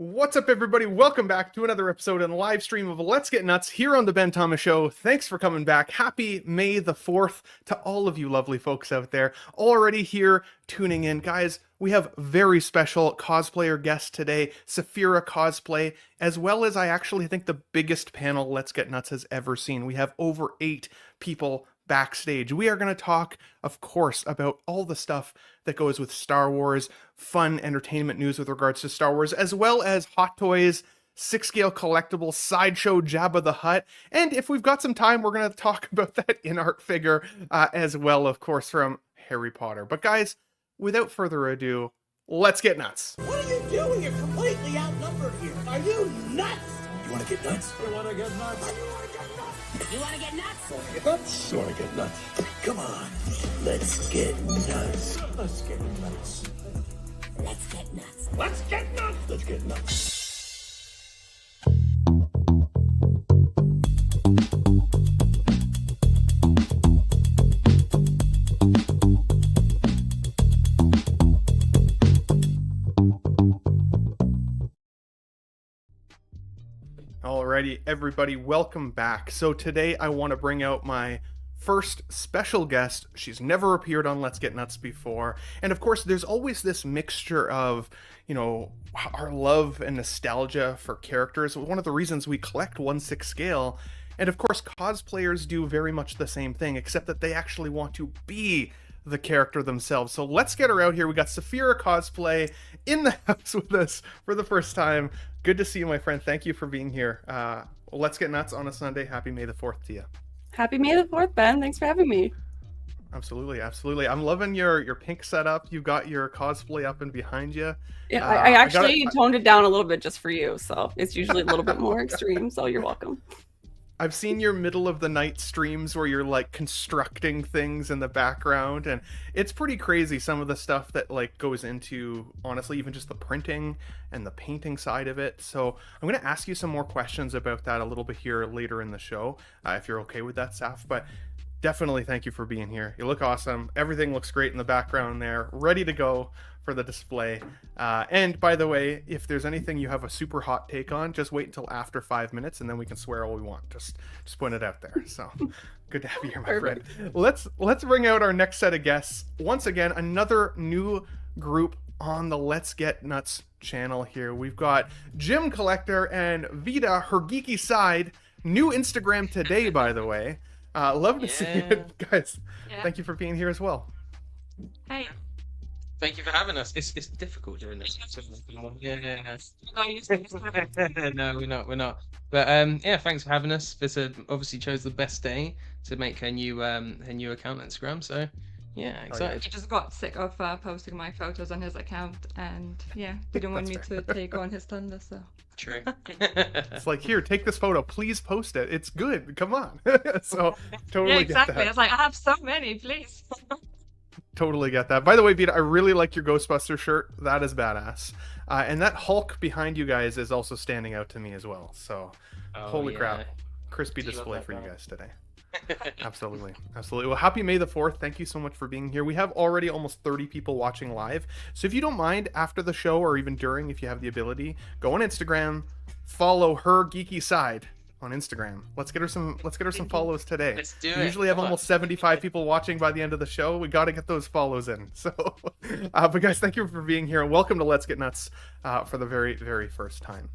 What's up, everybody? Welcome back to another episode and live stream of Let's Get Nuts here on the Ben Thomas Show. Thanks for coming back. Happy May the 4th to all of you lovely folks out there already here tuning in. Guys, we have very special cosplayer guest today, SAPHIIRA Cosplay, as well as I actually think the biggest panel Let's Get Nuts has ever seen. We have over 8 people backstage. We are going to talk, of course, about all the stuff that goes with Star Wars, fun entertainment news with regards to Star Wars, as well as Hot Toys, 6-scale collectibles, Sideshow Jabba the Hutt, and if we've got some time, we're going to talk about that Inart figure as well, of course, from Harry Potter. But guys, without further ado, let's get nuts. What are you doing? You're completely outnumbered here. Are you nuts? You want to get nuts? You want to get nuts? You want to get nuts? You want to get nuts? You want to get nuts? Come on, let's get nuts. Let's get nuts. Let's get nuts. Let's get nuts. Let's get nuts. Alrighty, everybody, welcome back. So today I want to bring out my first special guest. She's never appeared on Let's Get Nuts before. And of course, there's always this mixture of, you know, our love and nostalgia for characters. One of the reasons we collect 1/6 scale. And of course, cosplayers do very much the same thing, except that they actually want to be the character themselves. So let's get her out here. We got SAPHIIRA Cosplay in the house with us for the first time. Good to see you, my friend. Thank you for being here. Let's Get Nuts on a Sunday. Happy May the 4th to you. Happy May the 4th, Ben. Thanks for having me. Absolutely, absolutely. I'm loving your pink setup. You've got your cosplay up and behind you. Yeah, I actually toned it down a little bit just for you, so it's usually a little bit more extreme, so you're welcome. I've seen your middle of the night streams where you're like constructing things in the background, and it's pretty crazy some of the stuff that like goes into, honestly, even just the printing and the painting side of it. So I'm going to ask you some more questions about that a little bit here later in the show, if you're okay with that, Saf. But definitely thank you for being here. You look awesome. Everything looks great in the background there, ready to go for the display. And by the way, if there's anything you have a super hot take on, just wait until after 5 minutes and then we can swear all we want. Just put it out there. So good to have you here, my friend. Let's bring out our next set of guests. Once again, another new group on the Let's Get Nuts channel here. We've got Jim Collector and Vida, her geeky side. New Instagram today, by the way. Love to see it, guys. Yeah. Thank you for being here as well. Hey. Thank you for having us. It's difficult doing this. Yeah. No, we're not. But yeah, thanks for having us. Vissa obviously chose the best day to make her new account on Instagram. So yeah, excited. He just got sick of posting my photos on his account, and yeah, didn't want me to take on his thunder. So true. It's like, here, take this photo. Please post it. It's good. Come on. So totally yeah, exactly. Get that. I was like, I have so many, please. Totally get that. By the way, Vita, I really like your Ghostbuster shirt. That is badass. And that Hulk behind you guys is also standing out to me as well. So, holy crap. Crispy display for you guys today. Absolutely. Absolutely. Well, happy May the 4th. Thank you so much for being here. We have already almost 30 people watching live. So if you don't mind, after the show or even during, if you have the ability, go on Instagram, follow her geeky side on Instagram. Let's get her some follows today. Let's do it. We usually have almost 75 people watching by the end of the show. We got to get those follows in. So, but guys, thank you for being here and welcome to Let's Get Nuts for the very, very first time.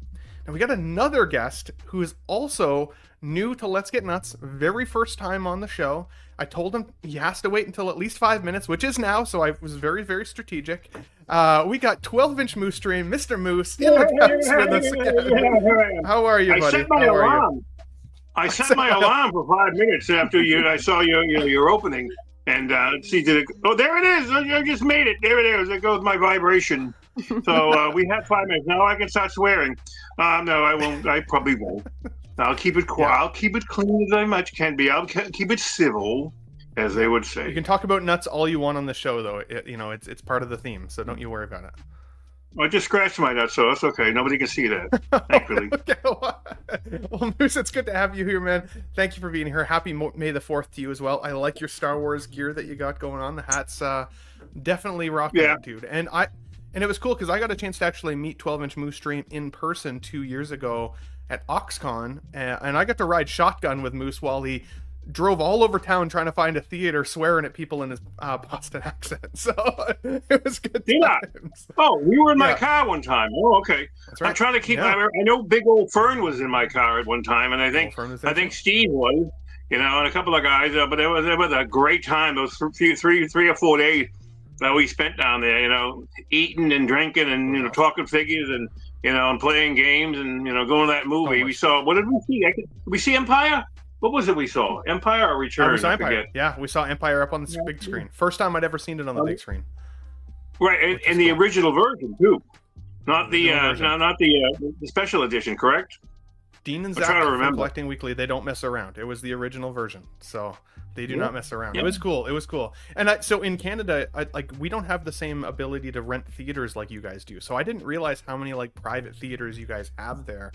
Now we got another guest who is also new to Let's Get Nuts, very first time on the show. I told him he has to wait until at least 5 minutes, which is now, so I was very, very strategic. We got 12-inch Moose Stream, Mr. Moose, in the house with us again. How are you, buddy? I set my alarm for 5 minutes after I saw your opening, and see, did it? Oh, there it is! I just made it. There it is. There goes my vibration. So we had 5 minutes. Now I can start swearing. No, I won't. I probably won't. I'll keep it quiet. Yeah. I'll keep it clean as I much can be. I'll keep it civil, as they would say. You can talk about nuts all you want on the show, though. It's part of the theme, so don't you worry about it. I just scratched my nuts, so that's okay. Nobody can see that, thankfully. Okay, well, Moose, it's good to have you here, man. Thank you for being here. Happy May the 4th to you as well. I like your Star Wars gear that you got going on. The hat's definitely rocking it, dude. And And it was cool because I got a chance to actually meet 12-inch Moose Stream in person 2 years ago at OxCon, and I got to ride shotgun with Moose while he drove all over town trying to find a theater, swearing at people in his Boston accent. So it was good times. Oh, we were in my car one time. Oh, okay. That's right. I'm trying to keep. I know Big Old Fern was in my car at one time, and I think Steve was. You know, and a couple of guys. But it was a great time. Those three or 4 days that we spent down there. You know, eating and drinking and talking figures and and playing games and going to that movie. We saw. What did we see? Did we see Empire? What was it we saw? Empire or Return? We saw Empire. Yeah, we saw Empire up on the big screen. First time I'd ever seen it on the big screen. Right, and the original version too, not the special edition, correct? Dean and Zach from Collecting Weekly, they don't mess around. It was the original version, so they do not mess around. It was cool. It was cool. And so in Canada, we don't have the same ability to rent theaters like you guys do. So I didn't realize how many private theaters you guys have there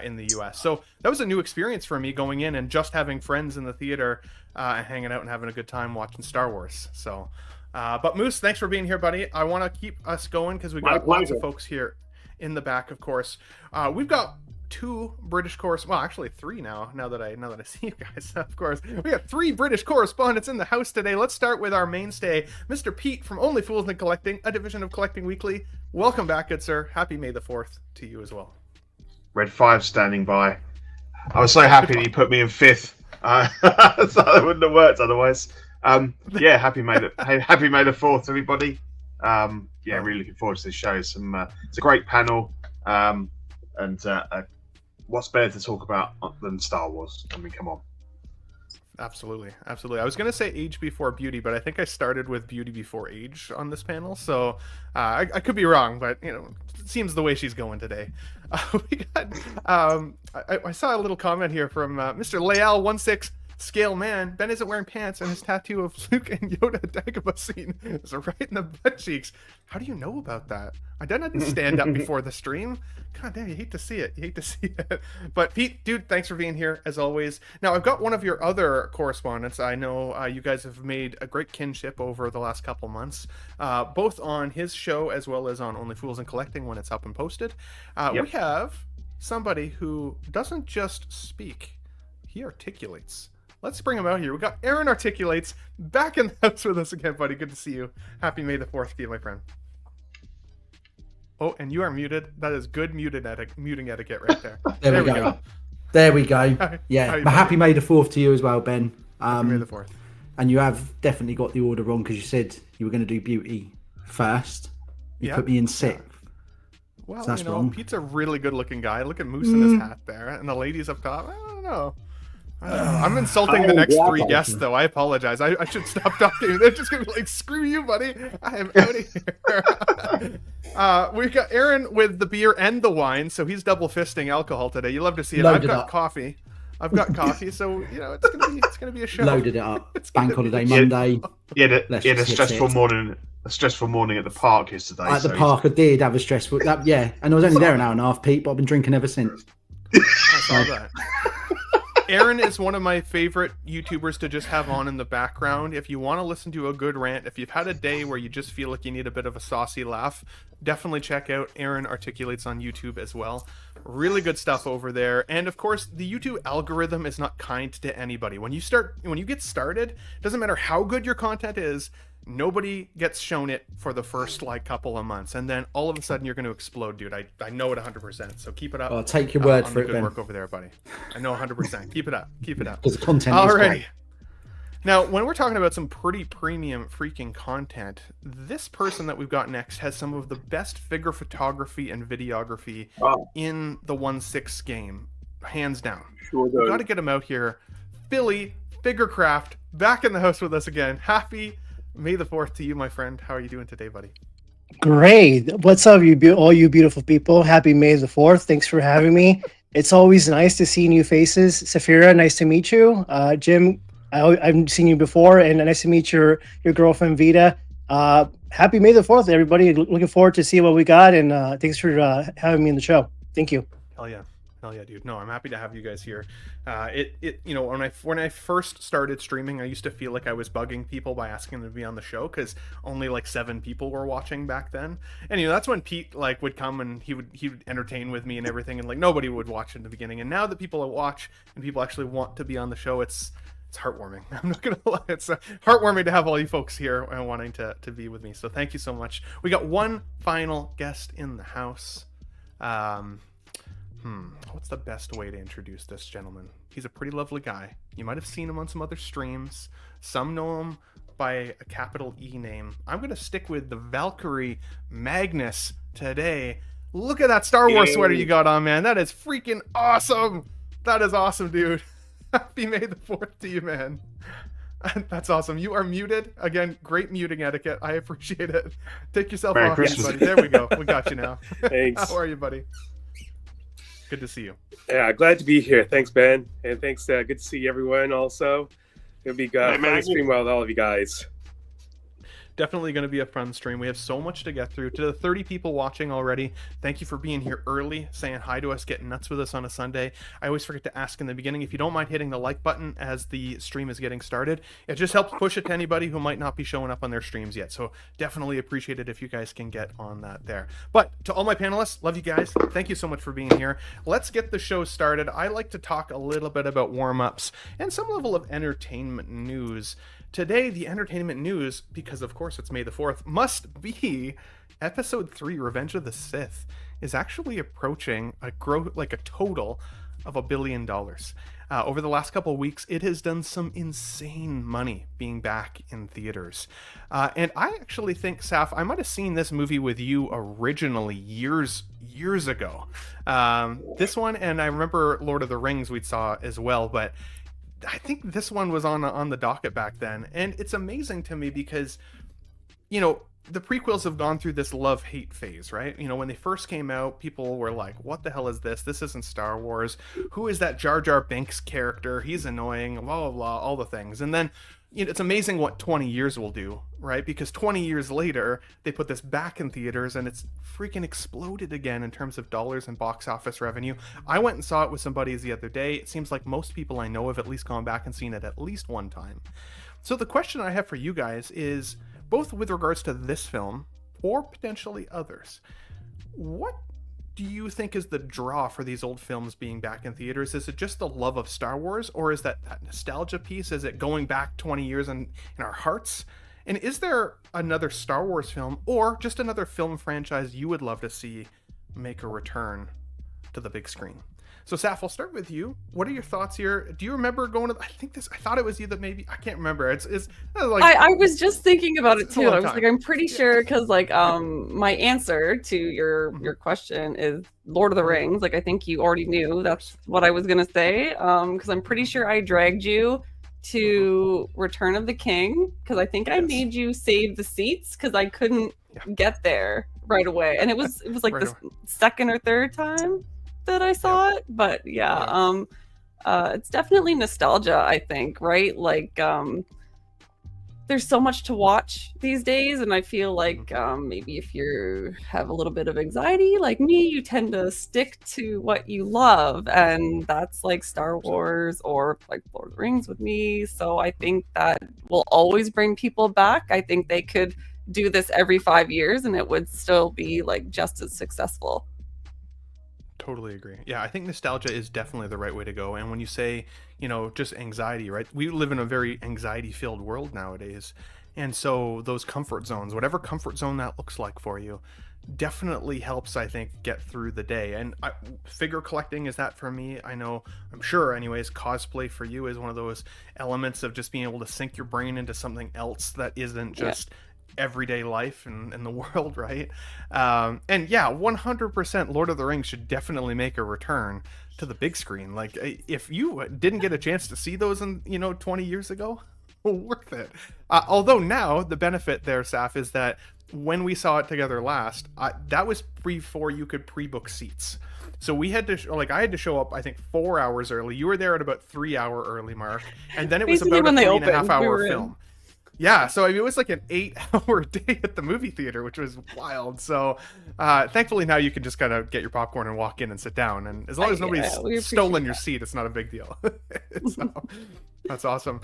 in the U.S. So that was a new experience for me going in and just having friends in the theater and hanging out and having a good time watching Star Wars. So, but Moose, thanks for being here, buddy. I want to keep us going because we've got lots of folks here in the back, of course. We've got 2 British well, actually 3 now that I see you guys. Of course, we got 3 British correspondents in the house today. Let's start with our mainstay, Mr. Pete from Only Fools and Collecting, a division of Collecting Weekly. Welcome back, good sir. Happy May the 4th to you as well. Red 5 standing by. I was so happy that you put me in 5th, so that wouldn't have worked otherwise. Yeah, happy May the 4th, everybody. Yeah, really looking forward to this show. It's a great panel, and what's better to talk about than Star Wars? I mean, come on. Absolutely. I was going to say age before beauty, but I think I started with beauty before age on this panel, so I could be wrong, but it seems the way she's going today. We got I saw a little comment here from Mr. Leal16 Scale Man. Ben isn't wearing pants, and his tattoo of Luke and Yoda Dagobah scene is right in the butt cheeks. How do you know about that? I didn't stand up before the stream. God damn, you hate to see it. But Pete, dude, thanks for being here as always. Now I've got one of your other correspondents. I know you guys have made a great kinship over the last couple months, both on his show as well as on Only Fools and Collecting when it's up and posted. We have somebody who doesn't just speak, he articulates. Let's bring him out here. We got Aaron Articulates back in the house with us again, buddy. Good to see you. Happy May the 4th to you, my friend. Oh, and you are muted. That is good muting etiquette right there. There we go. There we go. Yeah, but happy May the 4th to you as well, Ben. Happy May the 4th. And you have definitely got the order wrong because you said you were going to do beauty first. You put me in 6th. Well, so that's wrong. Pete's a really good-looking guy. Look at Moose in his hat there, and the ladies up top. I don't know. I'm insulting the next 3 guests, though. I apologize. I should stop talking. They're just going to be like, screw you, buddy. I am out of here. We've got Aaron with the beer and the wine, so he's double fisting alcohol today. You love to see it. I've got coffee, so it's gonna be a show. Loaded it up. Bank holiday Monday. Yeah, a stressful morning. A stressful morning at the park yesterday. At the park, I did have a stressful. Yeah, and I was only there an hour and a half, Pete. But I've been drinking ever since. I saw that. Aaron is one of my favorite YouTubers to just have on in the background. If you want to listen to a good rant, if you've had a day where you just feel like you need a bit of a saucy laugh, definitely check out Aaron Articulates on YouTube as well. Really good stuff over there. And of course, the YouTube algorithm is not kind to anybody. When you get started, it doesn't matter how good your content is, nobody gets shown it for the first couple of months, and then all of a sudden you're going to explode, dude. I know it 100%. So keep it up. I'll take your word for it. Good work over there, buddy. I know 100%. Keep it up. Because the content is great. Now, when we're talking about some pretty premium freaking content, this person that we've got next has some of the best figure photography and videography in the 1/6 game, hands down. Sure does. We've got to get him out here. Philly Figurecraft back in the house with us again. Happy May the 4th to you, my friend. How are you doing today, buddy? Great. What's up, all you beautiful people? Happy May the 4th. Thanks for having me. It's always nice to see new faces. SAPHIIRA, nice to meet you. Jim, I've seen you before, and nice to meet your girlfriend, Vita. Happy May the 4th, everybody. Looking forward to see what we got, and thanks for having me in the show. Thank you. Hell yeah. Hell yeah, dude. No, I'm happy to have you guys here. You know, when I first started streaming, I used to feel like I was bugging people by asking them to be on the show because only like 7 people were watching back then. And you know, that's when Pete like would come and he would entertain with me and everything, and like nobody would watch in the beginning. And now that people watch and people actually want to be on the show, it's heartwarming. I'm not gonna lie, it's heartwarming to have all you folks here and wanting to be with me. So thank you so much. We got one final guest in the house. What's the best way to introduce this gentleman? He's a pretty lovely guy. You might have seen him on some other streams. Some know him by a capital E name. I'm going to stick with the Valkyrie Magnus today. Look at that Star Wars sweater you got on, man. That is freaking awesome. That is awesome, dude. Happy May the 4th to you, man. That's awesome. You are muted. Again, great muting etiquette. I appreciate it. Take yourself Merry off, Christmas. buddy. There we go. We got you now. Thanks. How are you, buddy? Good to see you. Yeah, glad to be here. Thanks, Ben. And thanks. Good to see everyone also. It'll be good. Fun to stream with all of you guys. Definitely going to be a fun stream. We have so much to get through. To the 30 people watching already, thank you for being here early, saying hi to us, getting nuts with us on a Sunday. I always forget to ask in the beginning, if you don't mind hitting the like button as the stream is getting started. It just helps push it to anybody who might not be showing up on their streams yet. So definitely appreciate it if you guys can get on that there. But to all my panelists, love you guys. Thank you so much for being here. Let's get the show started. I like to talk a little bit about warm-ups and some level of entertainment news. Today, the entertainment news, because of course it's May the 4th, must be Episode 3, Revenge of the Sith, is actually approaching a total of $1 billion. Over the last couple of weeks, it has done some insane money being back in theaters. And I actually think, Saf, I might have seen this movie with you originally years ago. This one, and I remember Lord of the Rings we saw as well, but I think this one was on the docket back then. And it's amazing to me because, you know, the prequels have gone through this love-hate phase, right? You know, when they first came out, people were like, what the hell is this? This isn't Star Wars. Who is that Jar Jar Binks character? He's annoying, blah, blah, blah, all the things. And then, you know, it's amazing what 20 years will do, right? Because 20 years later, they put this back in theaters and it's freaking exploded again in terms of dollars and box office revenue. I went and saw it with some buddies the other day. It seems like most people I know have at least gone back and seen it at least one time. So the question I have for you guys is, both with regards to this film or potentially others, what do you think is the draw for these old films being back in theaters? Is it just the love of Star Wars, or is that nostalgia piece? Is it going back 20 years in our hearts? And is there another Star Wars film or just another film franchise you would love to see make a return to the big screen? So, Saf, I'll start with you. What are your thoughts here? Do you remember going to? I thought it was you that maybe, I can't remember. It's like I was just thinking about it too. I was time. like, I'm pretty sure because like my answer to your question is Lord of the Rings. Like I think you already knew that's what I was gonna say. Because I'm pretty sure I dragged you to Return of the King because I think I made you save the seats because I couldn't get there right away, and it was like the second or third time that I saw it, but it's definitely nostalgia, I think, right? Like there's so much to watch these days, and I feel like maybe if you have a little bit of anxiety like me, you tend to stick to what you love, and that's like Star Wars or like Lord of the Rings with me. So I think that will always bring people back. I think they could do this every 5 years and it would still be like just as successful. Totally agree. Yeah, I think nostalgia is definitely the right way to go. And when you say, you know, just anxiety, right? We live in a very anxiety-filled world nowadays. And so those comfort zones, whatever comfort zone that looks like for you, definitely helps, I think, get through the day. And figure collecting is that for me. I'm sure anyways, cosplay for you is one of those elements of just being able to sink your brain into something else that isn't just everyday life in the world, right? And yeah, 100% Lord of the Rings should definitely make a return to the big screen. Like if you didn't get a chance to see those in 20 years ago, worth it. Although now the benefit there, Saf, is that when we saw it together last, that was before you could pre-book seats. So we had to, I had to show up, I think 4 hours early. You were there at about 3 hour early mark. And then it was Basically about a when they 3.5 opened, hour we were film. Yeah, so I mean, it was like an 8-hour day at the movie theater, which was wild. So, thankfully now you can just kind of get your popcorn and walk in and sit down, and as long as nobody's stolen your seat, it's not a big deal. So, that's awesome.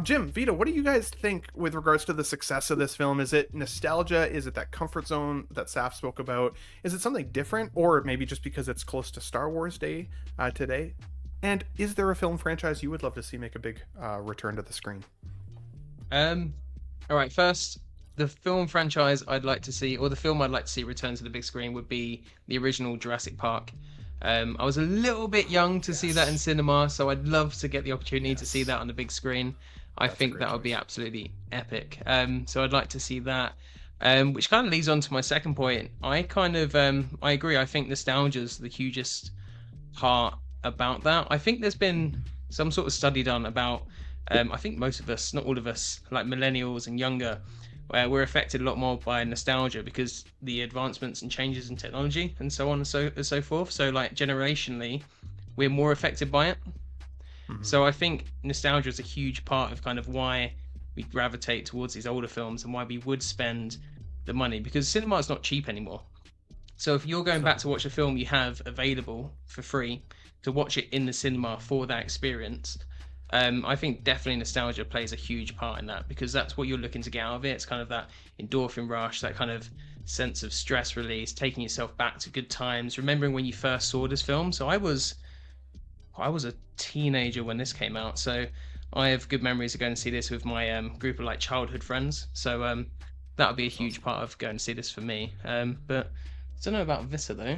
Jim, Vito, what do you guys think with regards to the success of this film? Is it nostalgia? Is it that comfort zone that Saf spoke about? Is it something different, or maybe just because it's close to Star Wars Day today? And is there a film franchise you would love to see make a big return to the screen? All right. First, the film franchise I'd like to see, or the film I'd like to see return to the big screen, would be the original Jurassic Park. I was a little bit young to see that in cinema, so I'd love to get the opportunity to see that on the big screen. I think that would be absolutely epic. So I'd like to see that. Which kind of leads on to my second point. I agree. I think nostalgia is the hugest part about that. I think there's been some sort of study done about. I think most of us, not all of us, like millennials and younger, we're affected a lot more by nostalgia because the advancements and changes in technology and so on and so forth. So like generationally, we're more affected by it. Mm-hmm. So I think nostalgia is a huge part of kind of why we gravitate towards these older films and why we would spend the money, because cinema is not cheap anymore. So if you're going back to watch a film you have available for free to watch it in the cinema for that experience, I think definitely nostalgia plays a huge part in that, because that's what you're looking to get out of it. It's kind of that endorphin rush, that kind of sense of stress release, taking yourself back to good times, remembering when you first saw this film. So I was a teenager when this came out, so I have good memories of going to see this with my group of like childhood friends. So that would be a huge part of going to see this for me. But I don't know about Vissa though.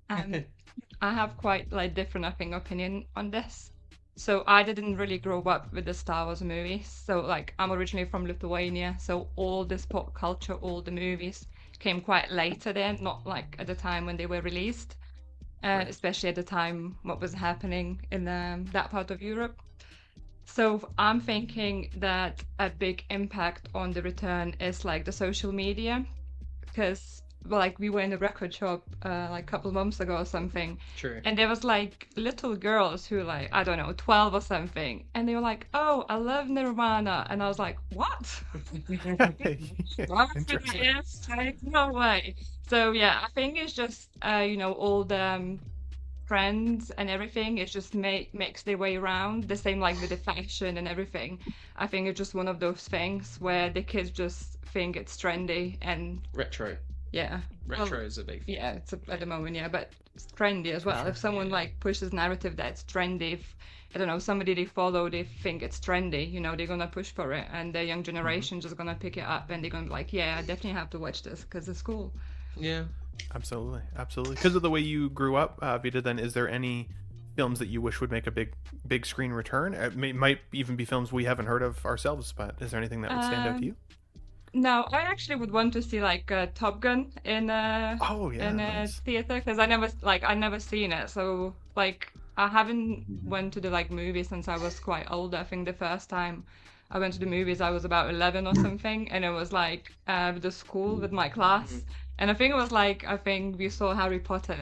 I have quite like different, I think, opinion on this. So I didn't really grow up with the Star Wars movies. So like I'm originally from Lithuania, so all this pop culture, all the movies came quite later then, not like at the time when they were released, especially at the time what was happening in that part of Europe. So I'm thinking that a big impact on the return is like the social media, because like we were in a record shop like a couple of months ago or something. True. And there was like little girls who like, I don't know, 12 or something, and they were like, oh, I love Nirvana, and I was like, what? Yes, like, no way. So yeah, I think it's just all the trends and everything, it just makes their way around. The same like with the fashion and everything. I think it's just one of those things where the kids just think it's trendy and retro. Yeah. Retro is a big thing. Yeah, it's at the moment, yeah, but it's trendy as well. If someone like pushes narrative that's trendy, if, I don't know, somebody they follow, they think it's trendy, they're gonna push for it, and the young generation just gonna pick it up, and they're gonna be like, yeah, I definitely have to watch this because it's cool. Yeah. Absolutely. Because of the way you grew up, Vita, then is there any films that you wish would make a big screen return? It might even be films we haven't heard of ourselves, but is there anything that would stand out to you? No, I actually would want to see like Top Gun in nice. Theater, because I never seen it. So like I haven't went to the like movies since I was quite old. I think the first time I went to the movies I was about 11 or something, and it was like with the school with my class, and I think it was like we saw Harry Potter,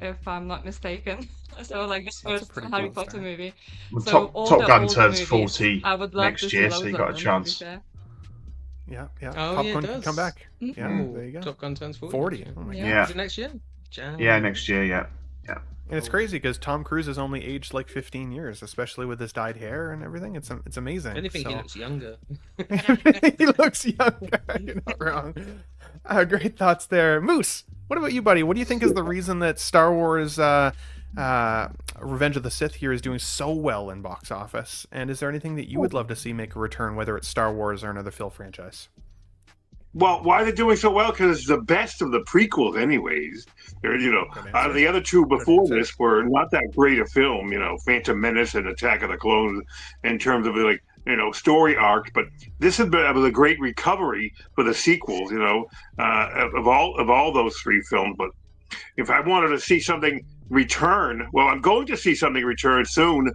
if I'm not mistaken. So like this first Harry Potter movie. Well, So Top Gun turns movies, 40 I would love next to see year, loads so you of got a them, chance. to be fair. Yeah. Oh, Popcorn yeah, it can does. come back. Yeah, there you go. Top Gun turns 40. 40. Oh my Yeah. Is it next year? Yeah, next year, yeah. And it's crazy because Tom Cruise has only aged like 15 years, especially with his dyed hair and everything. It's amazing. Anything he looks younger. He looks younger. You're not wrong. Great thoughts there. Moose, what about you, buddy? What do you think is the reason that Star Wars Revenge of the Sith here is doing so well in box office? And is there anything that you would love to see make a return, whether it's Star Wars or another film franchise? Well, why they're doing so well? Because it's the best of the prequels, anyways. They're, the other two before this were not that great a film. Phantom Menace and Attack of the Clones, in terms of like story arcs. But this has been a great recovery for the sequels. Of all those three films. But if I wanted to see something return, well, I'm going to see something return soon.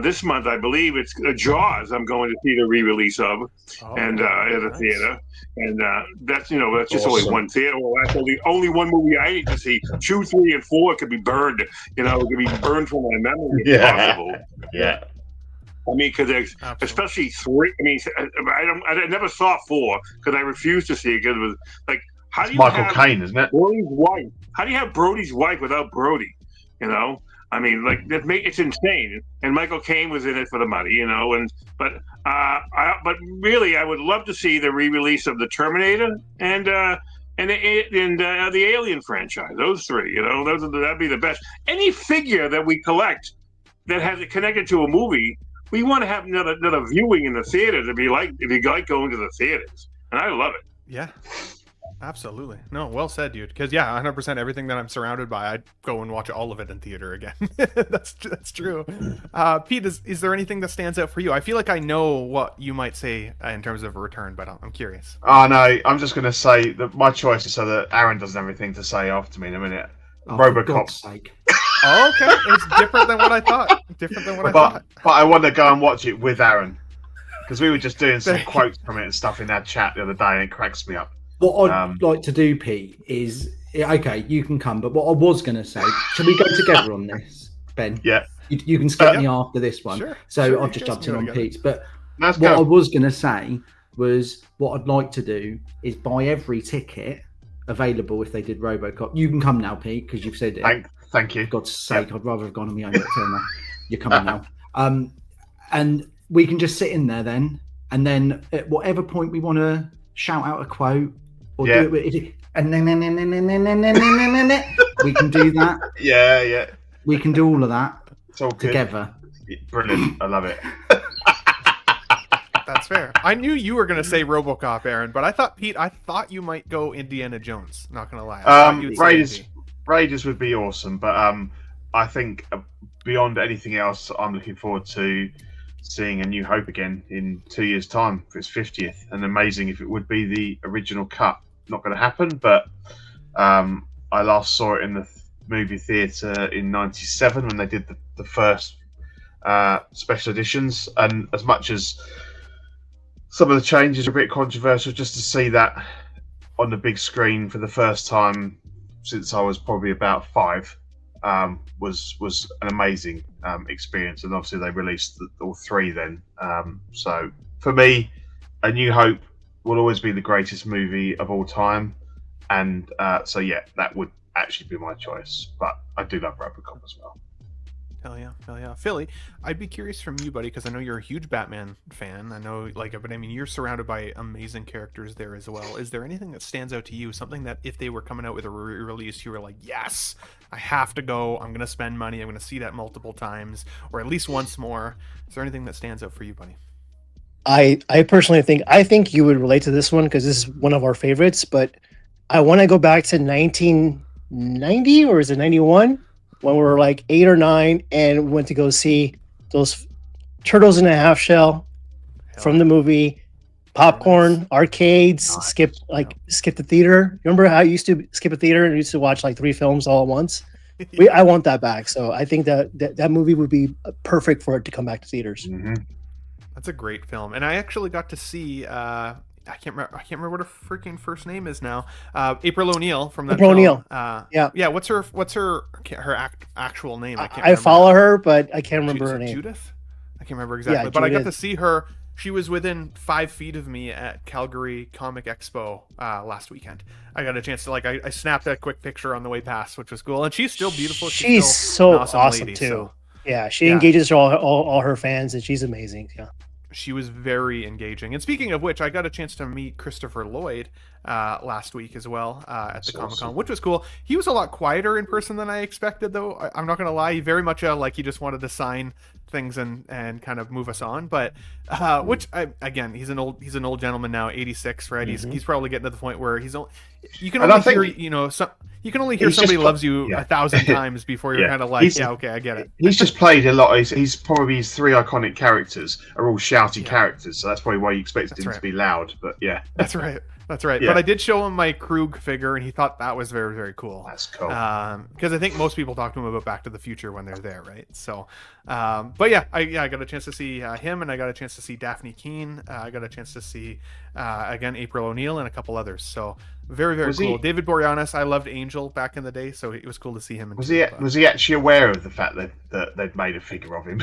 This month, I believe it's Jaws. I'm going to see the re-release of, at the theater, and that's just Awesome. only one theater. Well, that's only one movie I need to see. 2, 3, and 4 could be burned. It could be burned from my memory if possible. Yeah. I mean, because especially 3. I mean, I never saw 4 because I refused to see it because it was like, how do you Michael have Caine, isn't it? Brody's wife? How do you have Brody's wife without Brody? You know, I mean, like it's insane. And Michael Caine was in it for the money, you know. But really, I would love to see the re-release of the Terminator and the Alien franchise. Those 3, you know, that'd be the best. Any figure that we collect that has it connected to a movie, we want to have another viewing in the theaters. If you like going to the theaters, and I love it. Yeah. Absolutely. No, well said, dude. Because 100% everything that I'm surrounded by, I'd go and watch all of it in theater again. That's true. Pete, is there anything that stands out for you? I feel like I know what you might say in terms of a return, but I'm curious. Oh no, I'm just going to say that my choice is so that Aaron doesn't have anything to say after me in a minute. Oh, for God's RoboCop. sake. Oh, okay. It's different than what I thought. But I want to go and watch it with Aaron because we were just doing some quotes from it and stuff in our chat the other day, and it cracks me up. What I'd like to do, Pete, is okay, you can come, but what I was going to say, shall we go together on this, Ben? Yeah. You can skip me after this one. Sure. So I've just jumped in on together. Pete's. But Let's what I go. was going to say was what I'd like to do is buy every ticket available if they did RoboCop. You can come now, Pete, because you've said it. Thank you. For God's sake, I'd rather have gone on my own. But you're coming now. And we can just sit in there then, and then at whatever point we want to shout out a quote or do it, and then we can do that. Yeah. We can do all of that It's all good. together. Brilliant. I love it. That's fair. I knew you were going to say RoboCop, Aaron, but I thought you might go Indiana Jones. Not going to lie. I thought you'd say Raiders would be awesome, but I think beyond anything else, I'm looking forward to seeing A New Hope again in 2 years' time for its 50th. And amazing if it would be the original cut. Not going to happen, but I last saw it in the movie theatre in '97 when they did the first special editions. And as much as some of the changes are a bit controversial, just to see that on the big screen for the first time since I was probably about 5 was an amazing experience. And obviously they released all 3 then. So for me, A New Hope will always be the greatest movie of all time. And so that would actually be my choice. But I do love RoboCop as well. Hell yeah. Philly, I'd be curious from you, buddy, because I know you're a huge Batman fan. I know, but I mean, you're surrounded by amazing characters there as well. Is there anything that stands out to you? Something that if they were coming out with a re-release, you were like, yes, I have to go. I'm going to spend money. I'm going to see that multiple times or at least once more. Is there anything that stands out for you, buddy? I personally think you would relate to this one because this is one of our favorites, but I want to go back to 1990 or is it 91 when we were like 8 or 9 and went to go see those Turtles in a Half Shell from the movie, popcorn, arcades, skip the theater. Remember how you used to skip a theater and used to watch like 3 films all at once? I want that back. So I think that movie would be perfect for it to come back to theaters. Mm-hmm. That's a great film, and I actually got to see. I can't remember what her freaking first name is now. April O'Neil from that. April film. O'Neil. Yeah. What's her actual name? I follow her, but I can't remember her name. Judith. I can't remember exactly, Yeah, but I got Judith. to see her. She was within 5 feet of me at Calgary Comic Expo last weekend. I got a chance to I snapped a quick picture on the way past, which was cool. And she's still beautiful. She's still so an awesome lady, too. so. Yeah, she engages all her fans, and she's amazing. Yeah. She was very engaging. And speaking of which, I got a chance to meet Christopher Lloyd last week as well at the Comic-Con, which was cool. He was a lot quieter in person than I expected, though. I'm not going to lie. He very much he just wanted to sign things and kind of move us on. But again, he's an old gentleman now, 86, right? Mm-hmm. He's probably getting to the point where you can only hear you can only hear somebody loves you 1,000 times before you're kind of like, okay, I get it. He's just played a lot. He's probably his 3 iconic characters are all shouty characters, so that's probably why you expected him to be loud. But yeah, that's right. Yeah. But I did show him my Krug figure, and he thought that was very, very cool. That's cool. Because I think most people talk to him about Back to the Future when they're there, right? So, but yeah, I got a chance to see him, and I got a chance to see Daphne Keane. I got a chance to see again April O'Neil and a couple others. So very, very cool. David Boreanaz. I loved Angel back in the day, so it was cool to see him. Was he actually aware of the fact that they'd made a figure of him?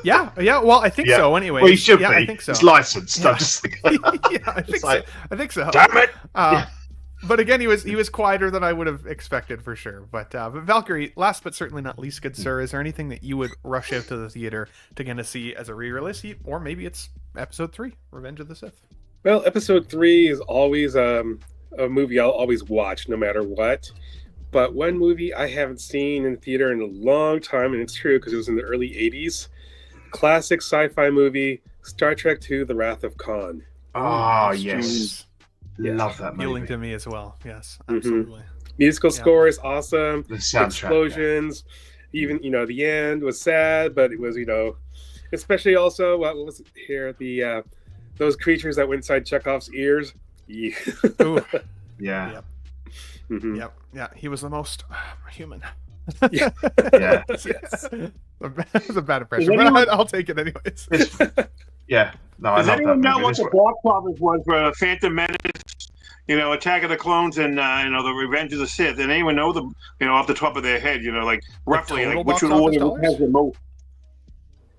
Yeah. Well, I think so. Anyway. Well, he should be. I think so. It's licensed. Yeah. I think like, so. I think so. Damn it! But again, he was quieter than I would have expected for sure. But Valkyrie, last but certainly not least, good sir, is there anything that you would rush out to the theater to kind of see as a re-release, or maybe it's Episode 3, Revenge of the Sith? Well, Episode 3 is always a movie I'll always watch no matter what. But one movie I haven't seen in theater in a long time, and it's true because it was in the early 80s, classic sci-fi movie, Star Trek II, The Wrath of Khan. Oh, yes. Love that movie. Appealing to me as well. Yes, absolutely. Musical score is awesome. The soundtrack, explosions. Even, the end was sad, but it was, especially also, what was it here? The those creatures that went inside Chekhov's ears. Yeah. Ooh. Yeah. Yep. Mm-hmm. Yep. Yeah. He was the most human. Yeah. Yes. That was a bad impression, but I'll take it anyways. Yeah. No, I Does love anyone that know movie. what the box office was for Phantom Menace, Attack of the Clones, and the Revenge of the Sith? And anyone know off the top of their head, like roughly, total which box office one has the most?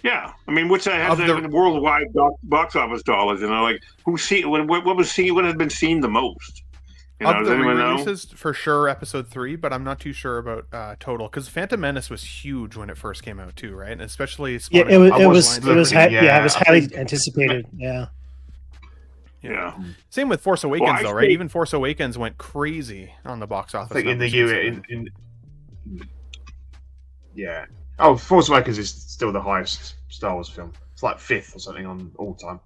Yeah, I mean, which has the worldwide box office dollars? What has been seen the most? Of the re-releases, for sure, Episode 3, but I'm not too sure about total, because Phantom Menace was huge when it first came out too, right? And especially it was highly anticipated. Yeah. Same with Force Awakens, though, right? Even Force Awakens went crazy on the box office. I think in the US, yeah. Oh, Force Awakens is still the highest Star Wars film. It's like 5th or something on all time.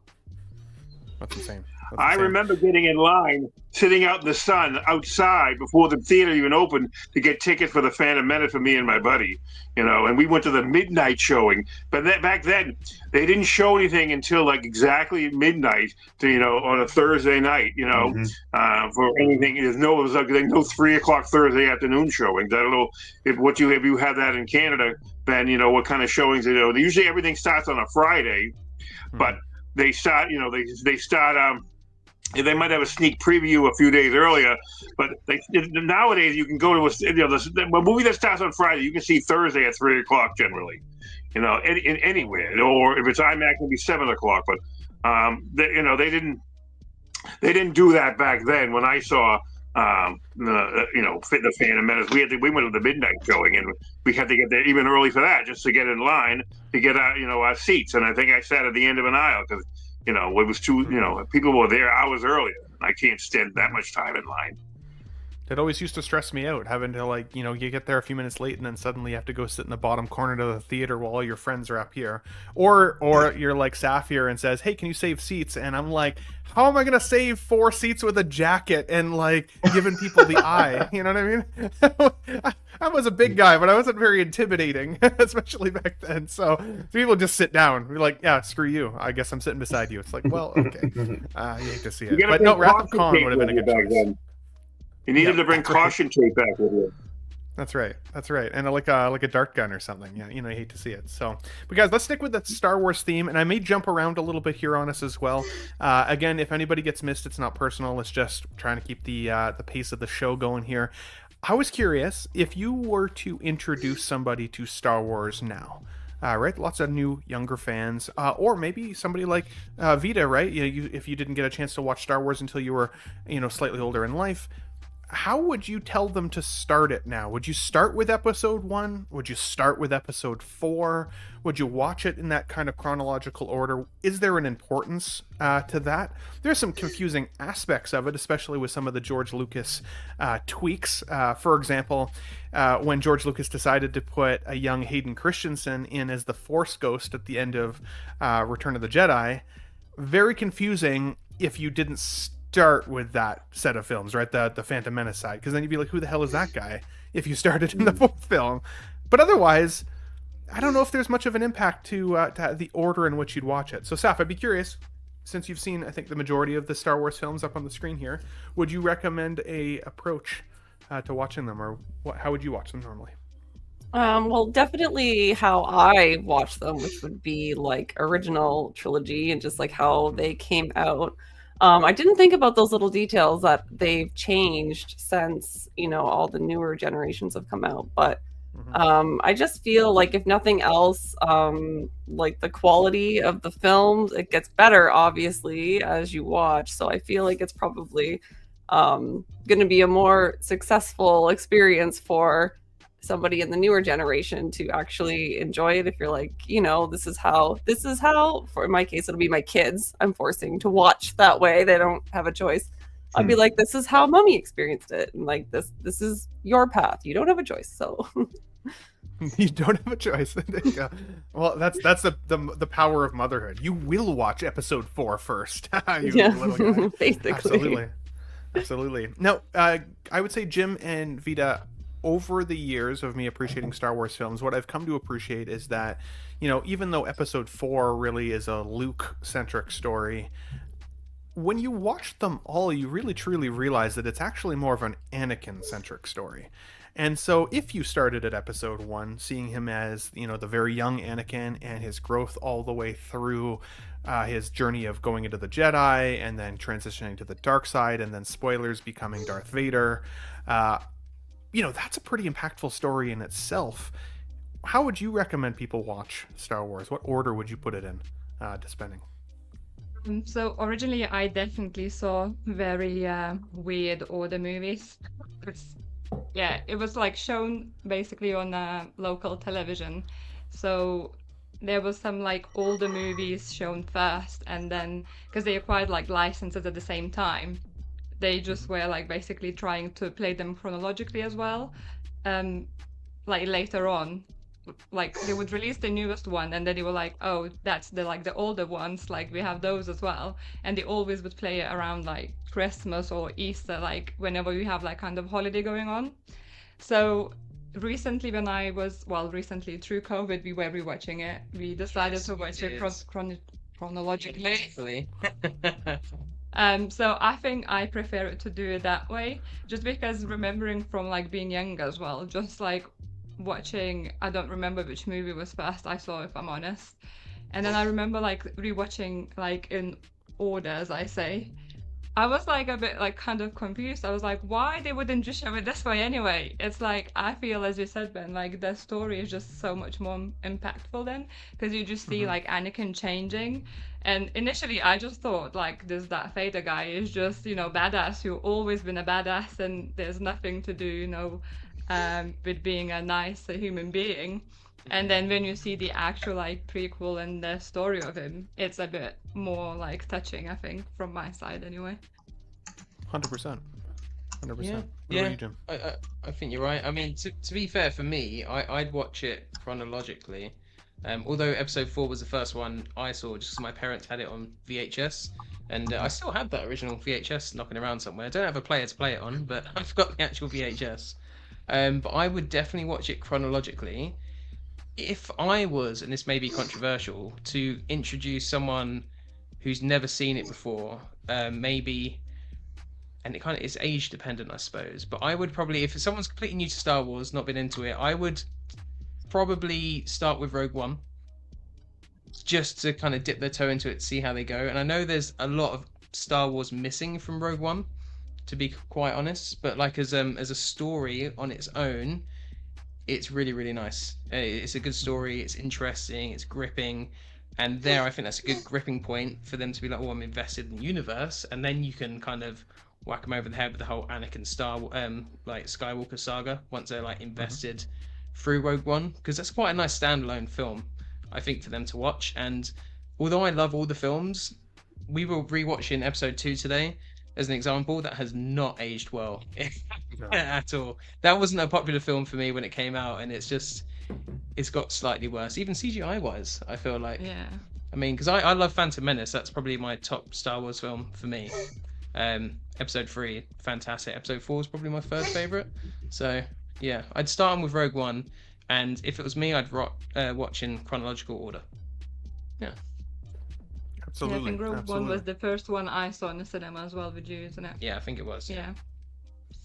That's insane. I remember getting in line, sitting out in the sun outside before the theater even opened to get tickets for the Phantom Menace for me and my buddy, and we went to the midnight showing. But back then, they didn't show anything until like exactly midnight, on a Thursday night, for anything. It was like no 3 o'clock Thursday afternoon showings. I don't know if you have that in Canada, Ben, what kind of showings, usually everything starts on a Friday, but they start, they might have a sneak preview a few days earlier, but nowadays you can go to a movie that starts on Friday. You can see Thursday at 3 o'clock generally, anywhere. Or if it's IMAX, it'll be 7 o'clock. But they didn't do that back then. When I saw the Phantom Menace, we went to the midnight showing, and we had to get there even early for that, just to get in line to get our seats. And I think I sat at the end of an aisle because. It was too, people were there hours earlier. I can't stand that much time in line. It always used to stress me out, having to you get there a few minutes late and then suddenly you have to go sit in the bottom corner of the theater while all your friends are up here. Or you're like SAPHIIRA and says, hey, can you save seats? And I'm like, how am I going to save 4 seats with a jacket and giving people the eye? You know what I mean? I was a big guy, but I wasn't very intimidating, especially back then. So people just sit down. We're like, yeah, screw you. I guess I'm sitting beside you. It's like, well, okay. You hate to see it. But no, Wrath of Khan would have been a good choice. Then. You needed to bring caution tape back with you. That's right, and like a dart gun or something. Yeah, you hate to see it. So, but guys, let's stick with the Star Wars theme, and I may jump around a little bit here on us as well. Again, if anybody gets missed, it's not personal. It's just trying to keep the pace of the show going here. I was curious if you were to introduce somebody to Star Wars now. Right, lots of new, younger fans, or maybe somebody like Vita, right? If you didn't get a chance to watch Star Wars until you were, slightly older in life. How would you tell them to start it now? Would you start with Episode 1? Would you start with Episode 4? Would you watch it in that kind of chronological order? Is there an importance to that? There's some confusing aspects of it, especially with some of the George Lucas tweaks. For example, when George Lucas decided to put a young Hayden Christensen in as the Force Ghost at the end of Return of the Jedi, very confusing if you didn't start with that set of films, right? The Phantom Menace side, because then you'd be like, who the hell is that guy if you started in the 4th film? But otherwise, I don't know if there's much of an impact to the order in which you'd watch it. So, Saf, I'd be curious, since you've seen, I think, the majority of the Star Wars films up on the screen here, would you recommend a approach to watching them, or how would you watch them normally? Well, definitely how I watch them, which would be like original trilogy and just like how they came out. I didn't think about those little details that they've changed since, all the newer generations have come out. But I just feel like if nothing else, like the quality of the films, it gets better obviously as you watch. So I feel like it's probably going to be a more successful experience for somebody in the newer generation to actually enjoy it. If you're like, you know, this is how, for in my case, it'll be my kids I'm forcing to watch that way. They don't have a choice. I'd be like, this is how Mummy experienced it, and like this is your path. You don't have a choice. So you don't have a choice. There you go. Well, that's the power of motherhood. You will watch episode 4 first. You little guy. Basically. Absolutely. Now, I would say Jim and Vita, over the years of me appreciating Star Wars films, what I've come to appreciate is that, you know, even though episode 4 really is a Luke-centric story, when you watch them all, you really truly realize that it's actually more of an Anakin-centric story. And so if you started at episode 1, seeing him as, you know, the very young Anakin and his growth all the way through his journey of going into the Jedi and then transitioning to the dark side and then spoilers becoming Darth Vader, you know, that's a pretty impactful story in itself. How would you recommend people watch Star Wars? What order would you put it in, depending? So originally I definitely saw very weird order movies. Yeah, it was like shown basically on local television. So there was some like older movies shown first, and then because they acquired like licenses at the same time, they just were like basically trying to play them chronologically as well. Like later on, like they would release the newest one, and then they were like, oh, that's the older ones, like we have those as well. And they always would play it around like Christmas or Easter, like whenever we have like kind of holiday going on. So recently when I was, well, recently through COVID, we were rewatching it. We decided to watch it chronologically. So I think I prefer it to do it that way, just because remembering from like being young as well, just like watching, I don't remember which movie was first I saw, if I'm honest. And then I remember like rewatching like in order, as I say. I was like a bit like kind of confused. I was like, why they wouldn't just show it this way anyway? It's like, I feel, as you said, Ben, like the story is just so much more impactful then, because you just see like Anakin changing. And initially I just thought like this Darth Vader guy is just, you know, badass, who always been a badass, and there's nothing to do, you know, with being a nice human being. And then when you see the actual like prequel and the story of him, it's a bit more like touching, I think, from my side anyway. 100%. 100%. Yeah, What yeah. about you, Jim? I think you're right. I mean, to be fair, for me, I'd watch it chronologically. Although episode 4 was the first one I saw, just 'cause my parents had it on VHS, and I still have that original VHS knocking around somewhere. I don't have a player to play it on, but I've got the actual VHS. But I would definitely watch it chronologically. If I was, and this may be controversial, to introduce someone who's never seen it before, maybe, and it kind of is age dependent, I suppose, but I would probably, if someone's completely new to Star Wars, not been into it, I would probably start with Rogue One, just to kind of dip their toe into it, see how they go. And I know there's a lot of Star Wars missing from Rogue One, to be quite honest, but like as a story on its own, it's really, really nice. It's a good story, it's interesting, it's gripping, and there I think that's a good gripping point for them to be like, oh, I'm invested in the universe, and then you can kind of whack them over the head with the whole Anakin like Skywalker saga once they're like invested through Rogue One, because that's quite a nice standalone film, I think, for them to watch. And although I love all the films, we were rewatching episode 2 today as an example, that has not aged well at all. That wasn't a popular film for me when it came out, and it's got slightly worse, even CGI wise, I feel like. Yeah. I mean, because I love Phantom Menace, that's probably my top Star Wars film for me. Episode 3, fantastic. Episode 4 is probably my third favourite. So yeah, I'd start on with Rogue One, and if it was me, I'd watch in chronological order. Yeah. Absolutely. Yeah, I think Rogue Absolutely. One was the first one I saw in the cinema as well with you, isn't it? Yeah, I think it was. Yeah.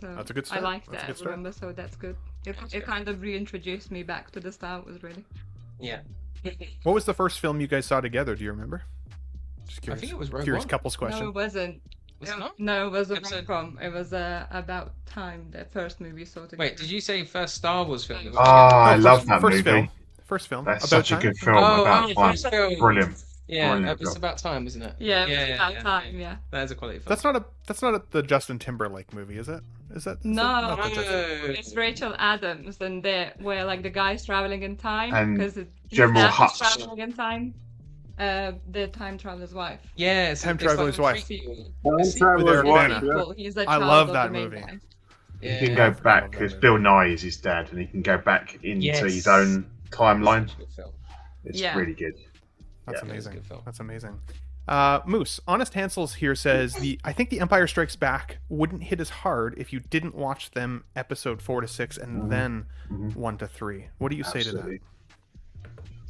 So That's a good I start. liked That's a that, good start. remember, so that's good. It kind of reintroduced me back to the Star Wars, really. Yeah. What was the first film you guys saw together? Do you remember? Just I curious. think it was Rogue Curious One. couples question. No, it wasn't. Was it not? No, it was a Episode- rom-com. It was About Time, the first movie we saw together. Wait, did you say first Star Wars film? Oh, I first- love that first movie. film. First film. That's About such a Time? good film. Oh, About oh, Time. first film. Brilliant. Yeah, Brilliant it's film. About Time, isn't it? Yeah, it was About Time, yeah. That is a quality film. That's not the Justin Timberlake movie, is it? Is that No, not the Justin- it's Rachel Adams, and where like the guy's traveling in time And because General Hutt. traveling in time. The time traveler's wife. Yeah, Time Traveler's Wife. Time Traveler's With Wife, Urbana. yeah. Well, he's the I child love of that the main movie. guy. He can go back because Bill Nye is his dad, and he can go back into his own timeline. It's Yeah. really good. That's Yeah. amazing. Good film. That's amazing. Moose, Honest Hansel's here says I think The Empire Strikes Back wouldn't hit as hard if you didn't watch them episode 4 to 6 and then 1 to 3. What do you say to that? Absolutely.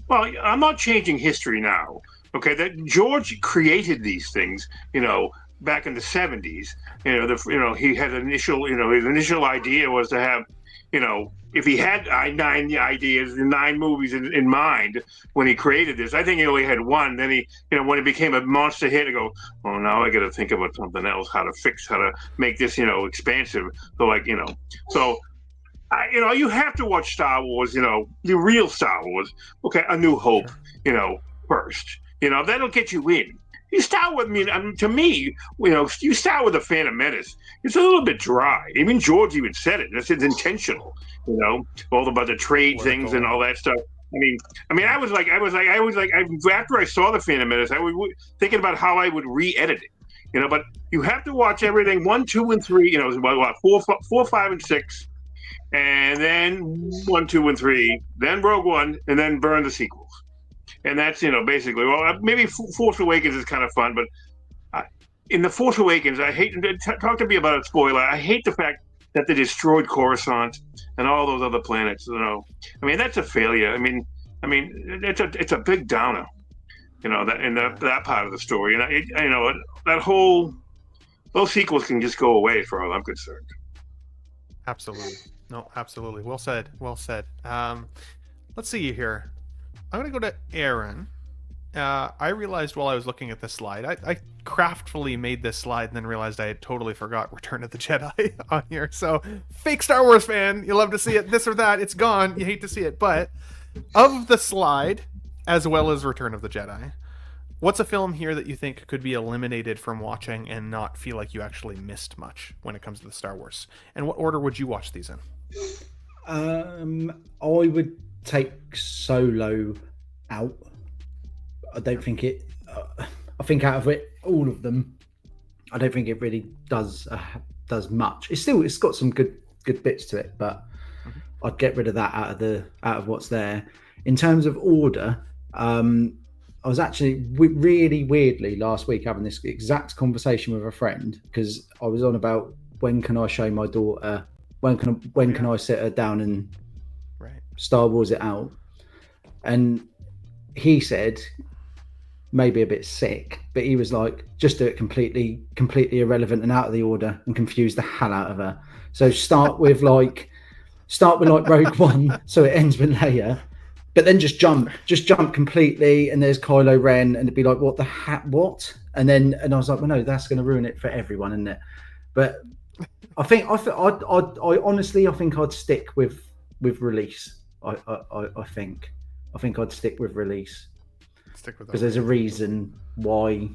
Well, I'm not changing history now. Okay, that George created these things, back in the 70s. He had his initial idea was to have, if he had 9 ideas, 9 movies in mind when he created this. I think he only had one. Then he, when it became a monster hit, I go, oh, now I got to think about something else, how to make this, expansive. So you have to watch Star Wars, the real Star Wars. Okay, A New Hope, first. That'll get you in. You start with to me, you start with The Phantom Menace. It's a little bit dry. Even George even said it. This is intentional. All about the trade things and all that stuff. I was like, after I saw The Phantom Menace, I was thinking about how I would re-edit it. But you have to watch everything 1, 2, and 3. 4, 5, and 6. And then 1, 2, and 3, then Rogue One, and then burn the sequels. And that's, basically, well, maybe Force Awakens is kind of fun, but in The Force Awakens, I hate, talk to me about a spoiler, I hate the fact that they destroyed Coruscant and all those other planets, that's a failure. It's a big downer, that part of the story. And, those sequels can just go away for all I'm concerned. Absolutely. No, absolutely. Well said. Well said. Let's see here. I'm going to go to Aaron. I realized while I was looking at this slide, I craftfully made this slide and then realized I had totally forgot Return of the Jedi on here. So, fake Star Wars fan, you love to see it, this or that, it's gone, you hate to see it. But, of the slide, as well as Return of the Jedi, what's a film here that you think could be eliminated from watching and not feel like you actually missed much when it comes to the Star Wars? And what order would you watch these in? I would take Solo out. I don't think it. I think out of all of them, I don't think it really does much. It's got some good bits to it, but I'd get rid of that out of what's there. In terms of order, I was actually really weirdly last week having this exact conversation with a friend because I was on about when can I show my daughter, when can I sit her down and Star Wars it out, and he said maybe a bit sick, but he was like, just do it completely irrelevant and out of the order and confuse the hell out of her. So start with like Rogue One, so it ends with Leia, but then just jump completely, and there's Kylo Ren, and it'd be like, what the what? And I was like, well, no, that's going to ruin it for everyone, isn't it? But I honestly think I'd stick with release. I think I'd stick with release because there's a reason why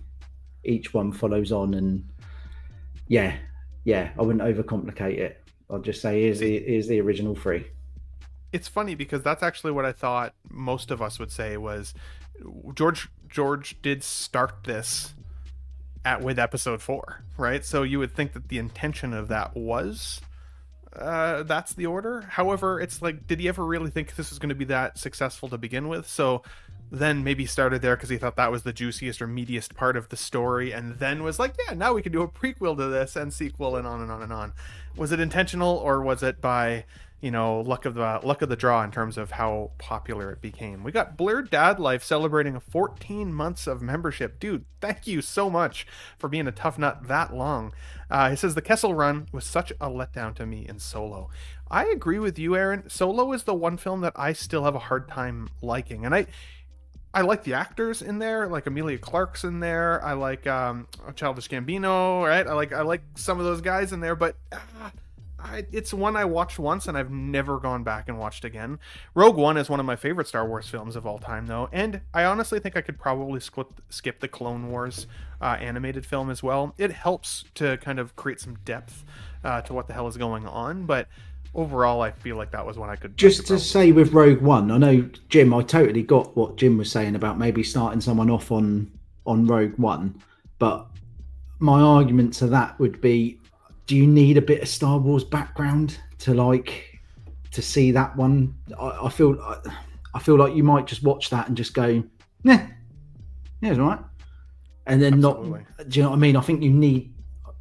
each one follows on, and I wouldn't overcomplicate it. I'd just say here's the original 3. It's funny because that's actually what I thought most of us would say was George did start this with episode 4, right? So you would think that the intention of that was that's the order. However, it's like, did he ever really think this was going to be that successful to begin with? So then maybe started there because he thought that was the juiciest or meatiest part of the story, and then was like, yeah, now we can do a prequel to this and sequel and on and on and on. Was it intentional, or was it by luck of the draw in terms of how popular it became? We got Blurred Dad Life celebrating 14 months of membership. Dude, thank you so much for being a tough nut that long. He says the Kessel Run was such a letdown to me in Solo. I agree with you, Aaron. Solo is the one film that I still have a hard time liking, and I like the actors in there, like Emilia Clarke's in there. I like Childish Gambino, right? I like some of those guys in there, but it's one I watched once and I've never gone back and watched again. Rogue One is one of my favorite Star Wars films of all time, though, and I honestly think I could probably skip the Clone Wars animated film as well. It helps to kind of create some depth to what the hell is going on, but overall, I feel like that was one I could... Just to say with Rogue One, I know, Jim, I totally got what Jim was saying about maybe starting someone off on Rogue One, but my argument to that would be, do you need a bit of Star Wars background to see that one? I feel like you might just watch that and just go, yeah, it's all right. And then Absolutely. not, do you know what I mean? I think you need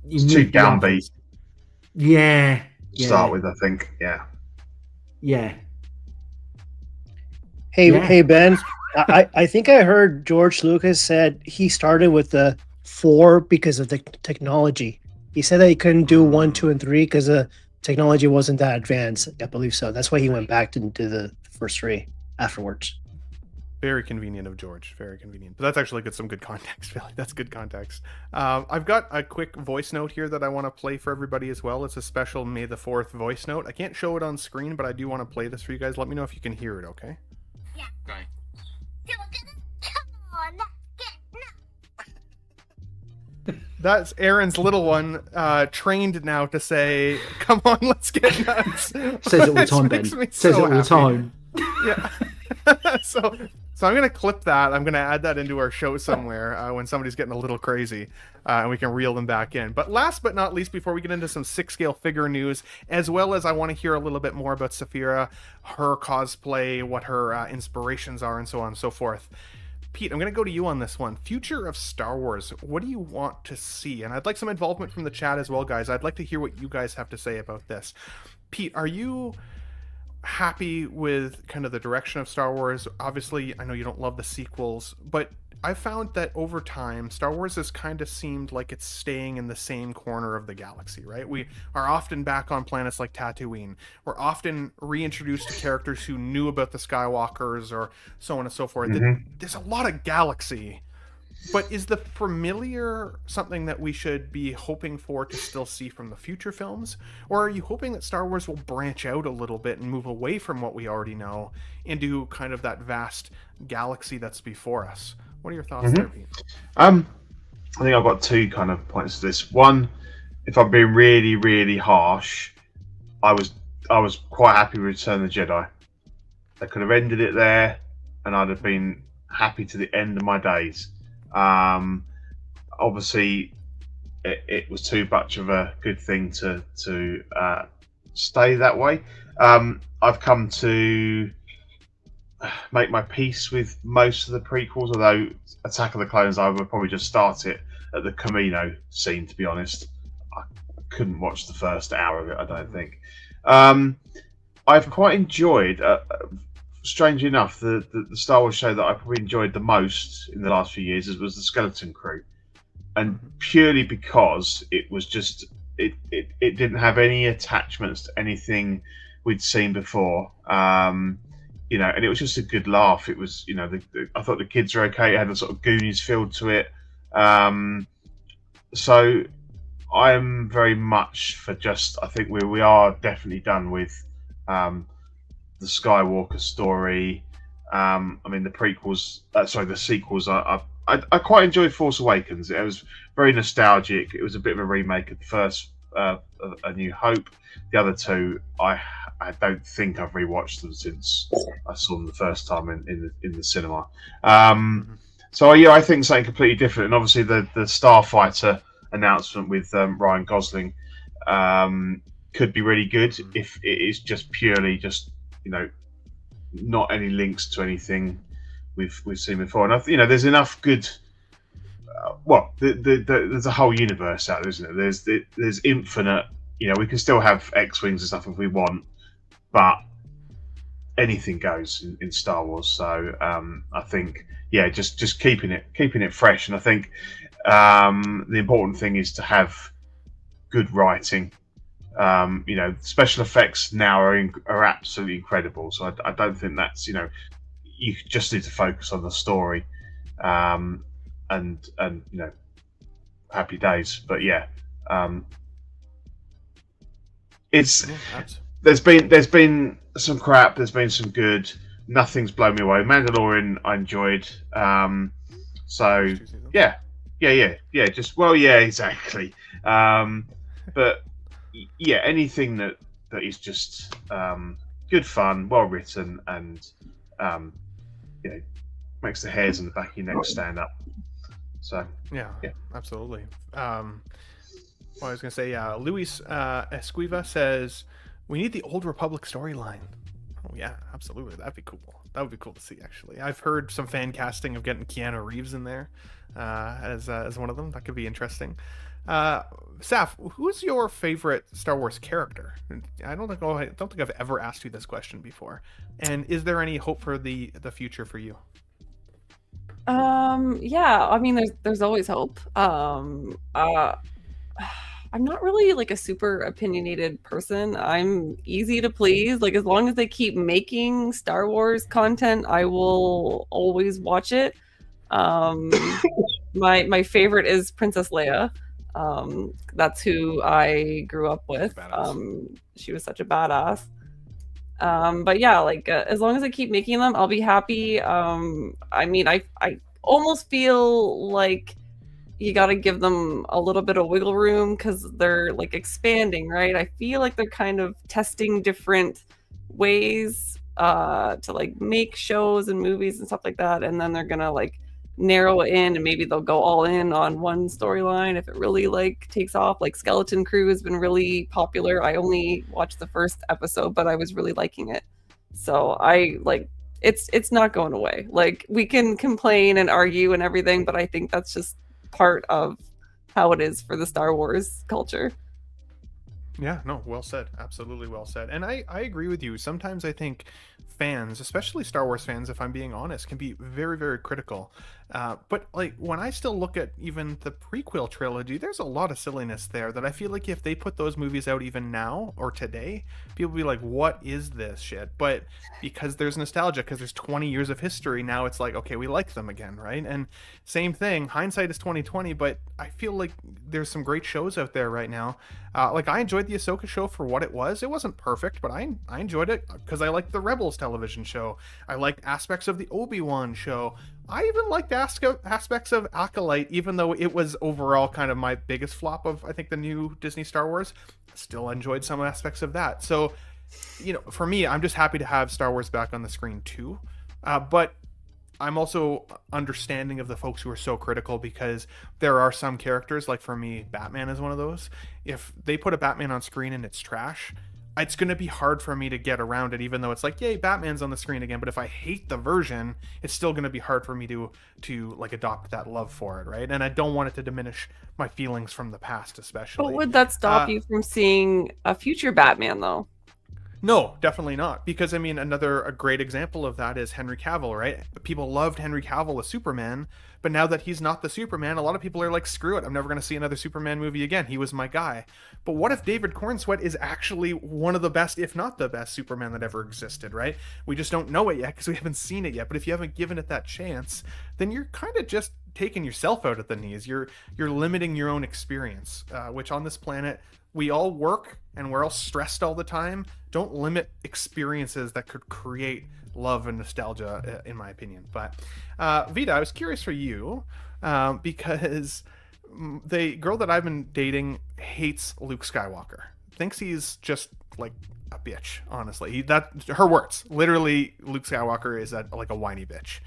too downbeat. Yeah. Start with, I think. Yeah. Hey Ben, I think I heard George Lucas said he started with the 4 because of the technology. He said that he couldn't do 1, 2, and 3 because the technology wasn't that advanced. I believe so. That's why he went back to do the first 3 afterwards. Very convenient of George. Very convenient. But that's actually some good context, Billy. That's good context. I've got a quick voice note here that I want to play for everybody as well. It's a special May the 4th voice note. I can't show it on screen, but I do want to play this for you guys. Let me know if you can hear it, okay? Yeah. Okay. Come on, get That's Aaron's little one, trained now to say, "Come on, let's get nuts." Says it all the time, Ben. Says it all the time. Yeah. So I'm gonna clip that. I'm gonna add that into our show somewhere when somebody's getting a little crazy, and we can reel them back in. But last but not least, before we get into some 6-scale figure news, as well as I want to hear a little bit more about SAPHIIRA, her cosplay, what her inspirations are, and so on and so forth. Pete, I'm going to go to you on this one. Future of Star Wars, what do you want to see? And I'd like some involvement from the chat as well, guys. I'd like to hear what you guys have to say about this. Pete, are you happy with kind of the direction of Star Wars? Obviously, I know you don't love the sequels, but I found that over time, Star Wars has kind of seemed like it's staying in the same corner of the galaxy, right? We are often back on planets like Tatooine. We're often reintroduced to characters who knew about the Skywalkers or so on and so forth. Mm-hmm. There's a lot of galaxy. But is the familiar something that we should be hoping for to still see from the future films? Or are you hoping that Star Wars will branch out a little bit and move away from what we already know into kind of that vast galaxy that's before us? What are your thoughts there, Pete? I think I've got 2 kind of points to this. One, if I'm being really, really harsh, I was quite happy with Return of the Jedi. They could have ended it there, and I'd have been happy to the end of my days. Obviously, it was too much of a good thing to stay that way. I've come to make my peace with most of the prequels, although Attack of the Clones, I would probably just start it at the Camino scene, to be honest. I couldn't watch the first hour of it, I don't think. I've quite enjoyed, strangely enough, the Star Wars show that I probably enjoyed the most in the last few years was the Skeleton Crew. And purely because it was just, it didn't have any attachments to anything we'd seen before. You know, and it was just a good laugh. It was, you know, I thought the kids were okay. It had a sort of Goonies feel to it. So I'm very much for just, I think we are definitely done with the Skywalker story. I mean, the prequels, the sequels, I quite enjoyed Force Awakens. It was very nostalgic. It was a bit of a remake of the first A New Hope. The other 2, I don't think I've rewatched them since I saw them the first time in the cinema. So yeah, I think something completely different. And obviously the Starfighter announcement with Ryan Gosling could be really good if it is just purely just, you know, not any links to anything we've seen before. And you know, there's enough good. There's a whole universe out there, isn't there? There's infinite. You know, we can still have X-wings and stuff if we want, but anything goes in Star Wars. So I think, yeah, just keeping it fresh. And I think the important thing is to have good writing. You know, special effects now are absolutely incredible. So I don't think that's, you know, you just need to focus on the story, and happy days. But yeah, it's there's been some crap, there's been some good. Nothing's blown me away. Mandalorian I enjoyed. So yeah. Just exactly. But yeah, anything that is just good fun, well written, and makes the hairs on the back of your neck stand up. So yeah, absolutely. Well, I was gonna say, Luis Esquiva says we need the Old Republic storyline. Oh yeah, absolutely. That'd be cool. That would be cool to see. Actually, I've heard some fan casting of getting Keanu Reeves in there as one of them. That could be interesting. Saf, who's your favorite Star Wars character? I don't think I've ever asked you this question before. And is there any hope for the future for you? Yeah, I mean, there's always hope. I'm not really like a super opinionated person. I'm easy to please. Like, as long as they keep making Star Wars content, I will always watch it. My favorite is Princess Leia. That's who I grew up with. She was such a badass. But yeah, like as long as I keep making them, I'll be happy. I mean, I almost feel like you got to give them a little bit of wiggle room because they're like expanding, right? I feel like they're kind of testing different ways to like make shows and movies and stuff like that, and then they're gonna like narrow it in, and maybe they'll go all in on one storyline if it really like takes off. Like Skeleton Crew has been really popular. I only watched the first episode, but I was really liking it. So I like it's not going away. Like, we can complain and argue and everything, but I think that's just part of how it is for the Star Wars culture. Yeah, no, well said. Absolutely well said. And I agree with you. Sometimes I think fans, especially Star Wars fans, if I'm being honest, can be very, very critical. But like when I still look at even the prequel trilogy, there's a lot of silliness there that I feel like if they put those movies out even now or today, people will be like, what is this shit? But because there's nostalgia, because there's 20 years of history, now it's like, okay, we like them again, right? And same thing, hindsight is 2020, but I feel like there's some great shows out there right now. Like I enjoyed the Ahsoka show for what it was. It wasn't perfect, but I enjoyed it because I liked the Rebels television show. I liked aspects of the Obi-Wan show. I even liked aspects of Acolyte, even though it was overall kind of my biggest flop of, I think, the new Disney Star Wars. Still enjoyed some aspects of that. So, for me, I'm just happy to have Star Wars back on the screen too. But I'm also understanding of the folks who are so critical because there are some characters, like for me, Batman is one of those. If they put a Batman on screen and it's trash, it's going to be hard for me to get around it, even though it's like, yay, Batman's on the screen again. But if I hate the version, it's still going to be hard for me to like adopt that love for it, right? And I don't want it to diminish my feelings from the past, especially. But would that stop you from seeing a future Batman, though? No, definitely not. Because, I mean, a great example of that is Henry Cavill, right? People loved Henry Cavill as Superman, but now that he's not the Superman, a lot of people are like, screw it, I'm never going to see another Superman movie again. He was my guy. But what if David Cornsweet is actually one of the best, if not the best, Superman that ever existed, right? We just don't know it yet because we haven't seen it yet. But if you haven't given it that chance, then you're kind of just taking yourself out at the knees. You're limiting your own experience, which on this planet, we all work and we're all stressed all the time. Don't limit experiences that could create love and nostalgia, in my opinion. But Vita, I was curious for you because the girl that I've been dating hates Luke Skywalker. Thinks he's just like a bitch, honestly. Her words. Literally, Luke Skywalker is like a whiny bitch.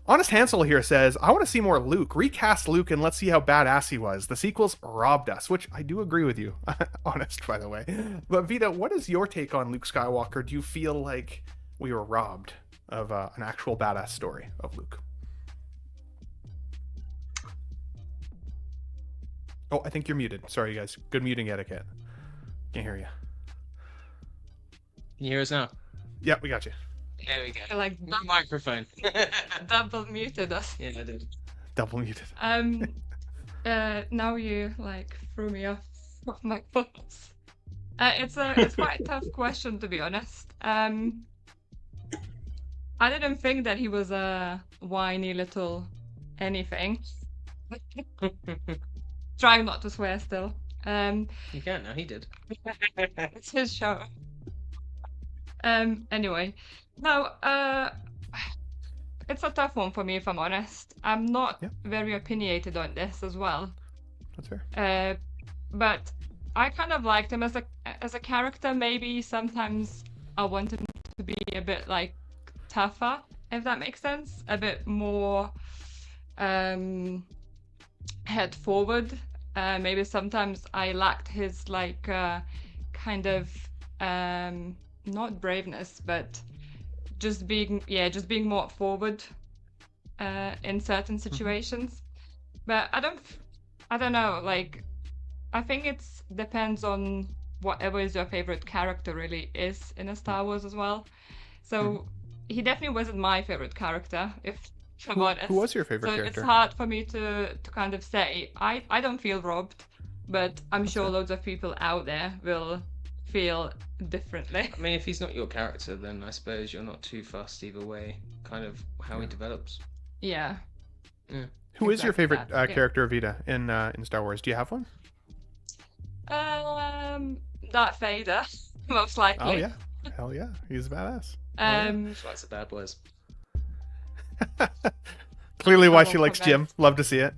Honest Hansel here says, I want to see more Luke. Recast Luke and let's see how badass he was. The sequels robbed us, which I do agree with you. Honest, by the way. But Vita, what is your take on Luke Skywalker? Do you feel like we were robbed of an actual badass story of Luke? Oh, I think you're muted. Sorry, guys. Good muting etiquette. Can't hear you. Can you hear us now? Yeah, we got you. There we go. Like Microphone. double muted us. Yeah, I did. Double muted. Now you like threw me off my thoughts. It's quite a tough question, to be honest. I didn't think that he was a whiny little anything. Trying not to swear still. You can't now. He did. It's his show. Anyway, no, it's a tough one for me, if I'm honest. I'm not very opinionated on this as well. That's fair. But I kind of liked him as a character. Maybe sometimes I want him to be a bit like tougher, if that makes sense. A bit more head forward. Maybe sometimes I lacked his like kind of not braveness, but just being more forward in certain situations. But I don't know, like I think it depends on whatever is your favorite character really is in a Star Wars as well. So he definitely wasn't my favorite character, if I'm honest. Who was your favorite so character? It's hard for me to kind of say. I don't feel robbed, but I'm sure loads of people out there will feel differently. I mean, if he's not your character, then I suppose you're not too fussed either way, kind of how he develops. Yeah. Who is your favorite Exactly that, character of Vita in Star Wars? Do you have one? Darth Vader, most likely. Oh yeah, hell yeah, he's badass. She likes the bad boys. Clearly, why she likes Jim. Love to see it.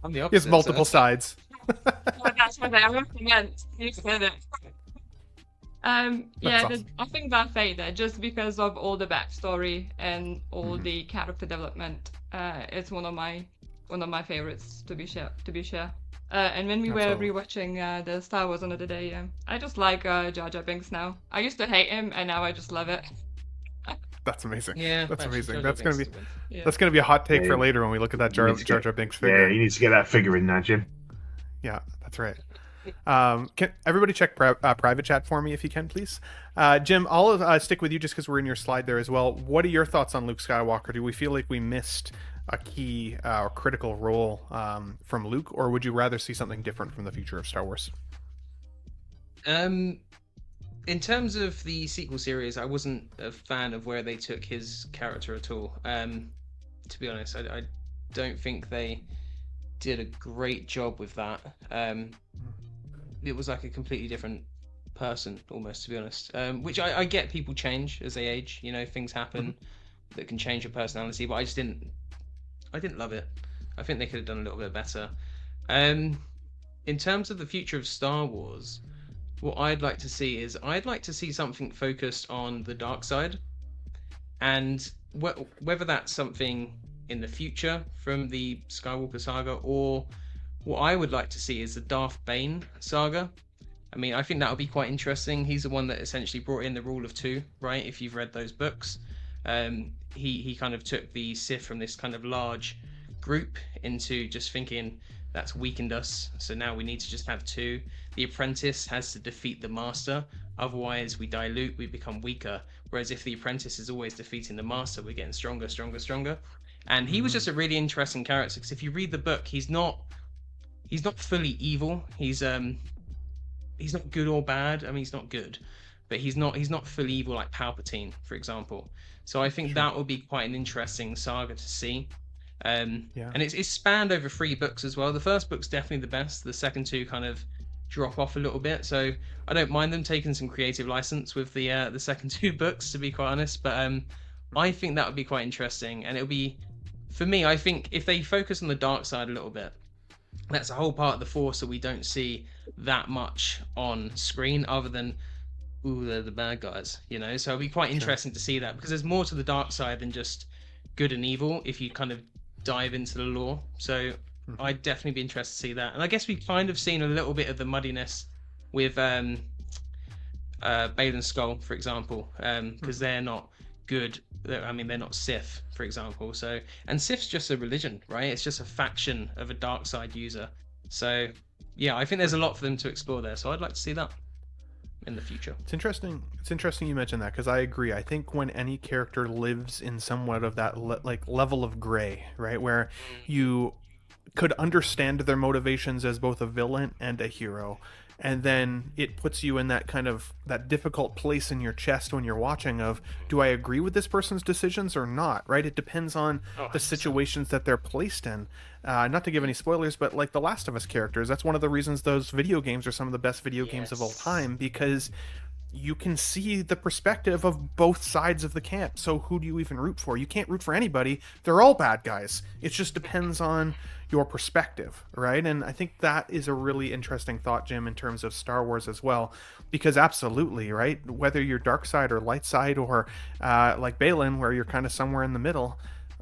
I'm the opposite. He has multiple sides. That's what I recommend. You said it. Yeah, awesome. I think Darth Vader, just because of all the backstory and all the character development, it's one of my favorites to be sure. And when we Absolutely. were rewatching the Star Wars another day, I just like Jar Jar Binks now. I used to hate him, and now I just love it. That's amazing. Yeah, That's actually, amazing. Jar That's Jar gonna be Binks is Yeah. that's gonna be a hot take for Yeah. later when we look at that Jar You need to Jar, get- Jar Binks Yeah, figure. you need to get that figure in now, Jim. Yeah, that's right. Can everybody check private chat for me if you can, please? Jim, I'll stick with you just because we're in your slide there as well. What are your thoughts on Luke Skywalker? Do we feel like we missed a key or critical role from Luke, or would you rather see something different from the future of Star Wars? In terms of the sequel series, I wasn't a fan of where they took his character at all. To be honest, I don't think they did a great job with that. It was like a completely different person, almost, to be honest. Which I get, people change as they age. You know, things happen that can change your personality, but I didn't love it. I think they could have done a little bit better. In terms of the future of Star Wars, what I'd like to see is something focused on the dark side, and whether that's something in the future from the Skywalker saga, or what I would like to see is the Darth Bane saga. I mean, I think that would be quite interesting. He's the one that essentially brought in the rule of two, right? If you've read those books, he kind of took the Sith from this kind of large group into just thinking that's weakened us, so now we need to just have two. The apprentice has to defeat the master, otherwise we dilute, we become weaker. Whereas if the apprentice is always defeating the master, we're getting stronger. And he was just a really interesting character, because if you read the book, he's not fully evil. He's not good or bad. I mean, he's not good, but he's not fully evil like Palpatine, for example. So I think that would be quite an interesting saga to see. And it's spanned over 3 books as well. The first book's definitely the best. The second 2 kind of drop off a little bit, so I don't mind them taking some creative license with the second 2 books, to be quite honest. But I think that would be quite interesting, and it'll be, for me, I think if they focus on the dark side a little bit, that's a whole part of the Force that we don't see that much on screen, other than, ooh, they're the bad guys, you know. So it'll be quite interesting to see that, because there's more to the dark side than just good and evil if you kind of dive into the lore. So I'd definitely be interested to see that. And I guess we've kind of seen a little bit of the muddiness with Bale and Skull, for example, because they're not good. I mean, they're not Sith, for example. So, and Sith's just a religion, right? It's just a faction of a dark side user. So yeah, I think there's a lot for them to explore there. So I'd like to see that in the future. It's interesting you mentioned that, because I agree. I think when any character lives in somewhat of that level of gray, right, where you could understand their motivations as both a villain and a hero, and then it puts you in that kind of that difficult place in your chest when you're watching of, do I agree with this person's decisions or not, right? It depends on the situations that they're placed in. Not to give any spoilers, but like the Last of Us characters, that's one of the reasons those video games are some of the best video games of all time, because you can see the perspective of both sides of the camp. So who do you even root for? You can't root for anybody. They're all bad guys. It just depends on your perspective, right? And I think that is a really interesting thought, Jim, in terms of Star Wars as well, because absolutely, right? Whether you're dark side or light side, or like Balin, where you're kind of somewhere in the middle,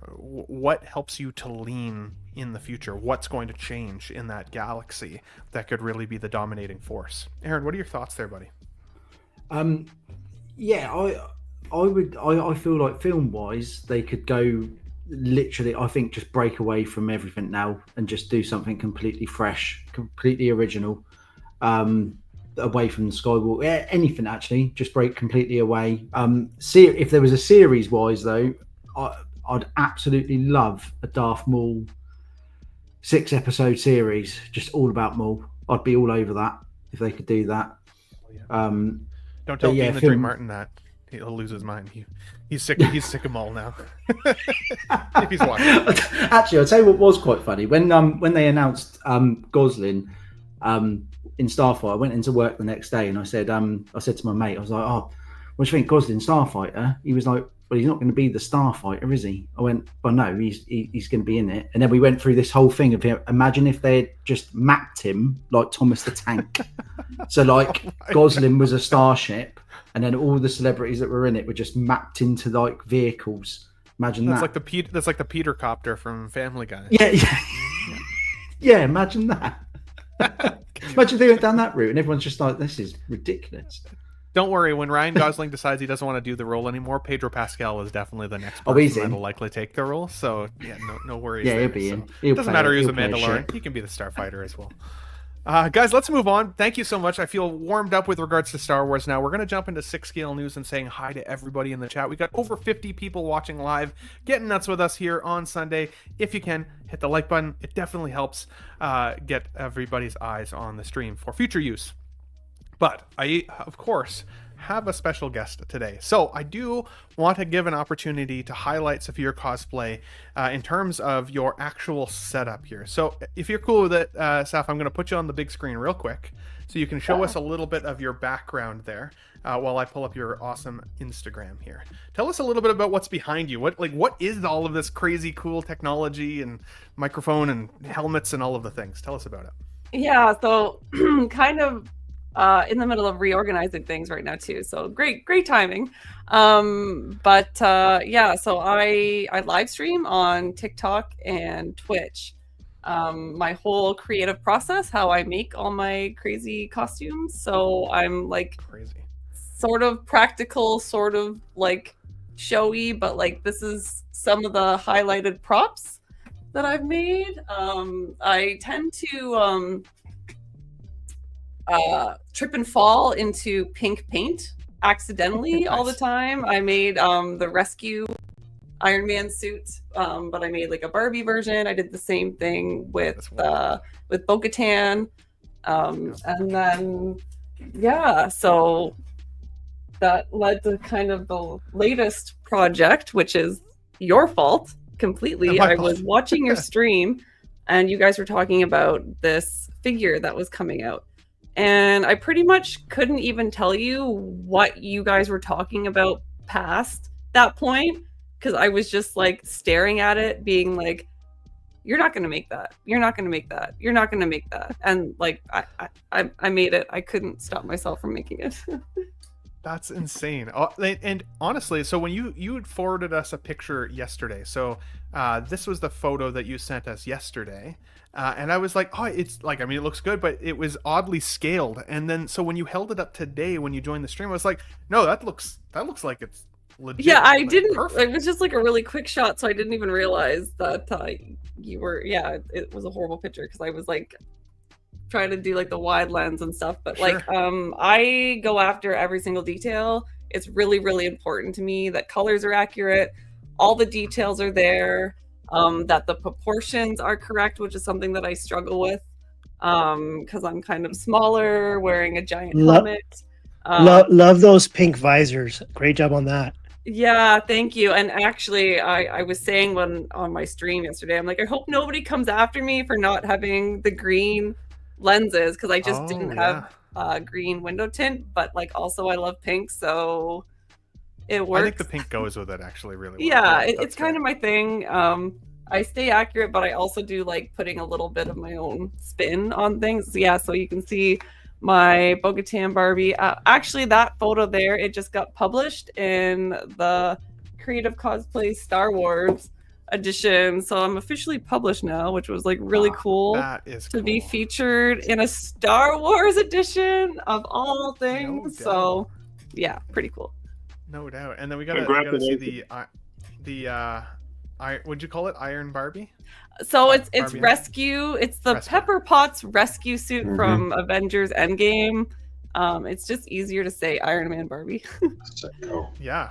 what helps you to lean in the future? What's going to change in that galaxy that could really be the dominating force? Aaron, what are your thoughts there, buddy? Yeah, I feel like film wise they could go literally, I think, just break away from everything now and just do something completely fresh, completely original, away from the Skywalker, anything actually, just break completely away. If there was a series wise though, I'd absolutely love a Darth Maul 6-episode series, just all about Maul. I'd be all over that if they could do that. Don't tell Dean the Dream Martin that. He'll lose his mind. He's sick of Maul now. If he's watching. Actually, I'll tell you what was quite funny. When they announced Gosling in Starfighter, I went into work the next day and I said to my mate, I was like, "Oh, what do you think, Gosling Starfighter?" He was like, "Well, he's not going to be the Starfighter, is he?" I went, "Well, no, he's going to be in it." And then we went through this whole thing of him. Imagine if they had just mapped him like Thomas the Tank. So like Gosling was a starship, and then all the celebrities that were in it were just mapped into like vehicles. Imagine that's that. That's like the Peter Copter from Family Guy. Yeah. Imagine that. Imagine if they went down that route, and everyone's just like, "This is ridiculous." Don't worry, when Ryan Gosling decides he doesn't want to do the role anymore, Pedro Pascal is definitely the next person that'll likely take the role. So yeah, no worries. Yeah, there. he'll be in. It doesn't matter who's a Mandalorian. He can be the Starfighter as well. Guys, let's move on. Thank you so much. I feel warmed up with regards to Star Wars now. We're going to jump into 6-scale news and saying hi to everybody in the chat. We got over 50 people watching live, getting nuts with us here on Sunday. If you can, hit the like button. It definitely helps get everybody's eyes on the stream for future use. But I, of course, have a special guest today. So I do want to give an opportunity to highlight SAPHIIRA Cosplay in terms of your actual setup here. So if you're cool with it, Saf, I'm going to put you on the big screen real quick so you can show us a little bit of your background there while I pull up your awesome Instagram here. Tell us a little bit about what's behind you. What is all of this crazy cool technology and microphone and helmets and all of the things? Tell us about it. Yeah, so kind of in the middle of reorganizing things right now too, so great timing. Yeah, so I live stream on TikTok and Twitch. My whole creative process, how I make all my crazy costumes. So I'm like crazy, sort of practical, sort of like showy, but like this is some of the highlighted props that I've made. I tend to trip and fall into pink paint accidentally all the time. I made the rescue Iron Man suit, but I made like a Barbie version. I did the same thing with Bo-Katan, and then yeah, so that led to kind of the latest project, which is your fault completely. I was watching your stream, and you guys were talking about this figure that was coming out. And I pretty much couldn't even tell you what you guys were talking about past that point, because I was just like staring at it being like, you're not going to make that. You're not going to make that. You're not going to make that. And like, I made it. I couldn't stop myself from making it. That's insane. And honestly, so when you had forwarded us a picture yesterday, so this was the photo that you sent us yesterday. And I was like, oh, it's like, I mean, it looks good, but it was oddly scaled. And then, so when you held it up today, when you joined the stream, I was like, no, that looks like it's legit. Yeah, I like, didn't, perfect. It was just like a really quick shot. So I didn't even realize that you were, yeah, it was a horrible picture. Cause I was like trying to do like the wide lens and stuff, but like, I go after every single detail. It's really, really important to me that colors are accurate. All the details are there. That the proportions are correct, which is something that I struggle with. because I'm kind of smaller, wearing a giant Lo- helmet. Love those pink visors. Great job on that. Yeah, thank you. And actually, I was saying on my stream yesterday, I'm like, I hope nobody comes after me for not having the green lenses, because I just didn't have green window tint, but like also I love pink, so it works. I think the pink goes with it actually really well. Yeah, it's kind of my thing. I stay accurate, but I also do like putting a little bit of my own spin on things. Yeah, so you can see my Bo-Katan Barbie. Actually, that photo there, it just got published in the Creative Cosplay Star Wars edition. So I'm officially published now, which was like really cool to be featured in a Star Wars edition of all things. So yeah, pretty cool. No doubt. And then we gotta see the what'd you call it? Iron Barbie? So it's rescue. It's the Pepper Potts rescue suit from Avengers Endgame. It's just easier to say Iron Man Barbie. Yeah.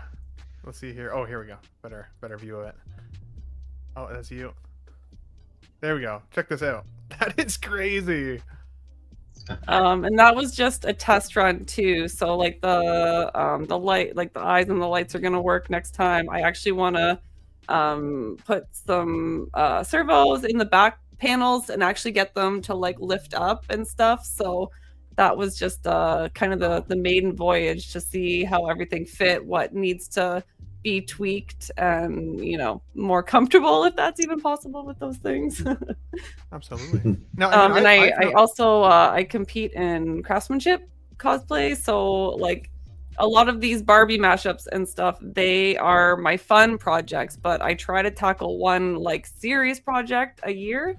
Let's see here. Oh, here we go. Better view of it. Oh, that's you. There we go. Check this out. That is crazy. And that was just a test run too. So like the light, like the eyes and the lights are gonna work next time. I actually want to put some servos in the back panels and actually get them to like lift up and stuff. So that was just kind of the maiden voyage to see how everything fit, what needs to be tweaked, and more comfortable, if that's even possible with those things. Absolutely. No, I also I compete in craftsmanship cosplay, so like a lot of these Barbie mashups and stuff, they are my fun projects, but I try to tackle one like serious project a year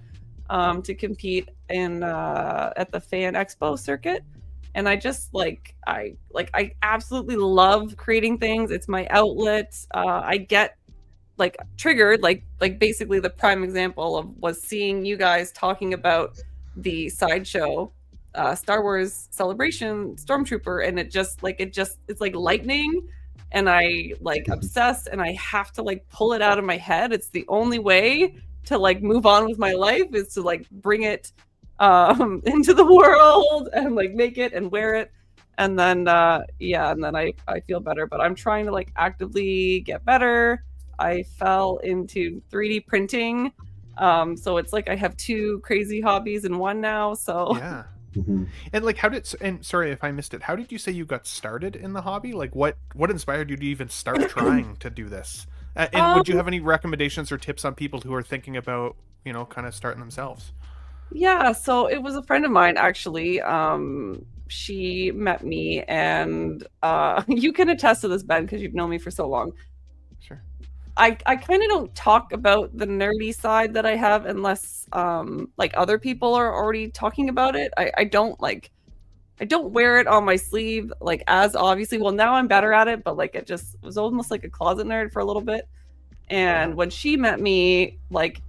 to compete in at the fan expo circuit. And I just I absolutely love creating things. It's my outlet. I get like triggered, like basically the prime example was seeing you guys talking about the Sideshow Star Wars Celebration Stormtrooper, and it's like lightning, and I obsess, and I have to pull it out of my head. It's the only way to move on with my life, is to bring it into the world and make it and wear it, and then and then I feel better. But I'm trying to actively get better. I fell into 3D printing, so it's I have two crazy hobbies in one now. So yeah. And sorry if I missed it, how did you say you got started in the hobby? What inspired you to even start trying to do this? And would you have any recommendations or tips on people who are thinking about kind of starting themselves? Yeah, so it was a friend of mine actually. She met me, and you can attest to this, Ben, because you've known me for so long. Sure. I kind of don't talk about the nerdy side that I have unless other people are already talking about it. I don't wear it on my sleeve as obviously. Well, now I'm better at it, but it just was almost like a closet nerd for a little bit. And when she met me,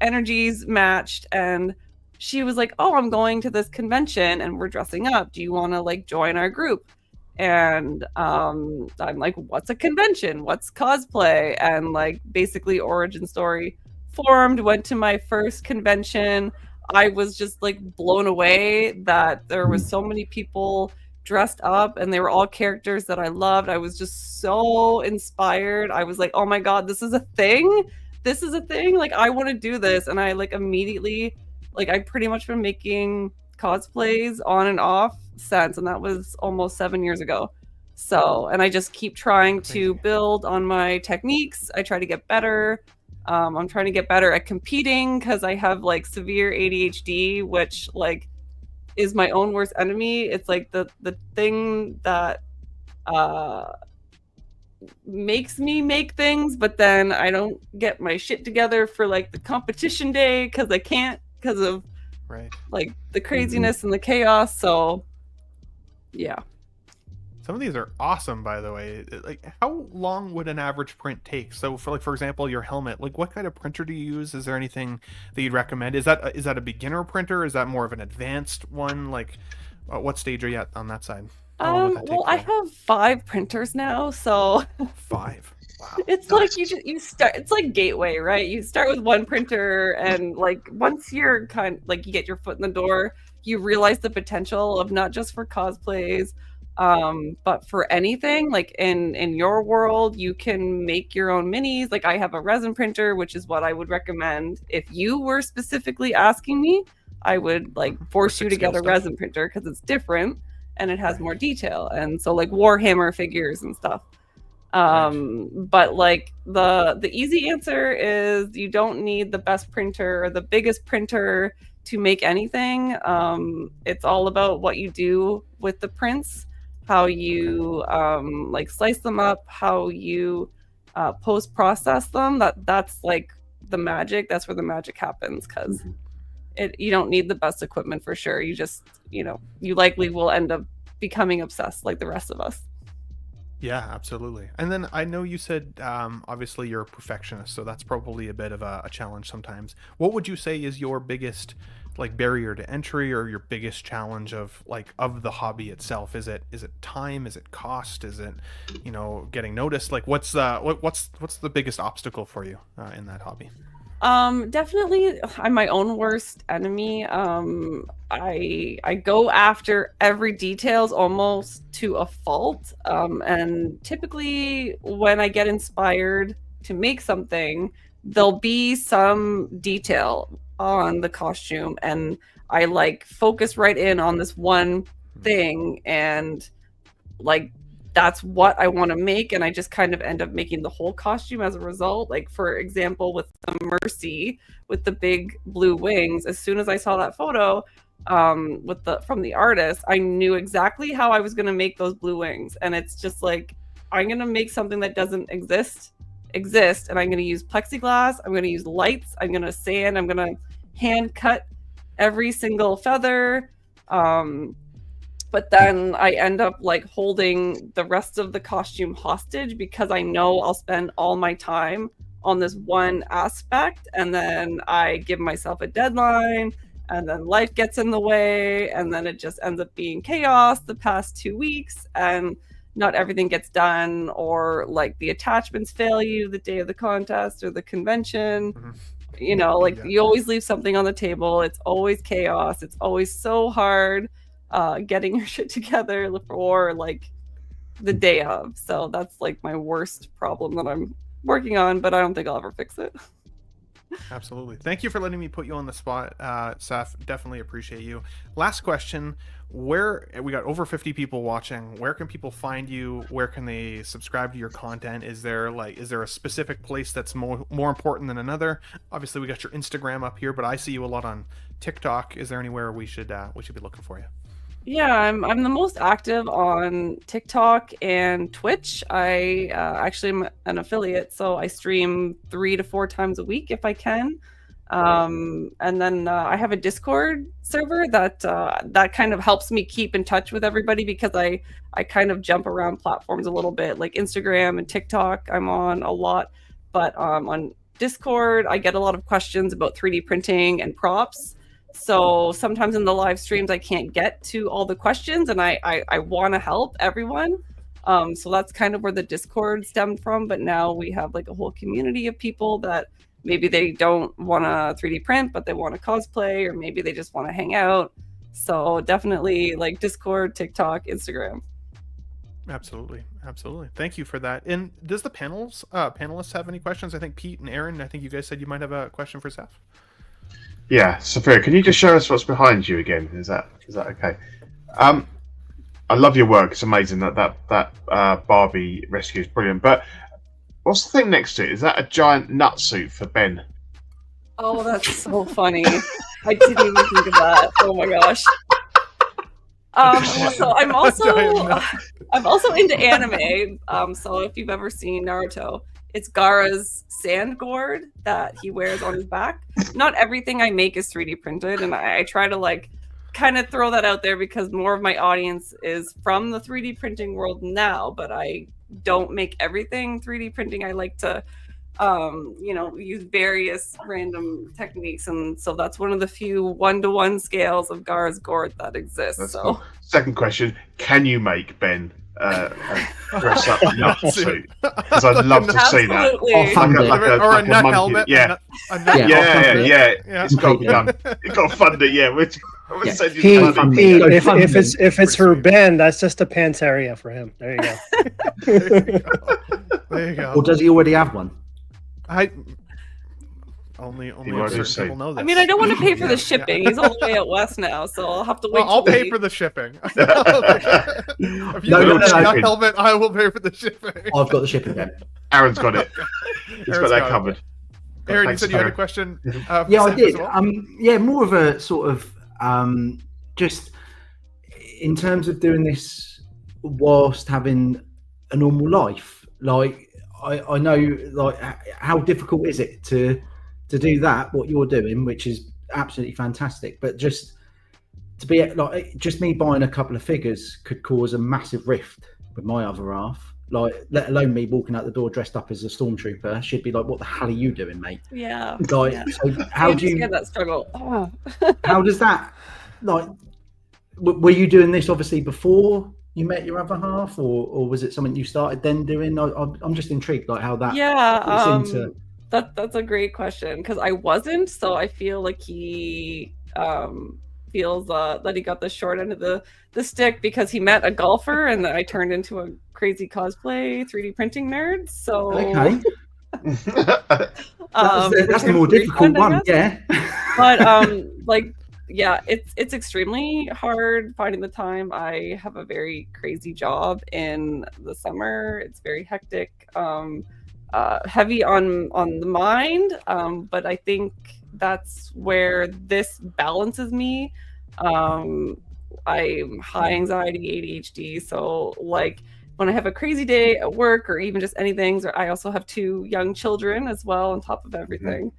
energies matched, and she was like, "Oh, I'm going to this convention and we're dressing up. Do you want to join our group?" And I'm like, "What's a convention? What's cosplay?" And basically origin story formed. Went to my first convention. I was just blown away that there was so many people dressed up, and they were all characters that I loved. I was just so inspired. I was like, "Oh my god, this is a thing. This is a thing. I want to do this." And I immediately I pretty much been making cosplays on and off since, and that was almost 7 years ago. So, and I just keep trying to build on my techniques. I try to get better. I'm trying to get better at competing because I have severe ADHD, which is my own worst enemy. It's the thing that makes me make things, but then I don't get my shit together for the competition day because I can't, because of the craziness and the chaos. So yeah, some of these are awesome, by the way. How long would an average print take? So for example, your helmet, what kind of printer do you use? Is there anything that you'd recommend? Is that a beginner printer? Is that more of an advanced one? What stage are you at on that side? Well, I have 5 printers now, so 5. Wow. It's you start. It's like Gateway, right? You start with one printer, and once you're you get your foot in the door, you realize the potential of not just for cosplays, but for anything. Like in your world, you can make your own minis. Like I have a resin printer, which is what I would recommend if you were specifically asking me. I would like force you to get a resin printer because it's different and it has more detail. And so like Warhammer figures and stuff. But like the easy answer is you don't need the best printer or the biggest printer to make anything. It's all about what you do with the prints, how you like slice them up, how you post process them. That's like the magic. That's where the magic happens, because you don't need the best equipment for sure. You just, you likely will end up becoming obsessed like the rest of us. Yeah, absolutely. And then I know you said, obviously you're a perfectionist, so that's probably a bit of a challenge sometimes. What would you say is your biggest like barrier to entry, or your biggest challenge of the hobby itself? Is it time? Is it cost? Is it, getting noticed? Like what's the biggest obstacle for you in that hobby? Definitely I'm my own worst enemy. I go after every details almost to a fault. And typically when I get inspired to make something, there'll be some detail on the costume and I like focus right in on this one thing, and like that's what I want to make, and I just kind of end up making the whole costume as a result. Like for example, with the Mercy with the big blue wings, as soon as I saw that photo from the artist, I knew exactly how I was going to make those blue wings. And it's just like, I'm going to make something that doesn't exist, and I'm going to use plexiglass, I'm going to use lights, I'm going to sand, I'm going to hand cut every single feather. But then I end up like holding the rest of the costume hostage because I know I'll spend all my time on this one aspect, and then I give myself a deadline, and then life gets in the way, and then it just ends up being chaos the past 2 weeks, and not everything gets done, or like the attachments fail you the day of the contest or the convention. You always leave something on the table. It's always chaos. It's always so hard getting your shit together for like the day of. So that's like my worst problem that I'm working on, but I don't think I'll ever fix it. Absolutely. Thank you for letting me put you on the spot, Seth. Definitely appreciate you. Last question. We got over 50 people watching. Where can people find you? Where can they subscribe to your content? Is there a specific place that's more important than another? Obviously we got your Instagram up here, but I see you a lot on TikTok. Is there anywhere we should be looking for you? Yeah, I'm the most active on TikTok and Twitch. I actually am an affiliate, so I stream 3 to 4 times a week if I can. And then I have a Discord server that kind of helps me keep in touch with everybody, because I kind of jump around platforms a little bit, like Instagram and TikTok I'm on a lot. But on Discord, I get a lot of questions about 3D printing and props. So sometimes in the live streams, I can't get to all the questions, and I want to help everyone. So that's kind of where the Discord stemmed from. But now we have like a whole community of people that maybe they don't want to 3D print, but they want to cosplay, or maybe they just want to hang out. So definitely like Discord, TikTok, Instagram. Absolutely. Thank you for that. And does the panelists have any questions? I think Pete and Aaron, I think you guys said you might have a question for Seth. Yeah, SAPHIIRA, can you just show us what's behind you again? Is that okay? I love your work. It's amazing. That Barbie rescue is brilliant. But what's the thing next to it? Is that a giant nut suit for Ben? Oh, that's so funny. I didn't even think of that. Oh my gosh. So I'm also into anime. So if you've ever seen Naruto, it's Gaara's sand gourd that he wears on his back. Not everything I make is 3D printed, and I try to like kind of throw that out there because more of my audience is from the 3D printing world now, but I don't make everything 3D printing. I like to use various random techniques, and so that's one of the few 1-to-1 scales of Gaara's gourd that exists. That's so cool. Second question, can you make Ben dress up nut suit? Because I'd love to see that. Or a nut helmet. Yeah. A nut Yeah. It's got to be done. You've got to fund it. Yeah. I would Yeah. send you Pete, the money. Pete, Go if fund it's for Ben, that's just a pants area for him. There you go. There you go. Or does he already have one? Only already certain said- people know this. I mean, I don't want to pay for Yeah, the shipping. He's all the way out west now, so I'll have to wait. Well, I'll till pay we- for the shipping. If you No, go no, to no. that helmet, I will pay for the shipping. I've got the shipping then. Aaron's got it. He's got Aaron's that got it. covered. Aaron, you Thanks, said you had a Aaron. question. Yeah, I Sam, did. as well? Yeah, more of a sort of just in terms of doing this whilst having a normal life. Like I know, like how difficult is it to do that? What you're doing, which is absolutely fantastic, but just to be like just me buying a couple of figures could cause a massive rift with my other half. Like, let alone me walking out the door dressed up as a stormtrooper. She'd be like, "What the hell are you doing, mate?" Yeah. Like, yeah. so how do you? get that struggle? Oh. How does that? Like, were you doing this obviously before you met your other half, or was it something you started then doing? I'm just intrigued, like how that. Yeah. fits into... That's a great question because I wasn't, so I feel like he feels that he got the short end of the stick because he met a golfer and I turned into a crazy cosplay 3D printing nerd. So Okay. That's the more pretty difficult fun, I one, guess. yeah. But like yeah, it's extremely hard finding the time. I have a very crazy job in the summer. It's very hectic, heavy on the mind, but I think that's where this balances me. I'm high anxiety, ADHD, so like when I have a crazy day at work or even just anything, I also have 2 young children as well on top of everything.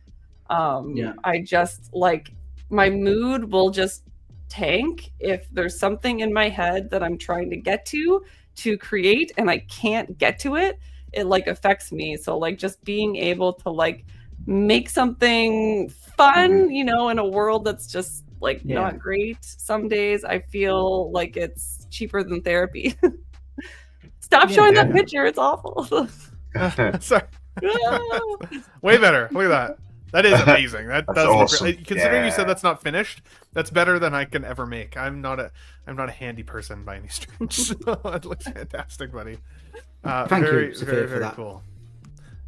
Yeah. I just like my mood will just tank if there's something in my head that I'm trying to get to create and I can't get to it. It like affects me. So like just being able to like make something fun, you know, in a world that's just like not great. Some days I feel like it's cheaper than therapy. Stop showing that picture. It's awful. Sorry. Way better. Look at that. That is amazing. That's does awesome. look, considering you said that's not finished, that's better than I can ever make. I'm not a handy person by any stretch. So it looks fantastic, buddy. Thank very, you, Sophia, very, for very that. cool.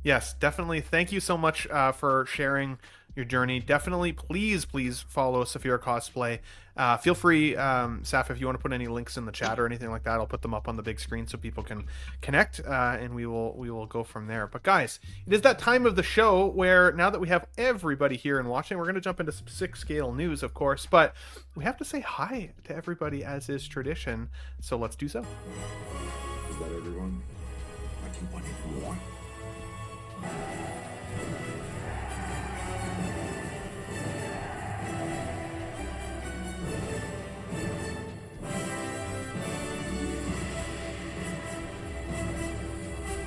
Yes, definitely. Thank you so much for sharing your journey. Definitely, please follow SAPHIIRA Cosplay. Feel free, Saf, if you want to put any links in the chat or anything like that, I'll put them up on the big screen so people can connect, and we will go from there. But guys, it is that time of the show where now that we have everybody here and watching, we're going to jump into some 6-scale news, of course, but we have to say hi to everybody as is tradition. So let's do so. Is that everyone? I keep wanting more.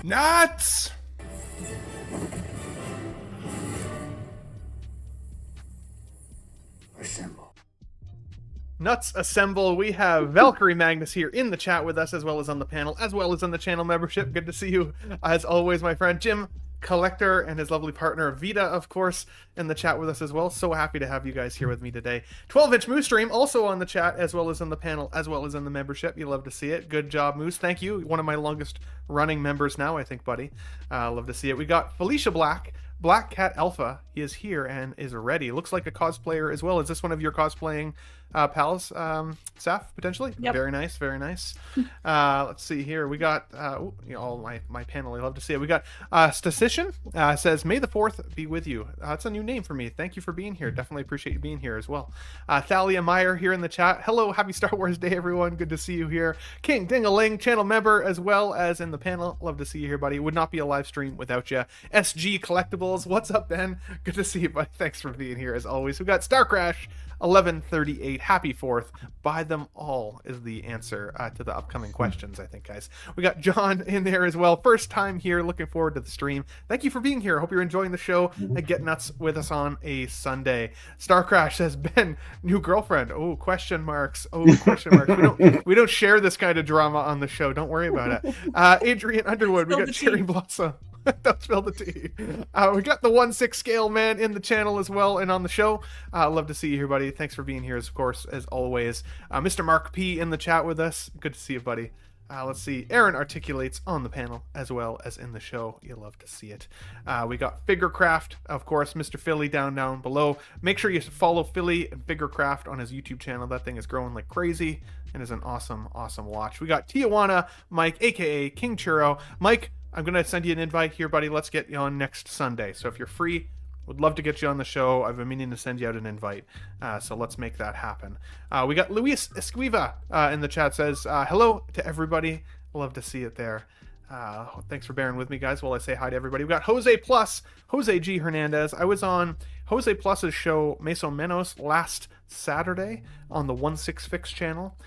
Nuts! Assemble. Nuts assemble. We have Valkyrie Magnus here in the chat with us, as well as on the panel, as well as on the channel membership. Good to see you, as always, my friend. Jim Collector and his lovely partner Vita, of course, in the chat with us as well. So happy to have you guys here with me today. 12-inch Moose Stream also on the chat, as well as on the panel, as well as in the membership. You love to see it. Good job, Moose. Thank you. One of my longest running members now, I think, buddy. Love to see it. We got Felicia Black Cat Alpha. He is here and is ready. Looks like a cosplayer as well. Is this one of your cosplaying pals, Saf, potentially? Yep. Very nice, very nice. Let's see here. We got all my panel. I love to see it. We got Statistician says, "May the 4th be with you." That's a new name for me. Thank you for being here. Definitely appreciate you being here as well. Thalia Meyer here in the chat. Hello, happy Star Wars Day, everyone. Good to see you here. King Ding-a-ling, channel member, as well as in the panel. Love to see you here, buddy. Would not be a live stream without you. SG Collectibles, what's up, Ben? Good to see you, buddy. Thanks for being here as always. We got Star Crash 1138. Happy 4th. Buy them all is the answer to the upcoming questions, I think, guys. We got John in there as well. First time here. Looking forward to the stream. Thank you for being here. Hope you're enjoying the show and get nuts with us on a Sunday. Star Crash says, "Ben, new girlfriend." Oh, question marks. Oh, question marks. We don't share this kind of drama on the show. Don't worry about it. Adrian Underwood. We got Cherry Blossom. Don't spill the tea. We got the 1/6 scale man in the channel as well and on the show. Love to see you here, buddy. Thanks for being here, of course, as always. Mr. Mark P in the chat with us. Good to see you, buddy. Let's see. Aaron articulates on the panel as well as in the show. You love to see it. We got Figurecraft, of course, Mr. Philly down below. Make sure you follow Philly and Figurecraft on his YouTube channel. That thing is growing like crazy and is an awesome watch. We got Tijuana Mike, aka King Churro. Mike, I'm going to send you an invite here, buddy. Let's get you on next Sunday. So if you're free, would love to get you on the show. I've been meaning to send you out an invite. So let's make that happen. We got Luis Esquiva in the chat, says, hello to everybody. Love to see it there. Thanks for bearing with me, guys, while I say hi to everybody. We got Jose Plus, Jose G. Hernandez. I was on Jose Plus's show, Meso Menos, last Saturday on the 1/6 Fix channel.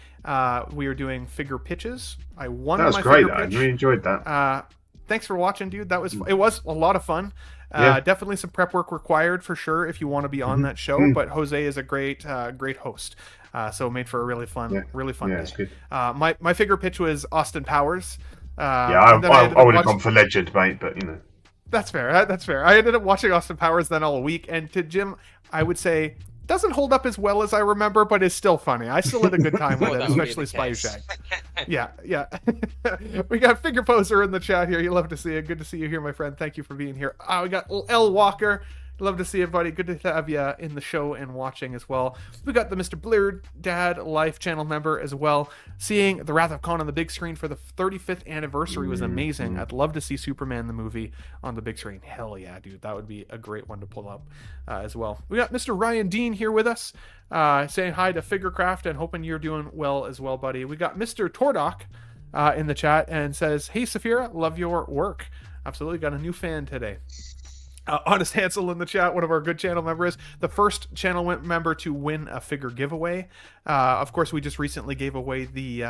We were doing figure pitches. I won. That was my great. figure I pitch. really enjoyed that. Thanks for watching, dude. It was a lot of fun. Definitely some prep work required for sure if you want to be on that show. But Jose is a great host. So made for a really fun day. It's good. My figure pitch was Austin Powers. I would have gone for Legend, mate, but you know. That's fair. That's fair. I ended up watching Austin Powers then all week, and to Jim, I would say doesn't hold up as well as I remember, but is still funny. I still had a good time with it, especially Spy Shag. Yeah. We got Figure Poser in the chat here. You love to see it. Good to see you here, my friend. Thank you for being here. We got L Walker. Love to see you, buddy. Good to have you in the show and watching as well. We got the Mr. Blurred Dad Life channel member as well. Seeing The Wrath of Khan on the big screen for the 35th anniversary was amazing. I'd love to see Superman the movie on the big screen. Hell yeah, dude. That would be a great one to pull up as well. We got Mr. Ryan Dean here with us, saying hi to Figurecraft and hoping you're doing well as well, buddy. We got Mr. Tordok in the chat and says, hey, SAPHIIRA, love your work. Absolutely. Got a new fan today. Honest Hansel in the chat, one of our good channel members, the first channel member to win a figure giveaway. Of course, we just recently gave away the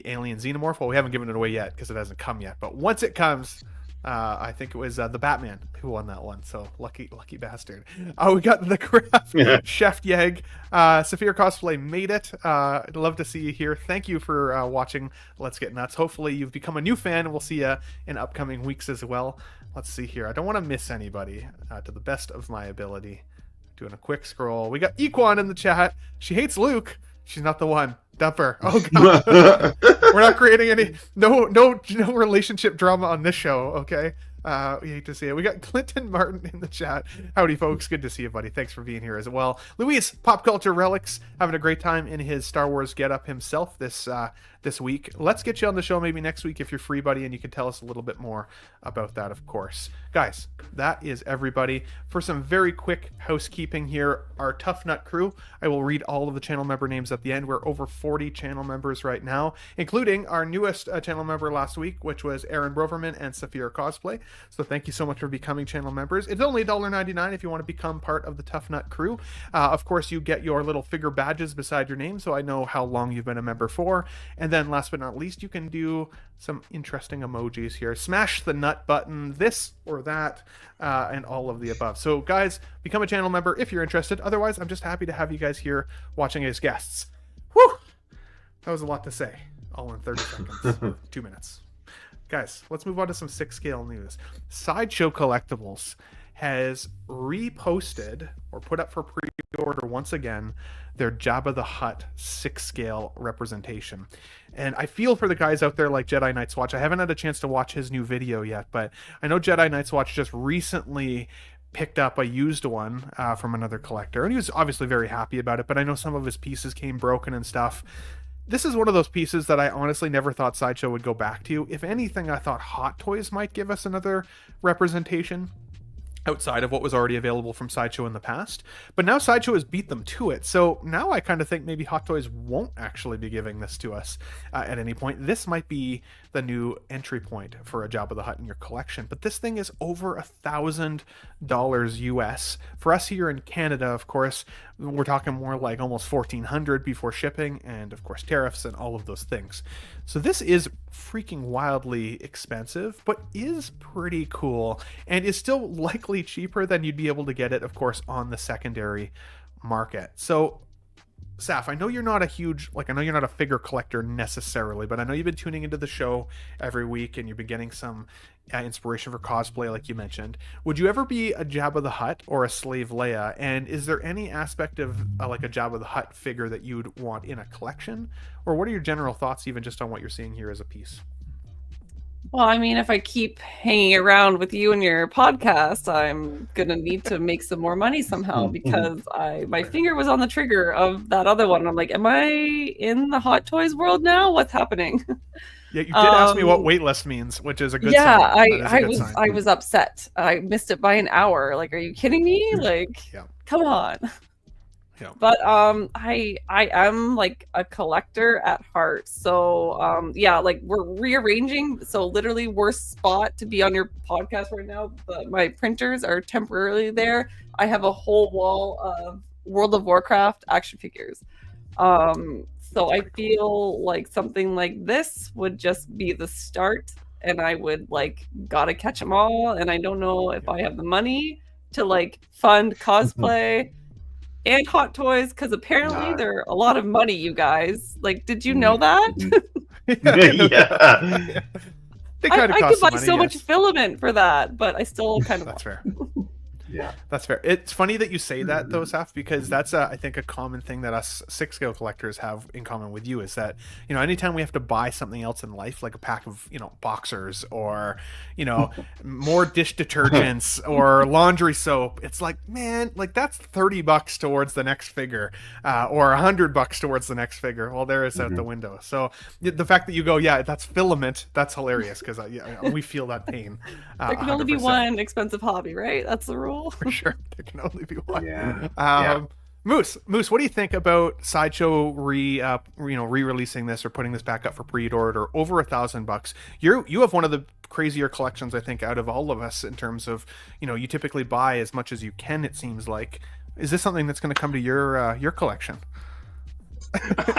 Alien Xenomorph. Well, we haven't given it away yet because it hasn't come yet. But once it comes, I think it was the Batman who won that one. So lucky bastard. We got the craft Chef Yeg. SAPHIIRA Cosplay made it. I'd love to see you here. Thank you for watching Let's Get Nuts. Hopefully you've become a new fan, and we'll see you in upcoming weeks as well. Let's see here. I don't want to miss anybody to the best of my ability. Doing a quick scroll. We got Equan in the chat. She hates Luke. She's not the one. Dump her. Oh god. We're not creating any no relationship drama on this show, okay? We hate to see it. We got Clinton Martin in the chat. Howdy, folks. Good to see you, buddy. Thanks for being here as well. Luis, Pop Culture Relics, having a great time in his Star Wars getup himself this week. Let's get you on the show maybe next week if you're free, buddy, and you can tell us a little bit more about that, of course. Guys, that is everybody. For some very quick housekeeping here, our Tough Nut crew, I will read all of the channel member names at the end. We're over 40 channel members right now, including our newest channel member last week, which was Aaron Broverman and SAPHIIRA Cosplay. So thank you so much for becoming channel members. It's only $1.99 if you want to become part of the Tough Nut crew. Of course, you get your little figure badges beside your name, so I know how long you've been a member for. And then last but not least, you can do some interesting emojis here. Smash the nut button, this or that, and all of the above. So guys, become a channel member if you're interested. Otherwise, I'm just happy to have you guys here watching as guests. Whew! That was a lot to say, all in 30 seconds, 2 minutes. Guys, let's move on to some 6 scale news. Sideshow Collectibles has reposted or put up for pre-order once again their Jabba the Hutt 6 scale representation. And I feel for the guys out there like Jedi Knights Watch. I haven't had a chance to watch his new video yet, but I know Jedi Knights Watch just recently picked up a used one from another collector, and he was obviously very happy about it, but I know some of his pieces came broken and stuff. This is one of those pieces that I honestly never thought Sideshow would go back to. If anything, I thought Hot Toys might give us another representation outside of what was already available from Sideshow in the past. But now Sideshow has beat them to it. So now I kind of think maybe Hot Toys won't actually be giving this to us at any point. This might be the new entry point for a Jabba the Hutt in your collection. But this thing is over $1,000 US. For us here in Canada, of course, we're talking more like almost $1,400 before shipping and, of course, tariffs and all of those things. So this is freaking wildly expensive, but is pretty cool and is still likely cheaper than you'd be able to get it, of course, on the secondary market. So Saf, I know you're not a huge, I know you're not a figure collector necessarily, but I know you've been tuning into the show every week and you've been getting some inspiration for cosplay, like you mentioned. Would you ever be a Jabba the Hutt or a Slave Leia? And is there any aspect of like a Jabba the Hutt figure that you'd want in a collection? Or what are your general thoughts even just on what you're seeing here as a piece? Well, I mean, if I keep hanging around with you and your podcast, I'm gonna need to make some more money somehow because my finger was on the trigger of that other one. I'm like, am I in the Hot Toys world now? What's happening? Yeah, you did ask me what waitlist means, which is a good sign. I was upset. I missed it by an hour. Like, are you kidding me? Like, come on. Yeah. But I am like a collector at heart. So like we're rearranging. So literally worst spot to be on your podcast right now, but my printers are temporarily there. I have a whole wall of World of Warcraft action figures. So I feel like something like this would just be the start, and I would gotta catch them all, and I don't know if I have the money to fund cosplay and Hot Toys, because apparently they're a lot of money, you guys. Did you know that? Yeah. I could buy so much filament for that, but I still kind of... That's fair. Yeah, that's fair. It's funny that you say that though, Saf, because that's I think a common thing that us 6-scale collectors have in common with you is that, anytime we have to buy something else in life, like a pack of, boxers or, more dish detergents or laundry soap, it's like, man, that's $30 towards the next figure, or $100 towards the next figure. Well, there is out the window. So the fact that you go, yeah, that's filament, that's hilarious because we feel that pain. There can only be one expensive hobby, right? That's the rule. For sure, there can only be one. Moose, what do you think about Sideshow re-releasing this or putting this back up for pre-order over $1,000? You have one of the crazier collections, I think, out of all of us in terms of, you typically buy as much as you can, it seems like. Is this something that's going to come to your collection?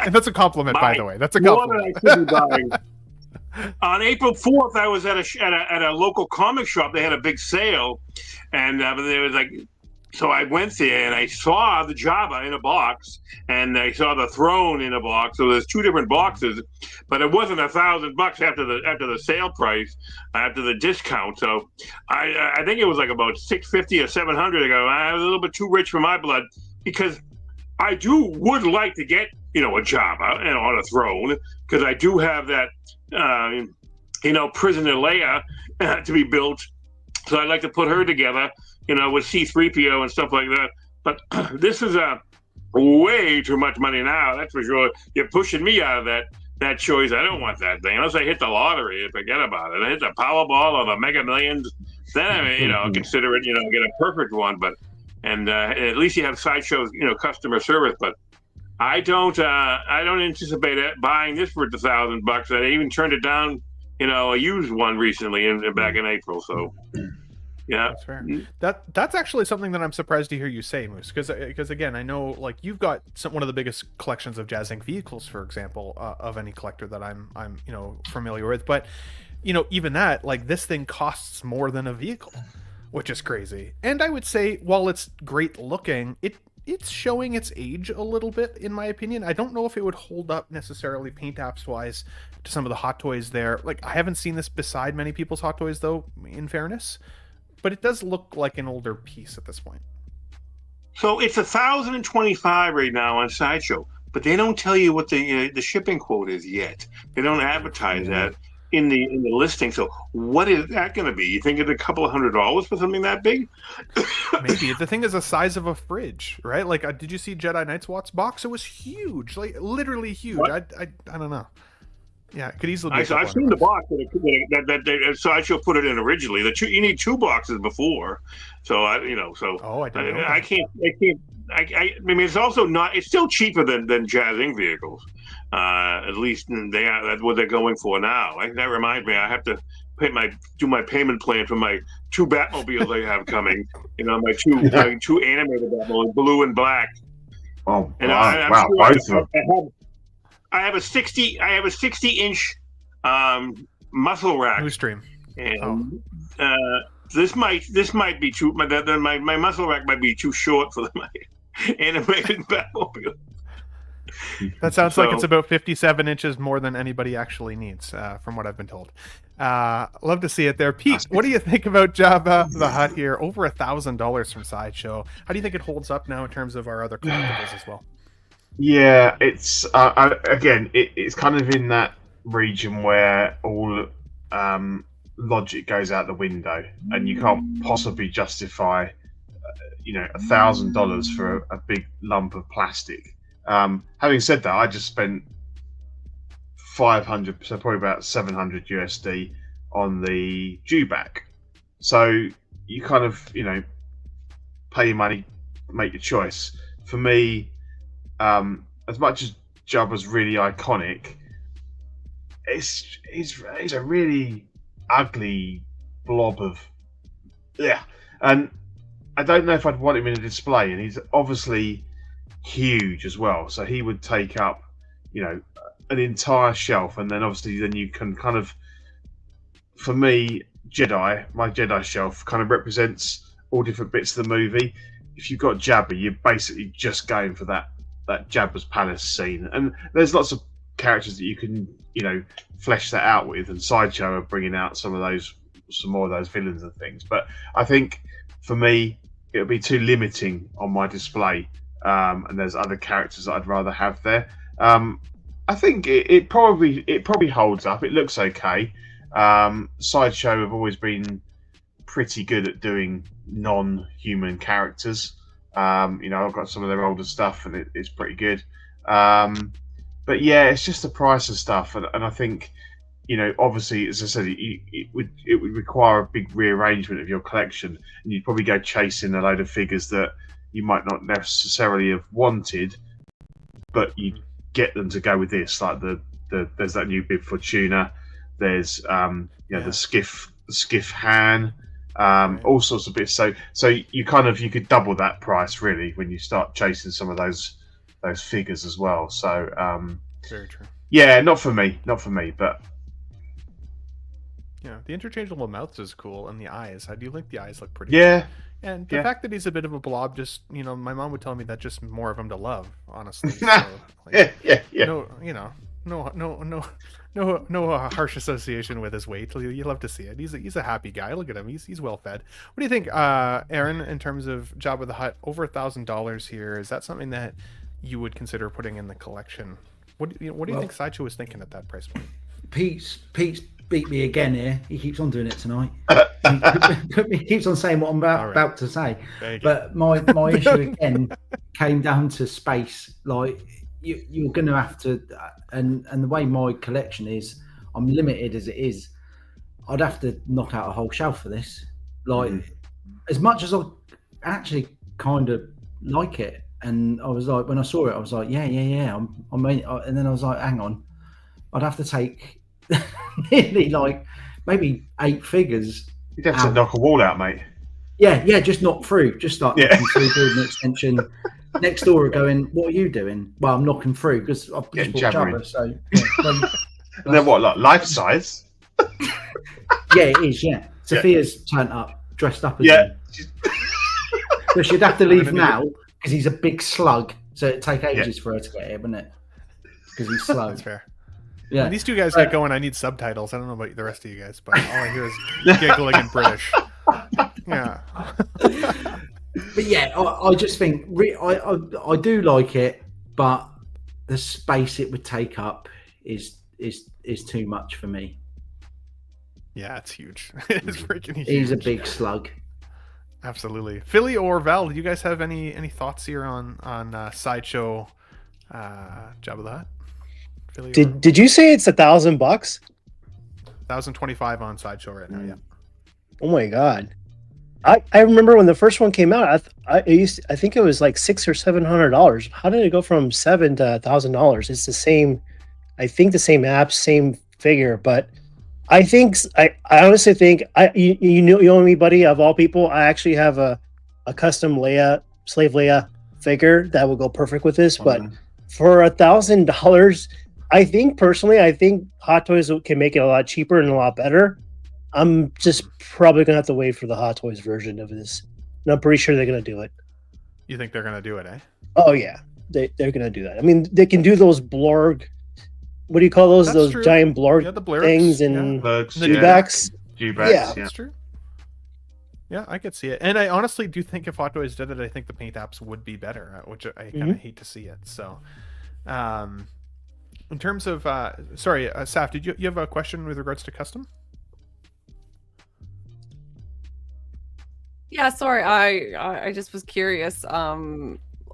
And that's a compliment, by the way. That's a compliment. More than I could be buying. On April 4th, I was at a local comic shop. They had a big sale, and there was so I went there and I saw the Jabba in a box, and I saw the throne in a box. So there's two different boxes, but it wasn't $1,000 after the sale price, after the discount. So I think it was about $650 or $700 ago. I was a little bit too rich for my blood because I would like to get a Jabba on a throne because I do have that. Prisoner Leia to be built. So I'd like to put her together, with C-3PO and stuff like that. But this is way too much money now, that's for sure. You're pushing me out of that choice. I don't want that thing. Unless I hit the lottery, forget about it. I hit the Powerball or the Mega Millions, then consider it, get a perfect one. But at least you have Sideshow's, customer service. But I don't anticipate buying this for $1,000. I even turned it down, a used one recently back in April. So, yeah, that's fair. That's actually something that I'm surprised to hear you say, Moose, because again, I know you've got one of the biggest collections of Jazz Inc. vehicles, for example, of any collector that I'm familiar with. But even that, this thing costs more than a vehicle, which is crazy. And I would say, while it's great looking, it's showing its age a little bit, in my opinion. I don't know if it would hold up necessarily paint apps wise to some of the Hot Toys there. I haven't seen this beside many people's Hot Toys though, in fairness, but it does look like an older piece at this point. So it's $1,025 right now on Sideshow, but they don't tell you what the shipping quote is yet. They don't advertise that in the listing. So what is that going to be? You think it's a couple of $100 for something that big? Maybe. The thing is the size of a fridge, right? Did you see Jedi Knights Watts box? It was huge, literally huge. I don't know. Yeah, it could easily be. I've seen the box that Sideshow put it in originally. You need two boxes before, so I didn't know. I can't. I mean, it's also not. It's still cheaper than Jazz Inc. vehicles. At least that's what they're going for now. That reminds me, I have to do my payment plan for my two Batmobiles I have coming. My two animated Batmobiles, blue and black. Oh, and wow! Both of them. I have a 60-inch muscle rack. New stream. And this might be too. My muscle rack might be too short for my animated Batmobile. That sounds like it's So- about 57 inches more than anybody actually needs, from what I've been told. Love to see it there. Pete, what do you think about Jabba the Hutt here? Over $1,000 from Sideshow. How do you think it holds up now in terms of our other collectibles as well? Yeah, it's it's kind of in that region where all logic goes out the window, and you can't possibly justify, $1,000 for a big lump of plastic. Having said that, I just spent 500, so probably about 700 USD on the dewback. So you kind of, pay your money, make your choice. For me, as much as Jabba's really iconic, he's a really ugly blob of and I don't know if I'd want him in a display, and he's obviously huge as well, so he would take up an entire shelf, and then obviously then you can kind of, for me, my Jedi shelf kind of represents all different bits of the movie. If you've got Jabba, you're basically just going for that Jabba's palace scene, and there's lots of characters that you can flesh that out with, and Sideshow are bringing out some more of those villains and things. But I think for me it would be too limiting on my display, and there's other characters that I'd rather have there. I think it probably holds up. It looks okay. Sideshow have always been pretty good at doing non-human characters. I've got some of their older stuff, and it's pretty good. But yeah, it's just the price of stuff, and I think, obviously, as I said, it would require a big rearrangement of your collection, and you'd probably go chasing a load of figures that you might not necessarily have wanted, but you'd get them to go with this. Like there's that new Bib Fortuna, there's the skiff Han, all sorts of bits. So you could double that price really when you start chasing some of those figures as well. So very true. Yeah, not for me, but yeah, the interchangeable mouths is cool, and the eyes. I do think the eyes look pretty. Yeah. Cool. And the fact that he's a bit of a blob, just my mom would tell me that just more of him to love, honestly. So, yeah. No harsh association with his weight. You love to see it. He's a happy guy. Look at him. He's well fed. What do you think, Aaron? In terms of Jabba the Hutt, over $1,000 here. Is that something that you would consider putting in the collection? What do you think Sideshow was thinking at that price point? Pete's beat me again here. He keeps on doing it tonight. He keeps on saying what I'm about to say. But my issue again came down to space. Like you're going to have to, and the way my collection is, I'm limited as it is. I'd have to knock out a whole shelf for this. Like as much as I actually kind of like it, and I was like, when I saw it, I was like, yeah. And then I was like, hang on, I'd have to take nearly like maybe 8 figures. You'd have to knock a wall out, mate. Yeah, just knock through. Just start knocking through, building an extension. Next door are going, what are you doing? Well, I'm knocking through because I've just bought Jabba. So, and then what, like life size? Yeah, it is. Yeah, Sophia's turned up, dressed up as him. So she'd have to leave now because he's a big slug. So it'd take ages for her to get here, wouldn't it? Because he's slow. That's fair. Yeah. When these two guys get going, I need subtitles. I don't know about the rest of you guys, but all I hear is giggling in British. Yeah. But yeah, I just think I do like it, but the space it would take up is too much for me. Yeah, it's huge. It's freaking huge. He's a big slug. Absolutely. Philly or Val, do you guys have any thoughts here on Sideshow Jabba the Hutt? Did you say it's $1,000? $1,025 on Sideshow right now. Yeah. Oh my god! I remember when the first one came out. I think it was like $600 or $700. How did it go from $700 to $1,000? It's the same. I think the same app, same figure, but I honestly think you know me, buddy. Of all people, I actually have a custom slave Leia figure that will go perfect with this. But for $1,000. I think Hot Toys can make it a lot cheaper and a lot better. I'm just probably gonna have to wait for the Hot Toys version of this. And I'm pretty sure they're gonna do it. You think they're gonna do it, eh? Oh yeah. they're gonna do that. I mean, they can do those blorg. What do you call those? That's those true. giant blorg Yeah, the blurgs, things and yeah. Bugs, The dewbacks. Dewbacks, Yeah. yeah. That's true. Yeah, I could see it, and I honestly do think if Hot Toys did it, I think the paint apps would be better, which I kind of hate to see it. So, in terms of, sorry, Saf, did you have a question with regards to custom? Yeah, sorry, I just was curious,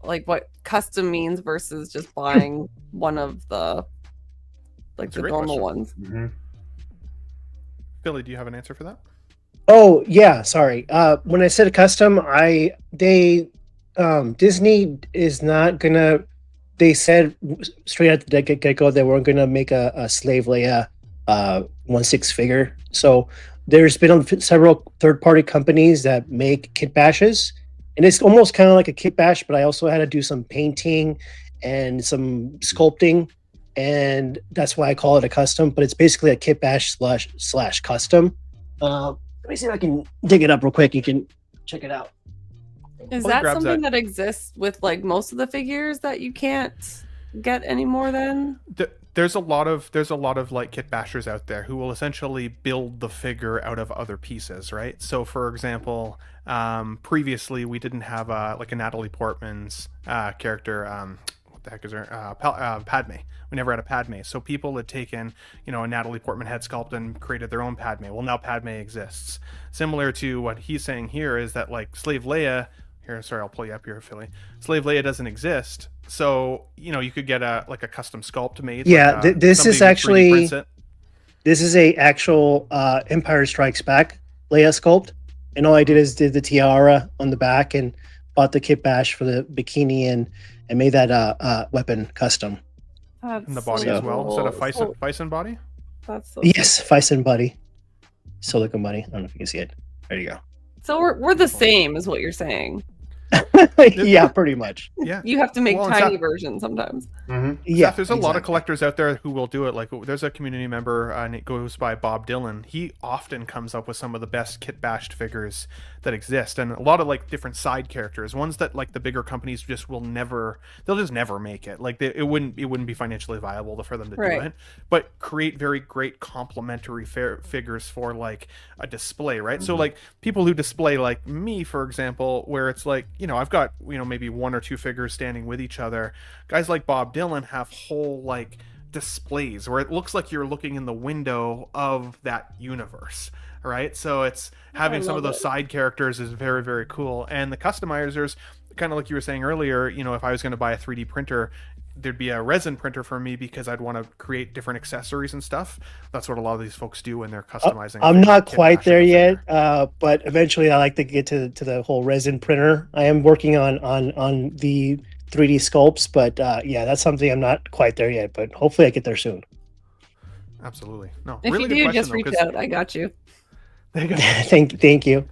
like what custom means versus just buying one of the like That's a the great normal question. ones. Billy, do you have an answer for that? Oh yeah, sorry. When I said custom, Disney is not gonna. They said straight at the get-go they weren't gonna make a Slave Leia 1/6 figure. So there's been several third-party companies that make kit bashes, and it's almost kind of like a kit bash. But I also had to do some painting and some sculpting, and that's why I call it a custom. But it's basically a kit bash slash custom. Let me see if I can dig it up real quick. You can check it out. Is Well, that grabs something that- that exists with like most of the figures that you can't get anymore then? There's a lot of like kit bashers out there who will essentially build the figure out of other pieces, right? So for example, previously we didn't have like a Natalie Portman's character, what the heck is her, Padme. We never had a Padme. So people had taken, a Natalie Portman head sculpt and created their own Padme. Well, now Padme exists. Similar to what he's saying here is that like Slave Leia, here, sorry, I'll pull you up here, Philly. Slave Leia doesn't exist. So, you could get a custom sculpt made. Yeah, like, this is somebody 3D prints actually it. this is a actual Empire Strikes Back Leia sculpt, and all I did is did the tiara on the back and bought the kit bash for the bikini and made that weapon custom. And the body so as well. Is that a cool. Fison body? That's so Yes, Fison buddy, silicone buddy. I don't know if you can see it. There you go. So we're the same, is what you're saying. Yeah, pretty much. Yeah. You have to make Well, tiny Seth- versions sometimes. Yeah, Seth, there's a lot of exactly. collectors out there who will do it. Like, there's a community member, and it goes by Bob Dylan. He often comes up with some of the best kit bashed figures that exist, and a lot of like different side characters, ones that like the bigger companies just will never, they'll just never make it. Like it wouldn't be financially viable for them to do Right. it. But create very great complementary figures for like a display, right? So like people who display like me, for example, where it's like I've got maybe one or two figures standing with each other. Guys like Bob Dylan have whole like displays where it looks like you're looking in the window of that universe, right? So it's having some of love those it. side characters is very, very cool. And the customizers, kind of like you were saying earlier, if I was going to buy a 3D printer, there'd be a resin printer for me because I'd want to create different accessories and stuff. That's what a lot of these folks do when they're customizing. I'm not kit quite bash there of a yet, figure. but eventually I like to get to the whole resin printer. I am working on the 3D sculpts, but yeah, that's something I'm not quite there yet. But hopefully I get there soon. Absolutely. No, If really you good do, question, just though, reach 'cause- out. I got you. There you go. Thank you.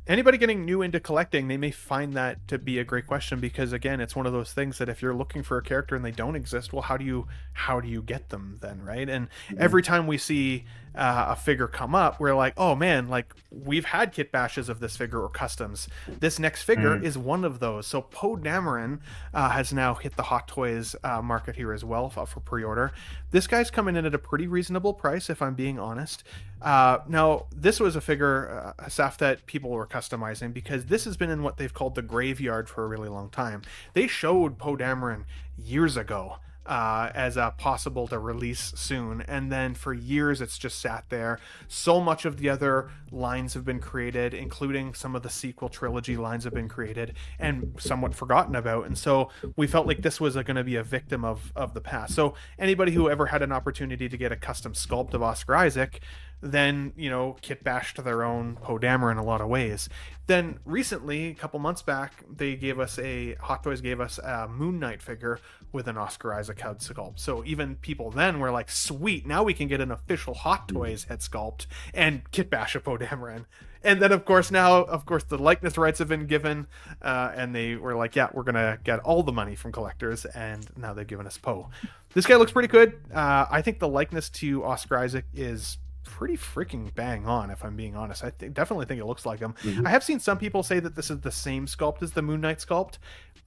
Anybody getting new into collecting, they may find that to be a great question because again, it's one of those things that if you're looking for a character and they don't exist, well, how do you get them then, right? And every time we see a figure come up, we're like, oh man, like we've had kit bashes of this figure or customs. This next figure is one of those. So Poe Dameron has now hit the Hot Toys market here as well for pre-order. This guy's coming in at a pretty reasonable price, if I'm being honest. Now, this was a figure, Saf, that people were customizing because this has been in what they've called the graveyard for a really long time. They showed Poe Dameron years ago as possible to release soon, and then for years it's just sat there. So much of the other lines have been created, including some of the sequel trilogy lines have been created and somewhat forgotten about, and so we felt like this was going to be a victim of the past. So anybody who ever had an opportunity to get a custom sculpt of Oscar Isaac then kit bashed their own Poe Dameron in a lot of ways. Then recently, a couple months back, Hot Toys gave us a Moon Knight figure with an Oscar Isaac head sculpt. So even people then were like, sweet, now we can get an official Hot Toys head sculpt and kit bash a Poe Dameron. And then of course the likeness rights have been given, and they were like, yeah, we're gonna get all the money from collectors, and now they've given us Poe. This guy looks pretty good. I think the likeness to Oscar Isaac is pretty freaking bang on, if I'm being honest. I definitely think it looks like him. Mhm. I have seen some people say that this is the same sculpt as the Moon Knight sculpt.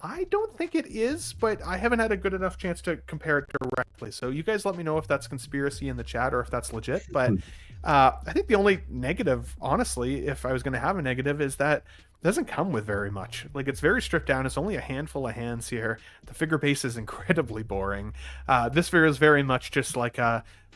I don't think it is, but I haven't had a good enough chance to compare it directly. So you guys let me know if that's conspiracy in the chat or if that's legit. But I think the only negative, honestly, if I was going to have a negative, is that it doesn't come with very much. Like, it's very stripped down. It's only a handful of hands here. The figure base is incredibly boring. This figure is very much just like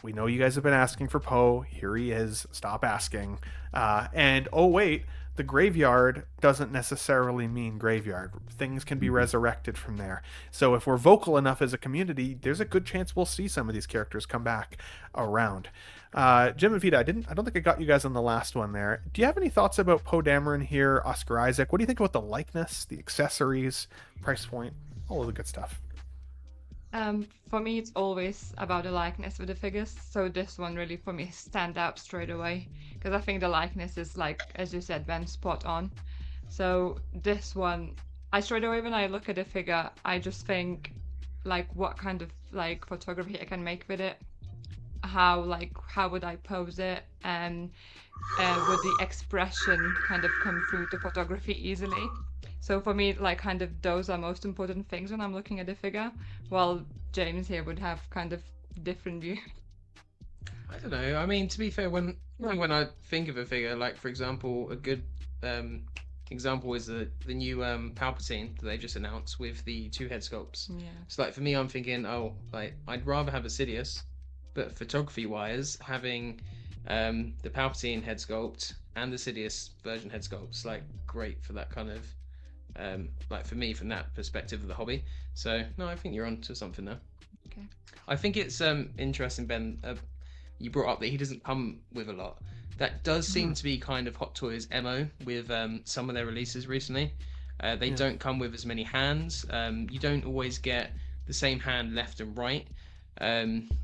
we know you guys have been asking for Poe. Here he is. Stop asking. And oh wait, the graveyard doesn't necessarily mean graveyard. Things can be resurrected from there. So if we're vocal enough as a community, there's a good chance we'll see some of these characters come back around. Jim and Vita, I don't think I got you guys on the last one there. Do you have any thoughts about Poe Dameron here, Oscar Isaac? What do you think about the likeness, the accessories, price point, all of the good stuff? For me, it's always about the likeness of the figures. So this one really, for me, stand out straight away. Because I think the likeness is, like, as you said, Ben, spot on. So this one, I straight away, when I look at the figure, I just think, like, what kind of, like, photography I can make with it. How would I pose it? And would the expression kind of come through the photography easily? So for me, like, kind of those are most important things when I'm looking at the figure, while James here would have kind of different view. I don't know. I mean, to be fair, when I think of a figure, like, for example, a good example is the new Palpatine that they just announced with the 2 head sculpts. Yeah. So, like, for me, I'm thinking, oh, like, I'd rather have a Sidious, but photography-wise, having the Palpatine head sculpt and the Sidious version head sculpts, like, great for that kind of like, for me, from that perspective of the hobby. So no, I think you're on to something there. Okay. I think it's interesting, Ben, you brought up that he doesn't come with a lot. That does seem to be kind of Hot Toys' MO with some of their releases recently. They don't come with as many hands. You don't always get the same hand left and right,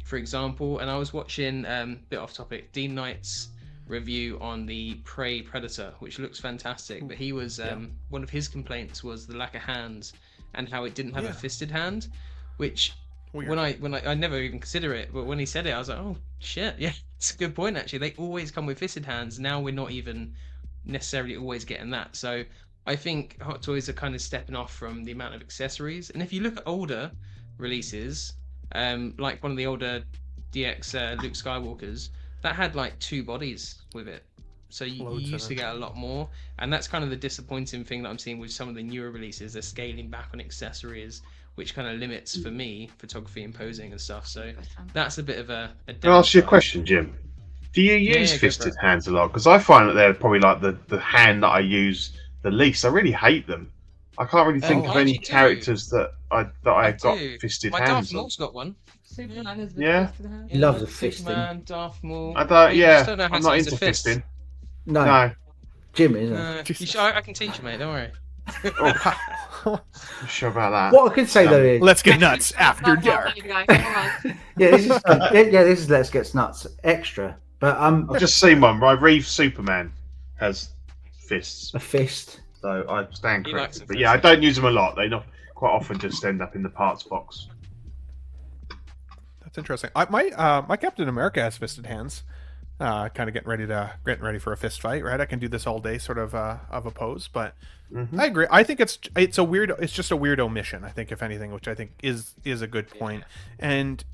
for example. And I was watching, bit off topic, Dean Knight's review on the Prey Predator, which looks fantastic, but he was one of his complaints was the lack of hands and how it didn't have a fisted hand, which when I never even consider it, but when he said it, I was like, oh shit, yeah, it's a good point actually. They always come with fisted hands. Now we're not even necessarily always getting that. So I think Hot Toys are kind of stepping off from the amount of accessories. And if you look at older releases, like one of the older DX Luke Skywalkers, that had like 2 bodies with it. So you used to get a lot more. And that's kind of the disappointing thing that I'm seeing with some of the newer releases. They're scaling back on accessories, which kind of limits, for me, photography and posing and stuff. So that's a bit of a Can I ask you a question, Jim? Do you use fisted hands a lot? Because I find that they're probably like the hand that I use the least. I really hate them. I can't really think of any characters that I got fisted hands on. Darth Maul's got one. Superman is He loves a fisting. Superman, Darth Maul. I don't. You don't know how I'm to not use into a fist. fisting. No. Jim isn't. I can teach you, mate. Don't worry. Not sure about that. What I could say though is, let's get nuts after dark. this is Let's Get Nuts extra. But I've just seen one. Right, Reeve Superman has fists. A fist. So I stand corrected. But fist. yeah, I don't use them a lot. They not quite often just end up in the parts box. That's interesting. My Captain America has fisted hands. Kind of getting ready for a fist fight, right? I can do this all day, sort of a pose, but I agree. I think it's just a weird omission. I think, if anything, which I think is a good point. And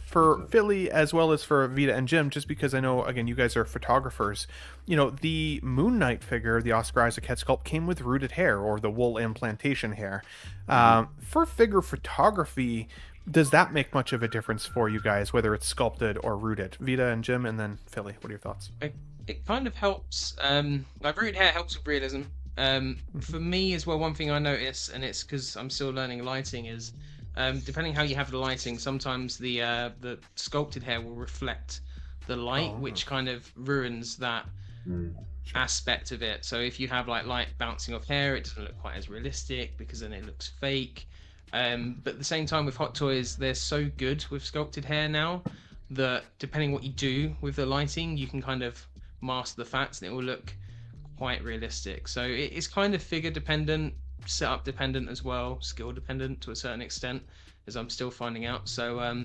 for Philly as well as for Vita and Jim, just because I know, again, you guys are photographers. The Moon Knight figure, the Oscar Isaac head sculpt, came with rooted hair or the wool implantation hair. For figure photography, does that make much of a difference for you guys, whether it's sculpted or rooted? Vita and Jim, and then Philly, what are your thoughts? It kind of helps. Like, rooted hair helps with realism. For me as well, one thing I notice, and it's because I'm still learning lighting, is depending how you have the lighting, sometimes the sculpted hair will reflect the light, which kind of ruins that aspect of it. So if you have like light bouncing off hair, it doesn't look quite as realistic because then it looks fake. But at the same time, with Hot Toys, they're so good with sculpted hair now that depending what you do with the lighting, you can kind of mask the facts and it will look quite realistic. So it's kind of figure dependent, setup dependent as well, skill dependent to a certain extent, as I'm still finding out. So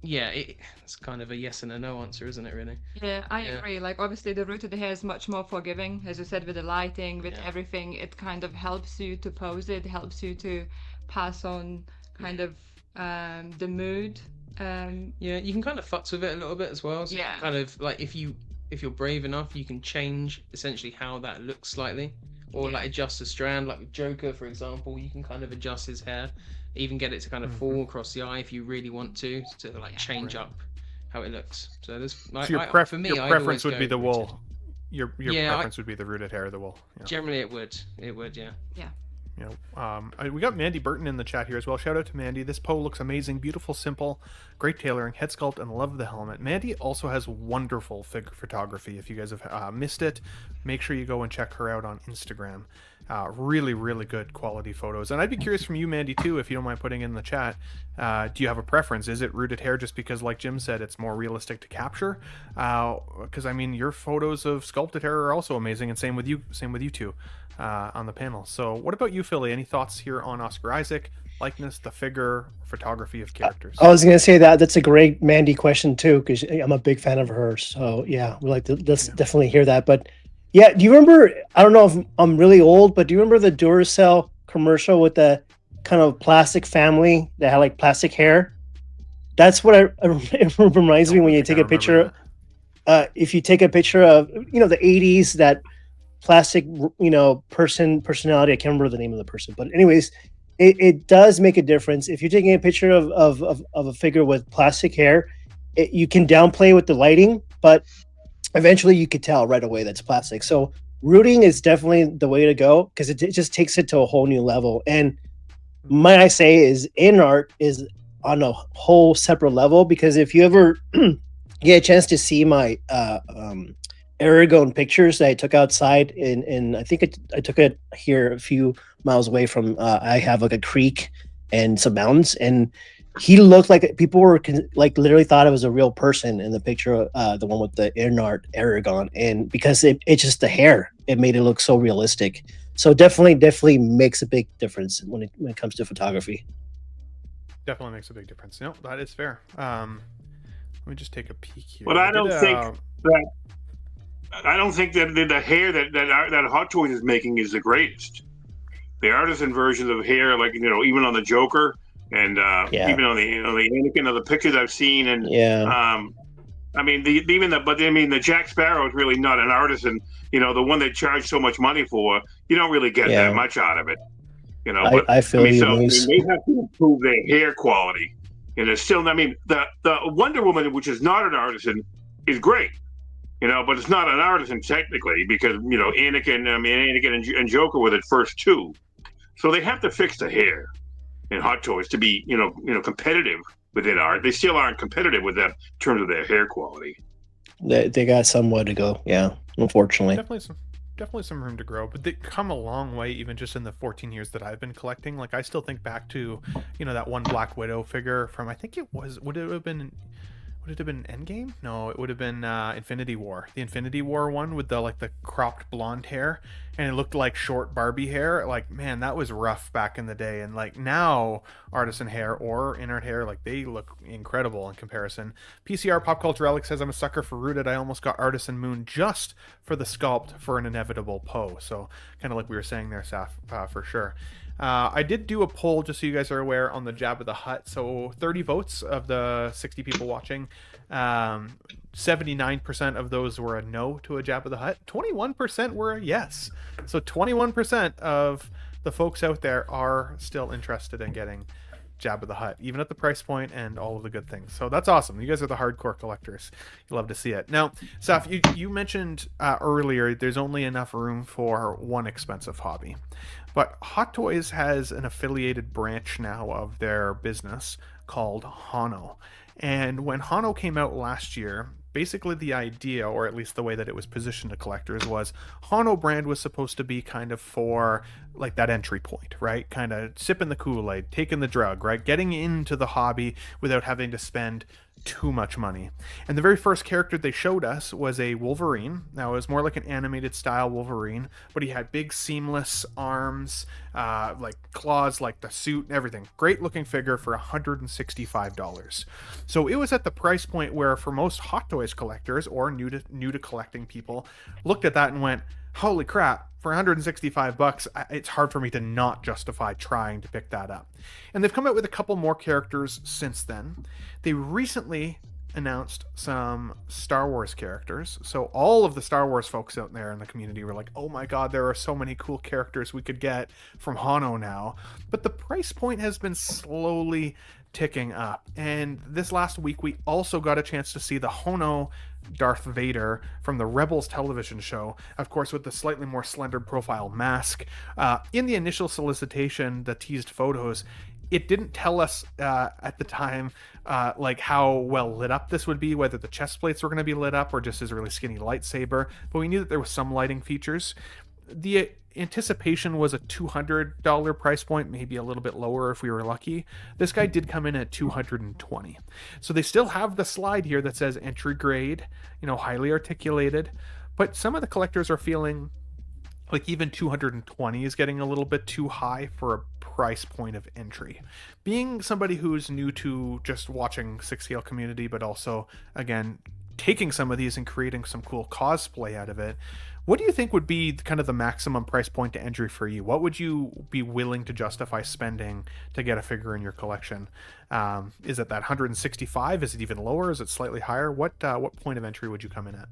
yeah, it's kind of a yes and a no answer, isn't it? Really. Yeah, I Yeah. agree. Like, obviously, the rooted hair is much more forgiving, as you said, with the lighting, with Yeah. everything. It kind of helps you to pose it, helps you to pass on kind of the mood. Yeah, you can kind of futz with it a little bit as well. So you can Yeah. kind of like if you're brave enough, you can change essentially how that looks slightly, or like adjust the strand. Like with Joker, for example, you can kind of adjust his hair, even get it to kind of fall across the eye if you really want to like change up how it looks. So there's So like, your, for me, your I'd preference always would be go the rooted. wool. Your Yeah, preference would be the rooted hair or the wool. Yeah. Generally, it would, yeah. Yeah. You know, we got Mandy Burton in the chat here as well. Shout out to Mandy. This Poe looks amazing, beautiful, simple, great tailoring, head sculpt, and love the helmet. Mandy also has wonderful figure photography. If you guys have missed it, make sure you go and check her out on Instagram. Really, really good quality photos. And I'd be curious from you, Mandy, too, if you don't mind putting in the chat. Do you have a preference? Is it rooted hair just because, like Jim said, it's more realistic to capture? Because I mean, your photos of sculpted hair are also amazing, and same with you two. On the panel. So what about you, Philly? Any thoughts here on Oscar Isaac, likeness, the figure, photography of characters? I was going to say that's a great Mandy question too, because I'm a big fan of hers. So yeah, we like to definitely hear that. But yeah, do you remember, I don't know if I'm really old, but do you remember the Duracell commercial with the kind of plastic family that had like plastic hair? That's what it reminds me when you take a picture. If you take a picture of, the 80s, that plastic, personality. I can't remember the name of the person, but anyways, it does make a difference. If you're taking a picture of a figure with plastic hair, you can downplay with the lighting, but eventually you could tell right away that's plastic. So rooting is definitely the way to go, because it just takes it to a whole new level. And might I say is Inart is on a whole separate level, because if you ever get a chance to see my Aragon pictures that I took outside I think I took it here a few miles away from I have like a creek and some mountains, and he looked like people were like literally thought it was a real person in the picture, the one with the Inart Aragon, and because it's just the hair, it made it look so realistic. So definitely makes a big difference when it comes to photography. Definitely makes a big difference. No, that is fair. Let me just take a peek here. But I don't think that the hair that Hot Toys is making is the greatest. The artisan versions of hair, like even on the Joker and even on the Anakin, of the pictures I've seen, and I mean the Jack Sparrow is really not an artisan. The one they charge so much money for, you don't really get that much out of it. But I feel you, Moose. they have to improve their hair quality. And it's still, the Wonder Woman, which is not an artisan, is great. But it's not an artisan technically, because Anakin and Joker were the first two, so they have to fix the hair in Hot Toys to be competitive within art. They still aren't competitive with them in terms of their hair quality. They got somewhere to go, unfortunately. Definitely some room to grow, but they come a long way, even just in the 14 years that I've been collecting. Like, I still think back to that one Black Widow figure from, I think would it have been Endgame? No, it would have been Infinity War. The Infinity War one with the cropped blonde hair, and it looked like short Barbie hair. Like, man, that was rough back in the day. And like now, artisan hair or Inart hair, like, they look incredible in comparison. PCR Pop Culture Alex says, I'm a sucker for rooted. I almost got Artisan Moon just for the sculpt for an inevitable Poe. So kind of like we were saying there, Saf, for sure. I did do a poll, just so you guys are aware, on the Jabba the Hutt. So 30 votes of the 60 people watching. 79% of those were a no to a Jabba the Hutt. 21% were a yes. So 21% of the folks out there are still interested in getting Jabba the Hutt, even at the price point and all of the good things. So that's awesome. You guys are the hardcore collectors. You love to see it. Now, Saf, you mentioned earlier there's only enough room for one expensive hobby. But Hot Toys has an affiliated branch now of their business called Hono. And when Hono came out last year, basically the idea, or at least the way that it was positioned to collectors, was Hono brand was supposed to be kind of for like that entry point, right? Kind of sipping the Kool-Aid, taking the drug, right? Getting into the hobby without having to spend too much money. And the very first character they showed us was a Wolverine. Now, it was more like an animated style Wolverine, but he had big seamless arms, like claws, like the suit and everything. Great looking figure for $165. So it was at the price point where, for most Hot Toys collectors or new to collecting people, looked at that and went, holy crap, for $165, it's hard for me to not justify trying to pick that up. And they've come out with a couple more characters since then. They recently announced some Star Wars characters. So all of the Star Wars folks out there in the community were like, oh my god, there are so many cool characters we could get from Hono now. But the price point has been slowly ticking up. And this last week, we also got a chance to see the Hono Darth Vader from the Rebels television show, of course with the slightly more slender profile mask. In the initial solicitation, the teased photos, it didn't tell us at the time like how well lit up this would be, whether the chest plates were going to be lit up or just his really skinny lightsaber, but we knew that there was some lighting features. The anticipation was a $200 price point, maybe a little bit lower if we were lucky. This guy did come in at $220. So they still have the slide here that says entry grade, highly articulated, but some of the collectors are feeling like even 220 is getting a little bit too high for a price point of entry. Being somebody who's new to just watching 6scale community, but also, again, taking some of these and creating some cool cosplay out of it, what do you think would be kind of the maximum price point to entry for you? What would you be willing to justify spending to get a figure in your collection? Is it that 165? Is it even lower? Is it slightly higher? What point of entry would you come in at?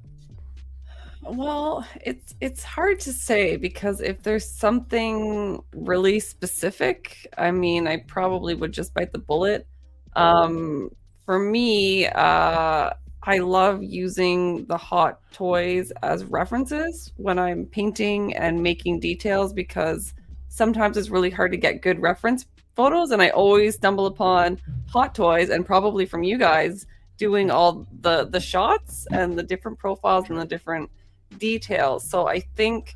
Well, it's hard to say, because if there's something really specific, I mean, I probably would just bite the bullet. For me, I love using the Hot Toys as references when I'm painting and making details, because sometimes it's really hard to get good reference photos, and I always stumble upon Hot Toys, and probably from you guys, doing all the shots and the different profiles and the different details. So I think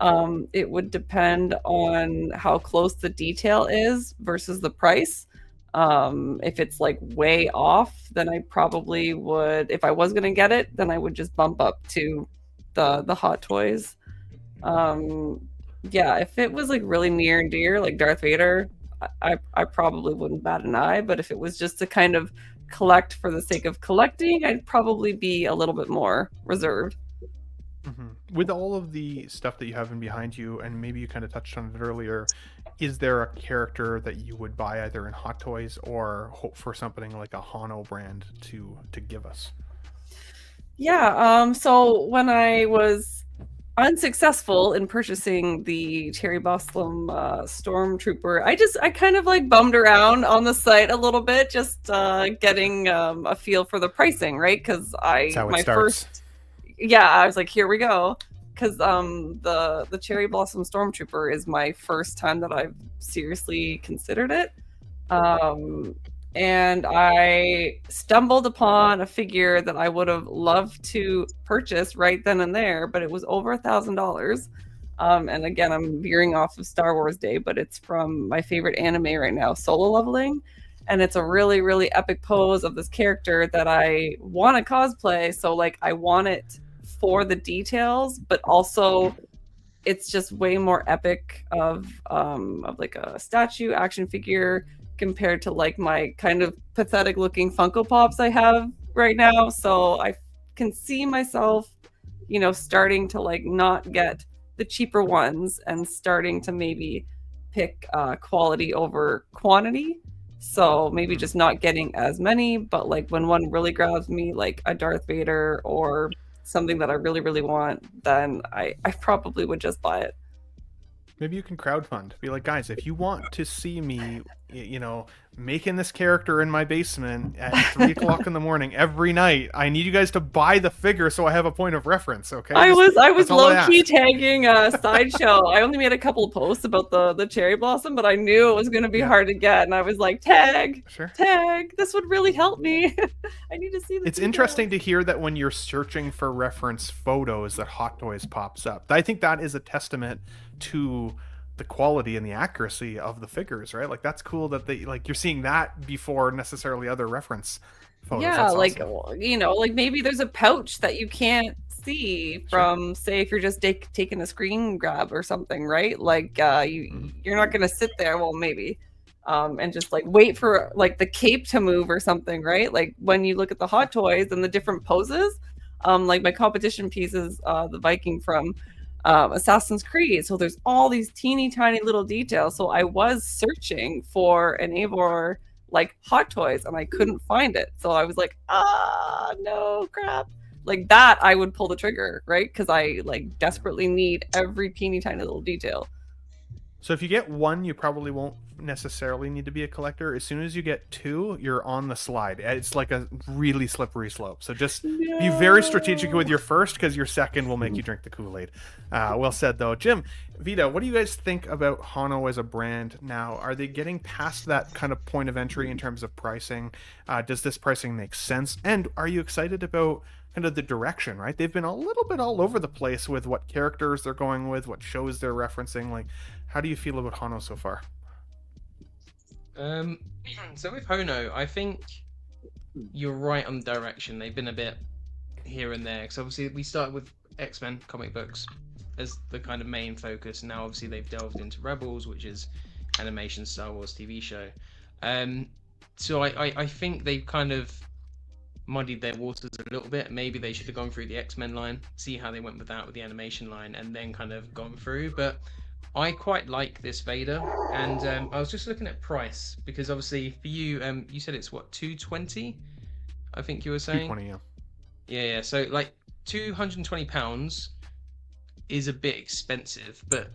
it would depend on how close the detail is versus the price. If it's like way off, then I probably would, if I was going to get it, then I would just bump up to the Hot Toys. Yeah, if it was like really near and dear, like Darth Vader, I probably wouldn't bat an eye. But if it was just to kind of collect for the sake of collecting, I'd probably be a little bit more reserved. Mm-hmm. With all of the stuff that you have in behind you, and maybe you kind of touched on it earlier, is there a character that you would buy either in Hot Toys or hope for something like a Hono brand to give us? Yeah, so when I was unsuccessful in purchasing the Cherry Blossom Stormtrooper, I kind of like bummed around on the site a little bit, just getting a feel for the pricing, right? Because I was like, here we go. Because the Cherry Blossom Stormtrooper is my first time that I've seriously considered it. And I stumbled upon a figure that I would have loved to purchase right then and there, but it was over $1,000. And again, I'm veering off of Star Wars Day, but it's from my favorite anime right now, Solo Leveling. And it's a really, really epic pose of this character that I want to cosplay. So like, I want it for the details, but also it's just way more epic of like a statue action figure compared to like my kind of pathetic looking Funko Pops I have right now. So I can see myself, starting to like not get the cheaper ones and starting to maybe pick quality over quantity. So maybe just not getting as many, but like when one really grabs me, like a Darth Vader or something that I really, really want, then I probably would just buy it. Maybe you can crowdfund. Be like, guys, if you want to see me, making this character in my basement at 3 o'clock in the morning every night, I need you guys to buy the figure so I have a point of reference, okay? I was low-key tagging Sideshow. I only made a couple of posts about the Cherry Blossom, but I knew it was going to be hard to get, and I was like, tag, this would really help me. I need to see this. It's interesting to hear that when you're searching for reference photos that Hot Toys pops up. I think that is a testament to the quality and the accuracy of the figures, right? Like, that's cool that you're seeing that before necessarily other reference photos. Yeah, That's like awesome. like maybe there's a pouch that you can't see from, say, if you're just taking a screen grab or something, right? Like you're not gonna sit there, well, maybe, and just like wait for like the cape to move or something, right? Like when you look at the Hot Toys and the different poses, like my competition pieces, the Viking from Assassin's Creed. So there's all these teeny tiny little details. So I was searching for an Eivor like Hot Toys and I couldn't find it. So I was like, no, crap. Like that, I would pull the trigger, right? Because I like desperately need every teeny tiny little detail. So if you get one, you probably won't necessarily need to be a collector. As soon as you get two, you're on the slide. It's like a really slippery slope. So just be very strategic with your first, because your second will make you drink the Kool-Aid. Well said, though. Jim, Vita, what do you guys think about Hono as a brand now? Are they getting past that kind of point of entry in terms of pricing? Does this pricing make sense? And are you excited about kind of the direction, right? They've been a little bit all over the place with what characters they're going with, what shows they're referencing. Like, how do you feel about Hono so far? So with Hono, I think you're right on direction. They've been a bit here and there, because obviously we started with X-Men comic books as the kind of main focus. Now obviously they've delved into Rebels, which is animation Star Wars TV show. So I think they've kind of muddied their waters a little bit. Maybe they should have gone through the X-Men line, see how they went with that with the animation line, and then kind of gone through. But I quite like this Vader, and I was just looking at price, because obviously for you, you said it's what, 220? I think you were saying 220, yeah. Yeah. So like £220 is a bit expensive, but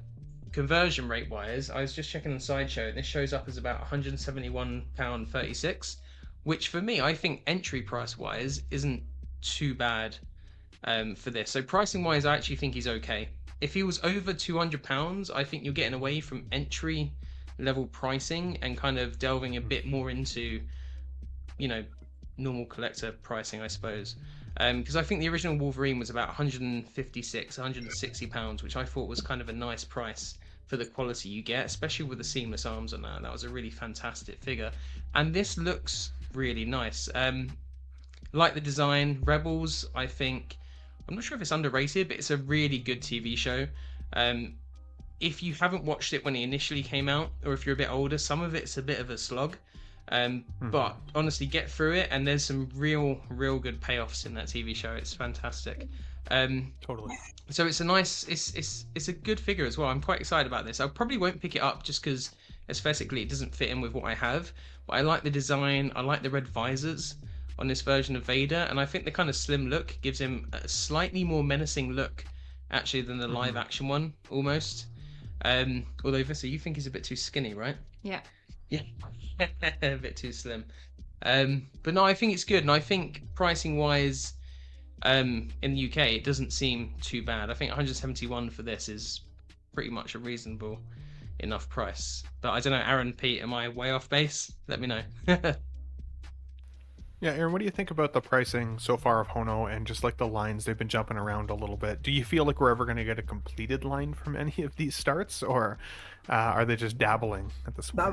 conversion rate wise, I was just checking on Sideshow, and this shows up as about £171.36, which for me, I think entry price wise isn't too bad for this. So pricing wise, I actually think he's okay. If he was over £200, I think you're getting away from entry level pricing and kind of delving a bit more into, normal collector pricing, I suppose. Because I think the original Wolverine was about £156, £160, which I thought was kind of a nice price for the quality you get, especially with the seamless arms on that. That was a really fantastic figure. And this looks really nice. Like the design, Rebels, I think, I'm not sure if it's underrated, but it's a really good TV show. If you haven't watched it when it initially came out, or if you're a bit older, some of it's a bit of a slog. But honestly, get through it, and there's some real good payoffs in that TV show. It's fantastic. Totally. So it's a nice, it's a good figure as well. I'm quite excited about this. I probably won't pick it up just because aesthetically it doesn't fit in with what I have. But I like the design. I like the red visors on this version of Vader, and I think the kind of slim look gives him a slightly more menacing look actually than the live action one, almost. Although Vissa, you think he's a bit too skinny, right? Yeah. A bit too slim. But no, I think it's good, and I think pricing wise, in the UK it doesn't seem too bad. I think 171 for this is pretty much a reasonable enough price. But I don't know, Aaron, Pete, am I way off base? Let me know. Yeah, Aaron, what do you think about the pricing so far of Hono and just like the lines? They've been jumping around a little bit. Do you feel like we're ever going to get a completed line from any of these starts, or are they just dabbling at this point?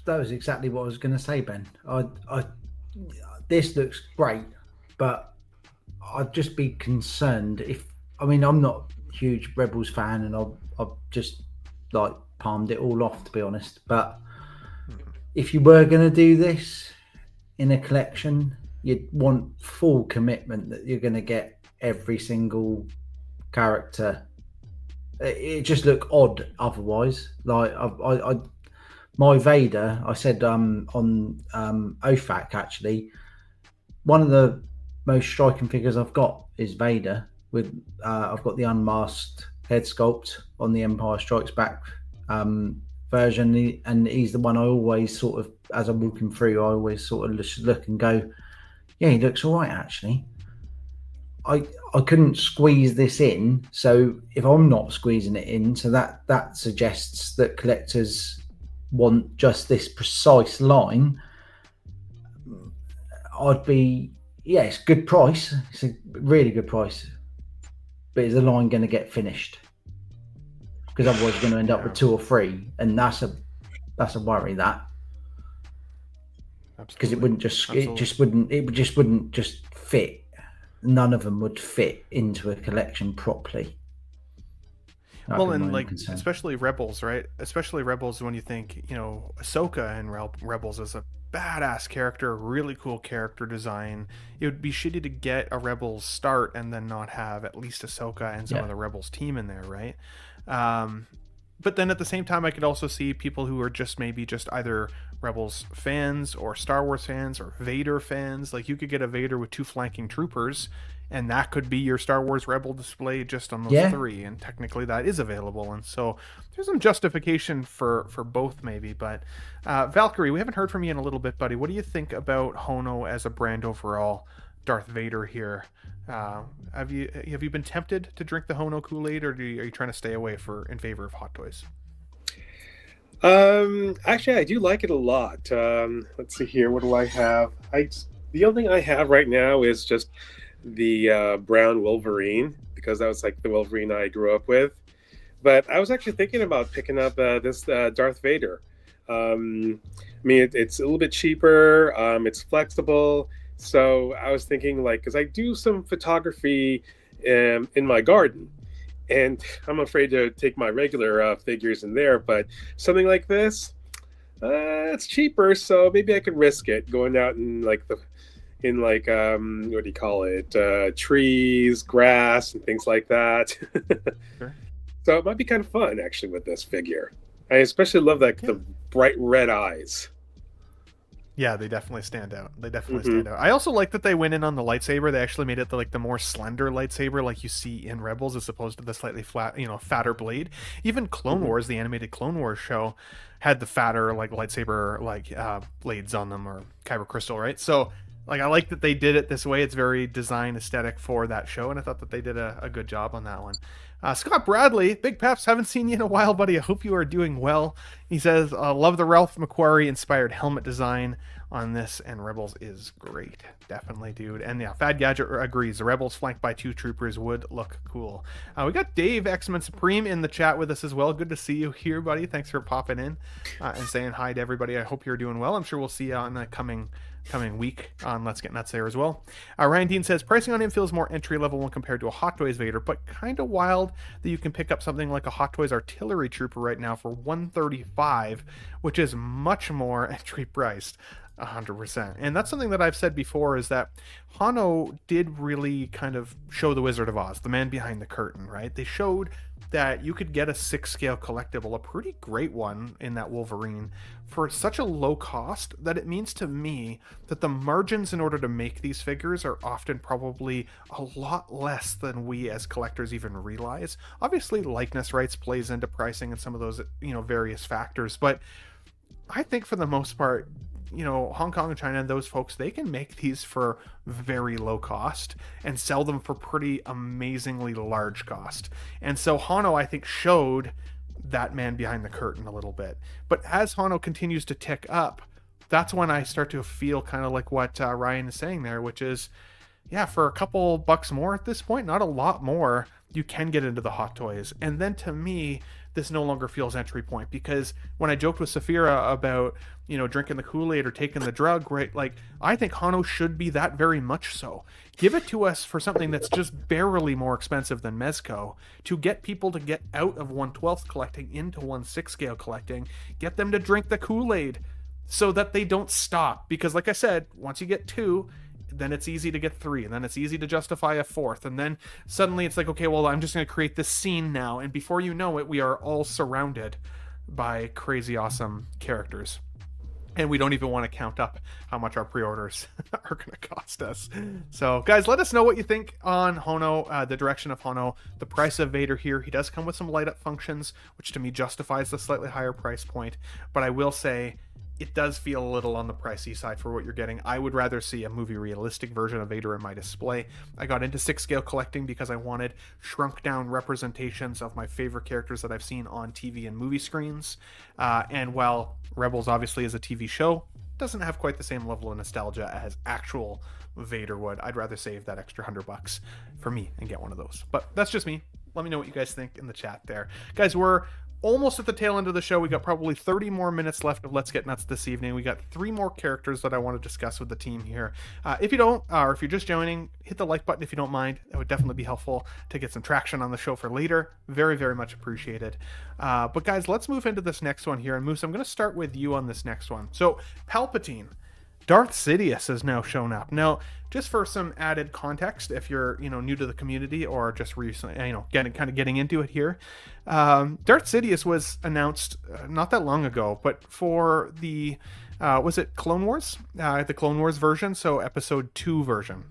That was exactly what I was going to say, Ben. This looks great, but I'd just be concerned I'm not a huge Rebels fan, and I've just like palmed it all off, to be honest. But if you were going to do this in a collection, you'd want full commitment that you're going to get every single character. It just look odd otherwise. Like my Vader, I said on OFAC actually, one of the most striking figures I've got is Vader. With I've got the unmasked head sculpt on the Empire Strikes Back version, and he's the one I always sort of, as I'm walking through, I always sort of look and go, yeah, he looks all right actually. I couldn't squeeze this in, so if I'm not squeezing it in, so that suggests that collectors want just this precise line. I'd be, yeah, it's a good price, it's a really good price, but is the line going to get finished? Because otherwise, you're going to end up with 2 or 3, and that's a worry. That. because it wouldn't just Absolutely. it just wouldn't just fit. None of them would fit into a collection properly. That'd Well, be my and own like concern. especially Rebels, right? Especially Rebels, when you think, Ahsoka in Rebels is a badass character, really cool character design. It would be shitty to get a Rebels start and then not have at least Ahsoka and some Yeah. of the Rebels team in there, right? Um, but then at the same time, I could also see people who are just maybe just either Rebels fans or Star Wars fans or Vader fans. Like you could get a Vader with two flanking troopers, and that could be your Star Wars Rebel display just on those Yeah. three. And technically, that is available. And so there's some justification for both, maybe. But Valkyrie, we haven't heard from you in a little bit, buddy. What do you think about Hono as a brand overall? Darth Vader here. Have you been tempted to drink the Hono Kool-Aid, or are you trying to stay away in favor of Hot Toys? Actually, I do like it a lot. Let's see here. What do I have? The only thing I have right now is just the brown Wolverine, because that was like the Wolverine I grew up with. But I was actually thinking about picking up this Darth Vader. I mean, it's a little bit cheaper. It's flexible. So I was thinking, like, because I do some photography in my garden, and I'm afraid to take my regular figures in there. But something like this, it's cheaper, so maybe I could risk it going out in what do you call it? Trees, grass, and things like that. Sure. So it might be kind of fun actually with this figure. I especially love the bright red eyes. Yeah, they definitely stand out. Stand out. I also like that they went in on the lightsaber. They actually made it the more slender lightsaber like you see in Rebels, as opposed to the slightly flat, fatter blade. Even Clone Wars, the animated Clone Wars show, had the fatter lightsaber blades on them, or kyber crystal, right? So I like that they did it this way. It's very design aesthetic for that show, and I thought that they did a good job on that one. Scott Bradley, Big Paps, haven't seen you in a while, buddy. I hope you are doing well. He says, love the Ralph McQuarrie inspired helmet design on this, and Rebels is great. Definitely, dude. And yeah, Fad Gadget agrees. The Rebels flanked by two troopers would look cool. We got Dave X-Men Supreme in the chat with us as well. Good to see you here, buddy. Thanks for popping in and saying hi to everybody. I hope you're doing well. I'm sure we'll see you on the coming week on Let's Get Nuts there as well. Ryan Dean says, pricing on him feels more entry level when compared to a Hot Toys Vader, but kind of wild that you can pick up something like a Hot Toys Artillery Trooper right now for $135, which is much more entry priced. 100%. And that's something that I've said before, is that Hono did really kind of show the Wizard of Oz, the man behind the curtain, right? They showed that you could get a 6-scale collectible, a pretty great one in that Wolverine, for such a low cost that it means to me that the margins in order to make these figures are often probably a lot less than we as collectors even realize. Obviously, likeness rights plays into pricing and some of those, various factors, but I think for the most part, Hong Kong and China and those folks, they can make these for very low cost and sell them for pretty amazingly large cost. And so Hono, I think, showed that man behind the curtain a little bit. But as Hono continues to tick up, that's when I start to feel kind of like what Ryan is saying there, which is, yeah, for a couple bucks more at this point, not a lot more, you can get into the Hot Toys. And then to me, this no longer feels entry point, because when I joked with SAPHIIRA about, drinking the Kool-Aid or taking the drug, right? Like, I think Hono should be that very much so. Give it to us for something that's just barely more expensive than Mezco, to get people to get out of 1/12 collecting into 1/6 scale collecting, get them to drink the Kool-Aid so that they don't stop. Because like I said, once you get 2, then it's easy to get 3, and then it's easy to justify a 4th, and then suddenly it's like, okay, well, I'm just going to create this scene now, and before you know it, we are all surrounded by crazy awesome characters, and we don't even want to count up how much our pre-orders are going to cost us. So guys, let us know what you think on Hono, the direction of Hono, the price of Vader here. He does come with some light up functions, which to me justifies the slightly higher price point, but I will say it does feel a little on the pricey side for what you're getting. I would rather see a movie realistic version of Vader in my display. I got into 6-scale collecting because I wanted shrunk down representations of my favorite characters that I've seen on TV and movie screens. And while Rebels obviously is a TV show, it doesn't have quite the same level of nostalgia as actual Vader would. I'd rather save that extra $100 for me and get one of those. But that's just me. Let me know what you guys think in the chat there. Guys, we're almost at the tail end of the show. We got probably 30 more minutes left of Let's Get Nuts this evening. We got 3 more characters that I want to discuss with the team here. If you don't, or if you're just joining, hit the like button if you don't mind. That would definitely be helpful to get some traction on the show for later. Very, very much appreciated. But guys, let's move into this next one here. And Moose, I'm going to start with you on this next one. So Palpatine. Darth Sidious has now shown up. Now, just for some added context, if you're new to the community or just recently getting into it here, Darth Sidious was announced not that long ago, but for the was it Clone Wars, the Clone Wars version, so Episode 2 version,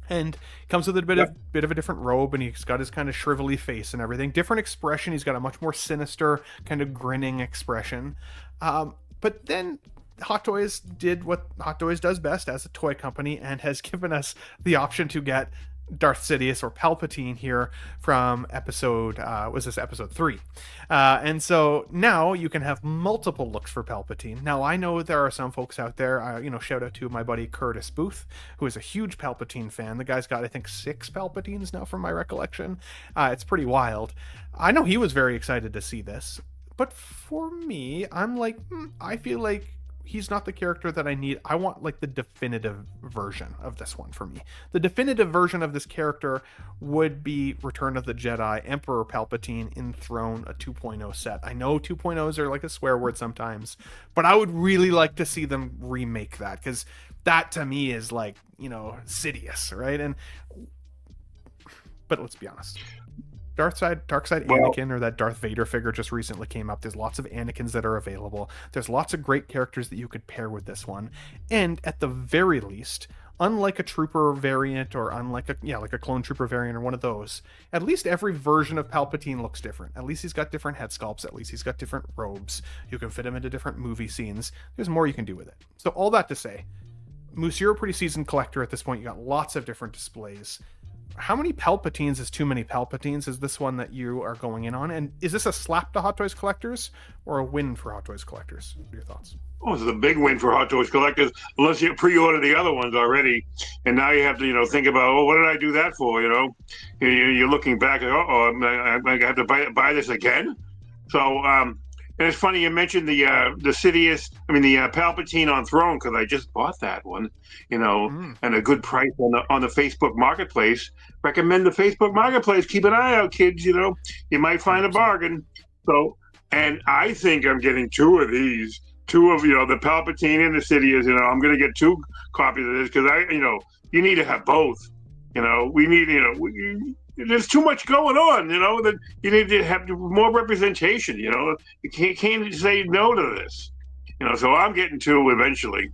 and comes with a bit of a different robe, and he's got his kind of shrivelly face and everything, different expression. He's got a much more sinister kind of grinning expression, but then Hot Toys did what Hot Toys does best as a toy company and has given us the option to get Darth Sidious or Palpatine here from episode 3, and so now you can have multiple looks for Palpatine. Now I know there are some folks out there, shout out to my buddy Curtis Booth, who is a huge Palpatine fan. The guy's got I think 6 Palpatines now from my recollection. It's pretty wild. I know he was very excited to see this, but for me, I'm like, I feel like he's not the character that I need. I want like the definitive version of this one for me. The definitive version of this character would be Return of the Jedi, Emperor Palpatine in Throne, a 2.0 set. I know 2.0s are like a swear word sometimes, but I would really like to see them remake that, because that to me is like, Sidious, right? But let's be honest. Dark side Anakin, or that Darth Vader figure just recently came up. There's lots of Anakins that are available. There's lots of great characters that you could pair with this one. And at the very least, unlike a trooper variant or unlike a clone trooper variant or one of those, at least every version of Palpatine looks different. At least he's got different head sculpts. At least he's got different robes. You can fit him into different movie scenes. There's more you can do with it. So all that to say, Moose, you're a pretty seasoned collector at this point. You got lots of different displays. How many Palpatines is too many Palpatines? Is this one that you are going in on? And is this a slap to Hot Toys collectors or a win for Hot Toys collectors? What are your thoughts? Oh, this is a big win for Hot Toys collectors, unless you pre-order the other ones already, and now you have to, think about, what did I do that for? You're looking back, I have to buy this again. So, and it's funny you mentioned the Sidious, the Palpatine on Throne, because I just bought that one, and a good price on the Facebook Marketplace. Recommend the Facebook Marketplace. Keep an eye out, kids. You might find a bargain. So, and I think I'm getting 2 of these. 2 of the Palpatine and the Sidious. I'm going to get 2 copies of this because you need to have both. We need there's too much going on. That you need to have more representation. You can't say no to this. So I'm getting 2 eventually.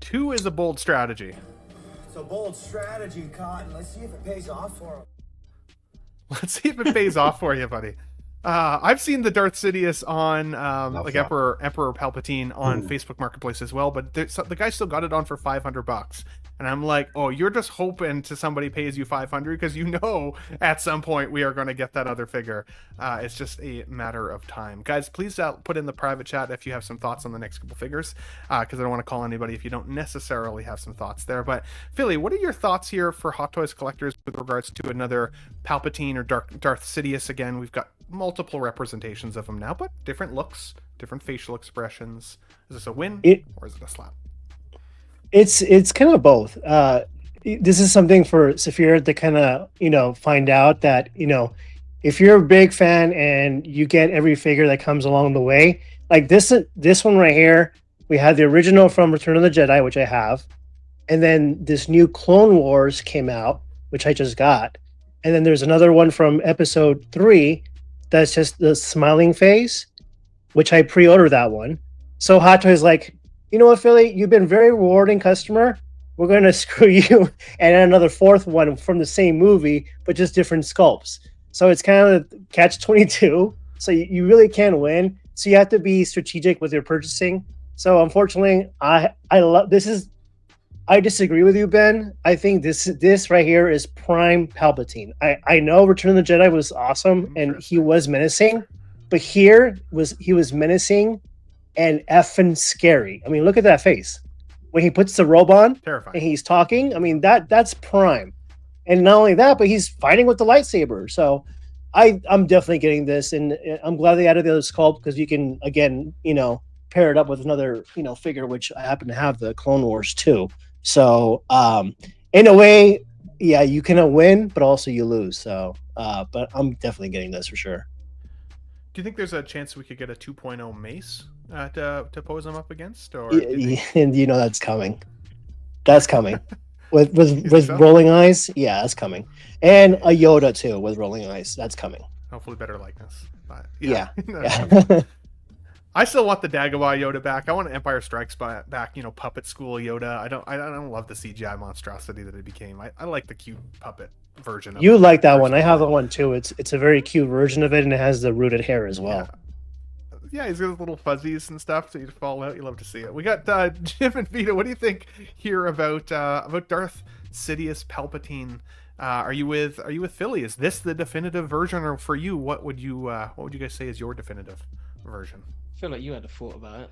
2 is a bold strategy. It's a bold strategy, Cotton. Let's see if it pays off for him. Let's see if it pays off for you, buddy. I've seen the Darth Sidious on Emperor Palpatine on Facebook Marketplace as well, but the guy still got it on for $500, and I'm like, oh, you're just hoping somebody pays you $500 because at some point we are going to get that other figure. It's just a matter of time, guys. Please put in the private chat if you have some thoughts on the next couple figures, because I don't want to call anybody if you don't necessarily have some thoughts there. But Philly, what are your thoughts here for Hot Toys collectors with regards to another Palpatine or Darth Sidious? Again, we've got multiple representations of him now, but different looks, different facial expressions. Is this a win or is it a slap? It's kind of both. This is something for SAPHIIRA to kind of find out that if you're a big fan and you get every figure that comes along the way, like this one right here, we had the original from Return of the Jedi, which I have, and then this new Clone Wars came out, which I just got, and then there's another one from Episode 3. That's just the smiling face, which I pre-ordered that one. So Hot Toys like, you know what, Philly, you've been very rewarding customer. We're going to screw you and another 4th one from the same movie, but just different sculpts. So it's kind of catch-22. So you really can't win. So you have to be strategic with your purchasing. So unfortunately, I love this. I disagree with you, Ben. I think this right here is prime Palpatine. I know Return of the Jedi was awesome and he was menacing, but he was menacing and effing scary. Look at that face. When he puts the robe on Terrifying. And he's talking, that's prime. And not only that, but he's fighting with the lightsaber. So I'm definitely getting this, and I'm glad they added the other sculpt because you can again, pair it up with another, figure, which I happen to have the Clone Wars too. So, in a way, yeah, you can win, but also you lose. So, but I'm definitely getting this for sure. Do you think there's a chance we could get a 2.0 Mace to pose them up against, or And that's coming. That's coming. with so? rolling eyes, yeah, that's coming, and a Yoda too with rolling eyes. That's coming. Hopefully, better likeness. But Yeah. I still want the Dagobah Yoda back. I want Empire Strikes back. Puppet School Yoda. I don't love the CGI monstrosity that it became. I like the cute puppet version. You like that one? I have that one too. It's a very cute version of it, and it has the rooted hair as well. Yeah, he's got his little fuzzies and stuff, so you fall out. You love to see it. We got Jim and Vita. What do you think here about Darth Sidious Palpatine? Are you with Philly? Is this the definitive version, or for you, what would you guys say is your definitive version? I feel like you had a thought about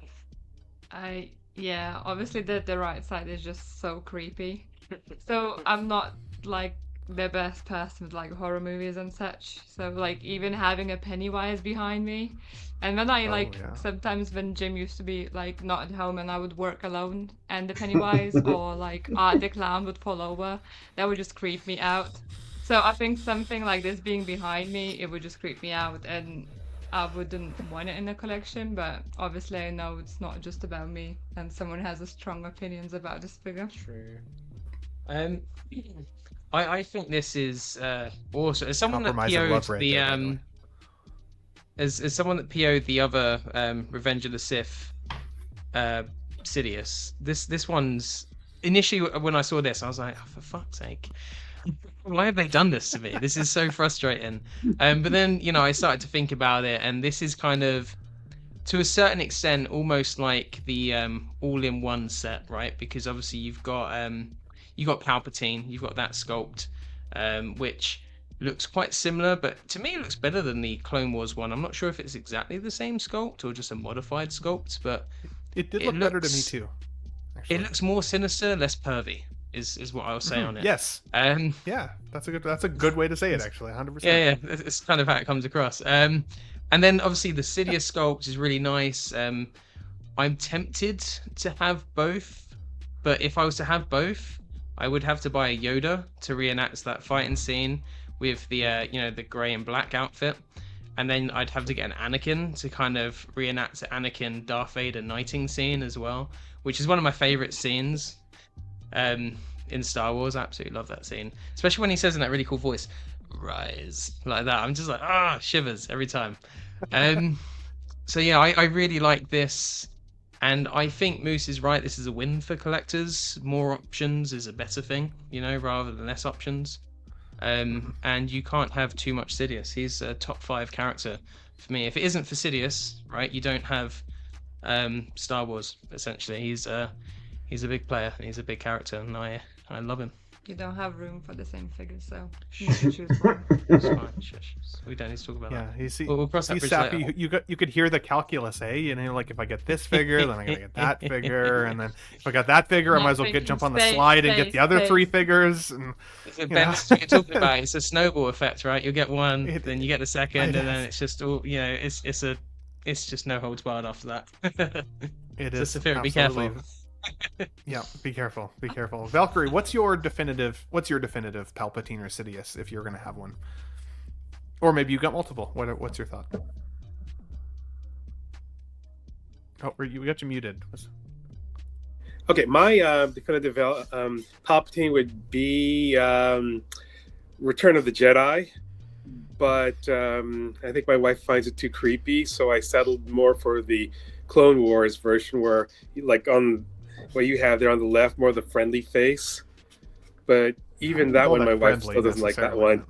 it. Yeah, obviously the right side is just so creepy. So I'm not like the best person with like horror movies and such. So like even having a Pennywise behind me, and then sometimes when Jim used to be like not at home and I would work alone, and the Pennywise or like Art the Clown would fall over, that would just creep me out. So I think something like this being behind me, it would just creep me out, and I wouldn't want it in a collection. But obviously I know it's not just about me, and someone has a strong opinions about this figure. True. I think this is also as someone that PO'd the as someone that PO'd the other Revenge of the Sith Sidious. This one's initially when I saw this I was like, oh, for fuck's sake. Why have they done this to me? This is so frustrating. But then, I started to think about it, and this is kind of, to a certain extent, almost like the all-in-one set, right? Because obviously you've got Palpatine, you've got that sculpt, which looks quite similar, but to me it looks better than the Clone Wars one. I'm not sure if it's exactly the same sculpt or just a modified sculpt, but it did look better to me too. Actually. It looks more sinister, less pervy. Is what I'll say on it. Yes. Yeah, that's a good way to say it, actually. 100%. Yeah, it's kind of how it comes across. And then obviously the Sidious sculpt is really nice. I'm tempted to have both, but if I was to have both, I would have to buy a Yoda to reenact that fighting scene with the the grey and black outfit, and then I'd have to get an Anakin to kind of reenact the Anakin Darth Vader knighting scene as well, which is one of my favorite scenes. In Star Wars, I absolutely love that scene, especially when he says in that really cool voice, "Rise," like that. I'm just like, shivers every time. So yeah, I really like this, and I think Moose is right. This is a win for collectors. More options is a better thing, rather than less options. And you can't have too much Sidious. He's a top 5 character for me. If it isn't for Sidious, right, you don't have Star Wars. Essentially, he's a big player and he's a big character, and I love him. You don't have room for the same figure, so you need to choose one. It's fine. Shush. We don't need to talk about that. Yeah, you see, we'll cross that bridge later. You could hear the calculus, eh? Like if I get this figure, then I gotta get that figure, and then if I got that figure, I might as well jump on the slide and get the other 3 figures. And Ben's talking about it's a snowball effect, right? You'll get one, then you get the second, and then it's just all it's just no holds barred after that. It so is. SAPHIIRA, be careful. Yeah, be careful. Valkyrie, what's your definitive Palpatine or Sidious if you're gonna have one? Or maybe you got multiple. What's your thought? Oh, we got you muted. Okay, my definitive Palpatine would be Return of the Jedi, but I think my wife finds it too creepy, so I settled more for the Clone Wars version, where like on what you have there on the left, more of the friendly face. But even that one, my wife still doesn't like that one.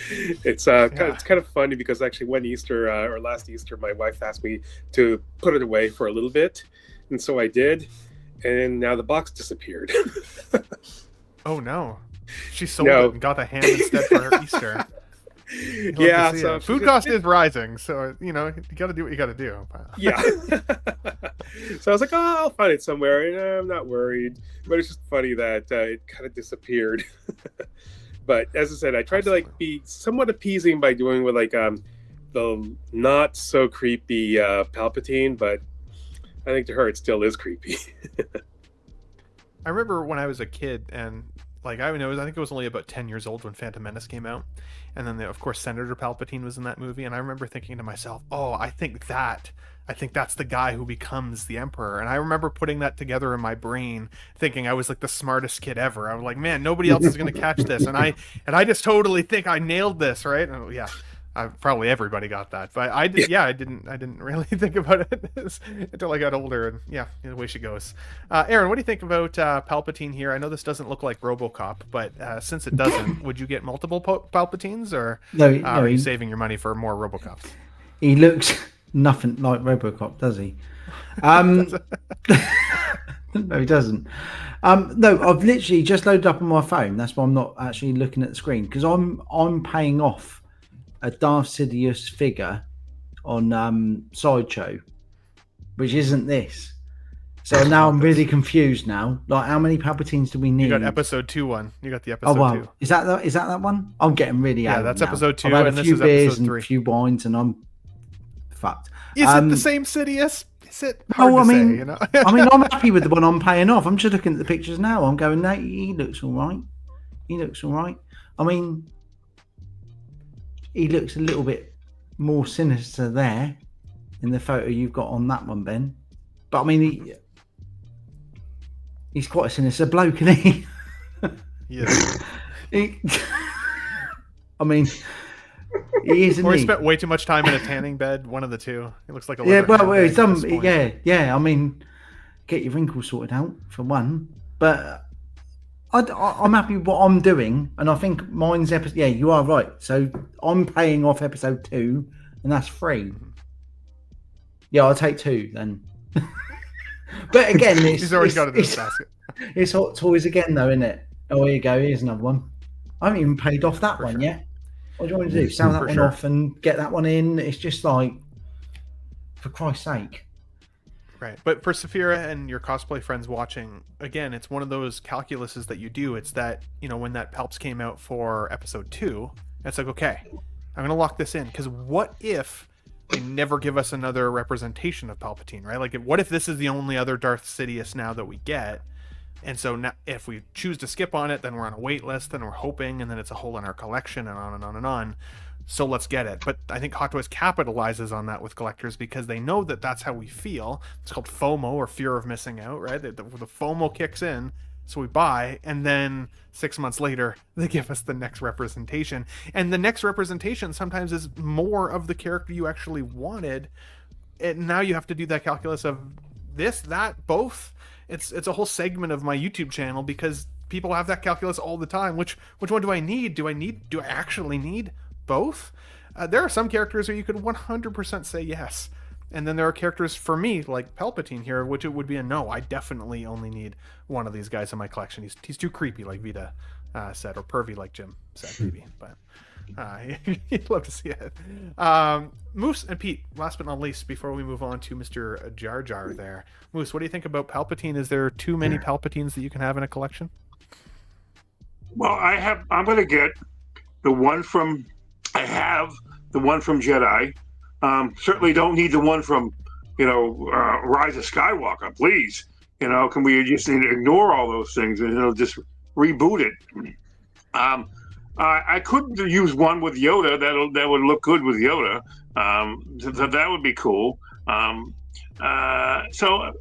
It's kind of funny because actually one Easter or last Easter, my wife asked me to put it away for a little bit, and so I did, and now the box disappeared. Oh no! She sold it and got the ham instead for her Easter. Yeah, so food cost is rising, so you got to do what you got to do. Yeah. So I was like, I'll find it somewhere, and I'm not worried. But it's just funny that it kind of disappeared. But as I said, I tried to like be somewhat appeasing by doing with like the not so creepy Palpatine, but I think to her it still is creepy. I remember when I was a kid, and like I think it was only about 10 years old when Phantom Menace came out, and then of course Senator Palpatine was in that movie, and I remember thinking to myself, oh, I think that's the guy who becomes the Emperor. And I remember putting that together in my brain, thinking I was like the smartest kid ever. I was like, man, nobody else is going to catch this. And I just totally think I nailed this, right? And yeah, probably everybody got that. But I didn't really think about it until I got older. And yeah, the way she goes. Aaron, what do you think about Palpatine here? I know this doesn't look like RoboCop, but since it doesn't, would you get multiple Palpatines, or are you saving your money for more RoboCops? He looks nothing like RoboCop, does he? No, he doesn't. No, I've literally just loaded up on my phone. That's why I'm not actually looking at the screen, because I'm paying off a Darth Sidious figure on Sideshow, which isn't this. So now I'm really confused now. Like, how many Palpatines do we need? You got episode 2 one. You got the episode 2. Oh wow, is that one? I'm getting really out. Yeah, that's now. episode 2, I've had and a this few is beers episode 3. and a few wines, and I'm fucked. Is it the same Sidious? Is it hard No, to I mean, say, you know? I mean, I'm happy with the one I'm paying off. I'm just looking at the pictures now. I'm going, no, he looks all right. He looks all right. I mean, he looks a little bit more sinister there in the photo you've got on that one, Ben. But I mean, he's quite a sinister bloke, isn't he? Yeah. I mean, he is. Or he spent way too much time in a tanning bed. One of the two. He looks like a he's done. Yeah. I mean, get your wrinkles sorted out for one. But I'm happy with what I'm doing, and I think mine's episode. Yeah, you are right. So I'm paying off episode 2, and that's free. Yeah, I'll take 2 then. But again, he's already got it in his basket. It's Hot Toys again, though, isn't it? Oh, here you go. Here's another one. I haven't even paid off that one yet. What do you want to do? Sell that one off and get that one in? It's just like, for Christ's sake. Right. But for SAPHIIRA and your cosplay friends watching, again, it's one of those calculuses that you do. It's that, when that Palps came out for episode 2, it's like, okay, I'm going to lock this in. Because what if they never give us another representation of Palpatine, right? Like, what if this is the only other Darth Sidious now that we get? And so now, if we choose to skip on it, then we're on a wait list, then we're hoping, and then it's a hole in our collection, and on and on and on. So let's get it. But I think Hot Toys capitalizes on that with collectors because they know that that's how we feel. It's called FOMO, or fear of missing out, right? The FOMO kicks in, so we buy, and then 6 months later, they give us the next representation. And the next representation sometimes is more of the character you actually wanted. And now you have to do that calculus of this, that, both. It's a whole segment of my YouTube channel because people have that calculus all the time. Which one do I need? Do I actually need both? There are some characters where you could 100% say yes. And then there are characters for me, like Palpatine here, which it would be a no. I definitely only need one of these guys in my collection. He's too creepy, like Vita said, or pervy, like Jim said, maybe. But you'd love to see it. Moose and Pete, last but not least, before we move on to Mr. Jar Jar there. Moose, what do you think about Palpatine? Is there too many Palpatines that you can have in a collection? Well, I'm going to get the one from Jedi. Certainly don't need the one from, Rise of Skywalker, please. Can we just ignore all those things and just reboot it? I could use one with Yoda. That would look good with Yoda. That would be cool. So,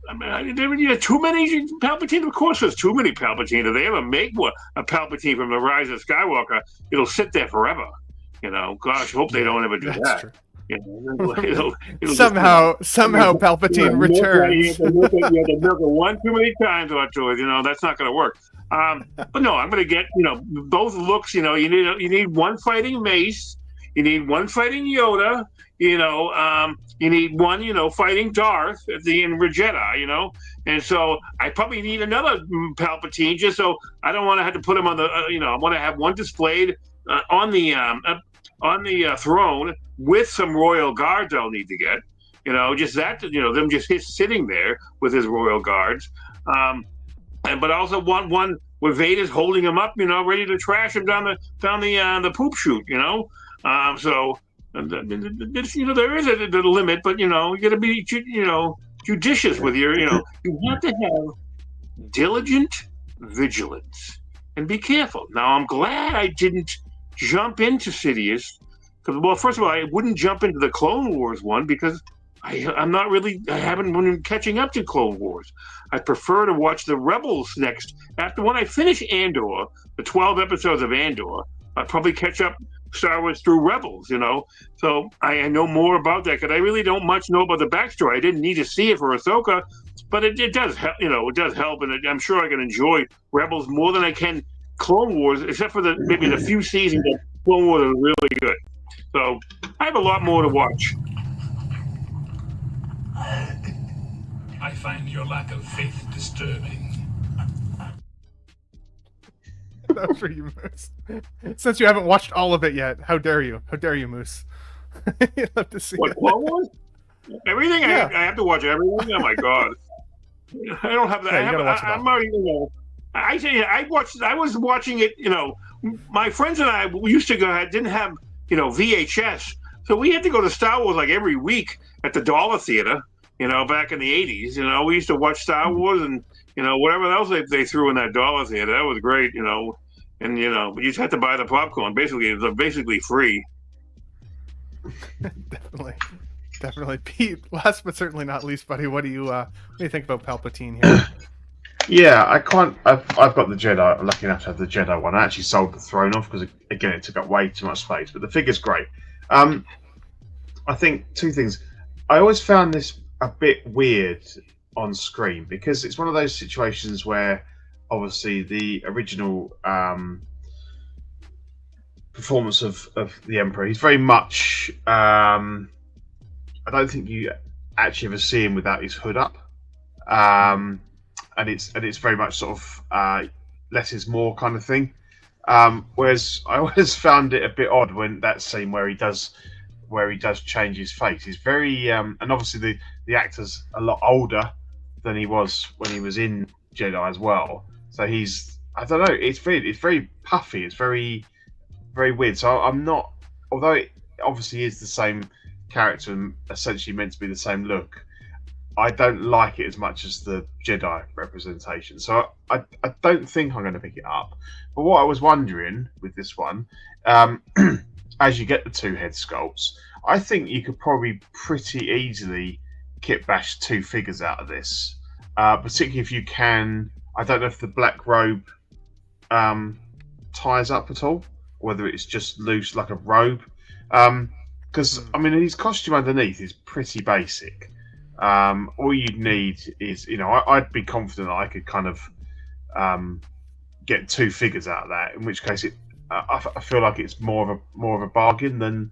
I mean, too many Palpatine. Of course, there's too many Palpatine. If they ever make a Palpatine from the Rise of Skywalker, it'll sit there forever. Gosh, hope they don't ever do that. True. It'll somehow Palpatine returns. They milk it one too many times on Toys. That's not going to work. But no, I'm going to get both looks. You need one fighting Mace, you need one fighting Yoda. You need one fighting Darth at the end of Jedi. And so I probably need another Palpatine just so I don't want to have to put him on the. I want to have one displayed on the throne with some royal guards. I'll need to get, just that, them just sitting there with his royal guards, but also one where Vader's holding him up, ready to trash him down the poop chute, So there is a limit, but you got to be judicious with you have to have diligent vigilance and be careful. Now I'm glad I didn't jump into Sidious, because well, first of all, I wouldn't jump into the Clone Wars one because I haven't been catching up to Clone Wars. I prefer to watch the Rebels next. After when I finish Andor, the 12 episodes of Andor, I'll probably catch up Star Wars through Rebels, So I know more about that because I really don't much know about the backstory. I didn't need to see it for Ahsoka, but it does help. It does help, and I'm sure I can enjoy Rebels more than I can Clone Wars, except for maybe the few seasons of Clone Wars are really good. So I have a lot more to watch. I find your lack of faith disturbing. That was for you, Moose. Since you haven't watched all of it yet, how dare you? How dare you, Moose? You'll have to see what, it. Clone Wars? Everything? Yeah. I have to watch everything? Oh, my God. I don't have that. Yeah, I'm already, I tell you, I was watching it, my friends and I, we used to didn't have, VHS. So we had to go to Star Wars like every week at the Dollar Theater, back in the 80s. We used to watch Star Wars and, whatever else they threw in that Dollar Theater. That was great, And, you just had to buy the popcorn. Basically, it was basically free. Definitely. Pete, last but certainly not least, buddy, what do you think about Palpatine here? Yeah, I've got the Jedi. I'm lucky enough to have the Jedi one. I actually sold the throne off because, again, it took up way too much space. But the figure's great. I think two things. I always found this a bit weird on screen because it's one of those situations where, obviously, the original performance of the Emperor, he's very much. I don't think you actually ever see him without his hood up. And it's very much sort of less is more kind of thing. Whereas I always found it a bit odd when that scene where he does change his face. He's very and obviously the actor's a lot older than he was when he was in Jedi as well. So I don't know. It's very puffy. It's very very weird. So I'm not, although it obviously is the same character and essentially meant to be the same look, I don't like it as much as the Jedi representation. So I don't think I'm going to pick it up. But what I was wondering with this one, as you get the two head sculpts, I think you could probably pretty easily kit bash two figures out of this. Particularly if you can, I don't know if the black robe ties up at all, whether it's just loose like a robe. Because, I mean, his costume underneath is pretty basic. All you'd need is, I'd be confident I could kind of get two figures out of that. In which case, I feel like it's more of a bargain than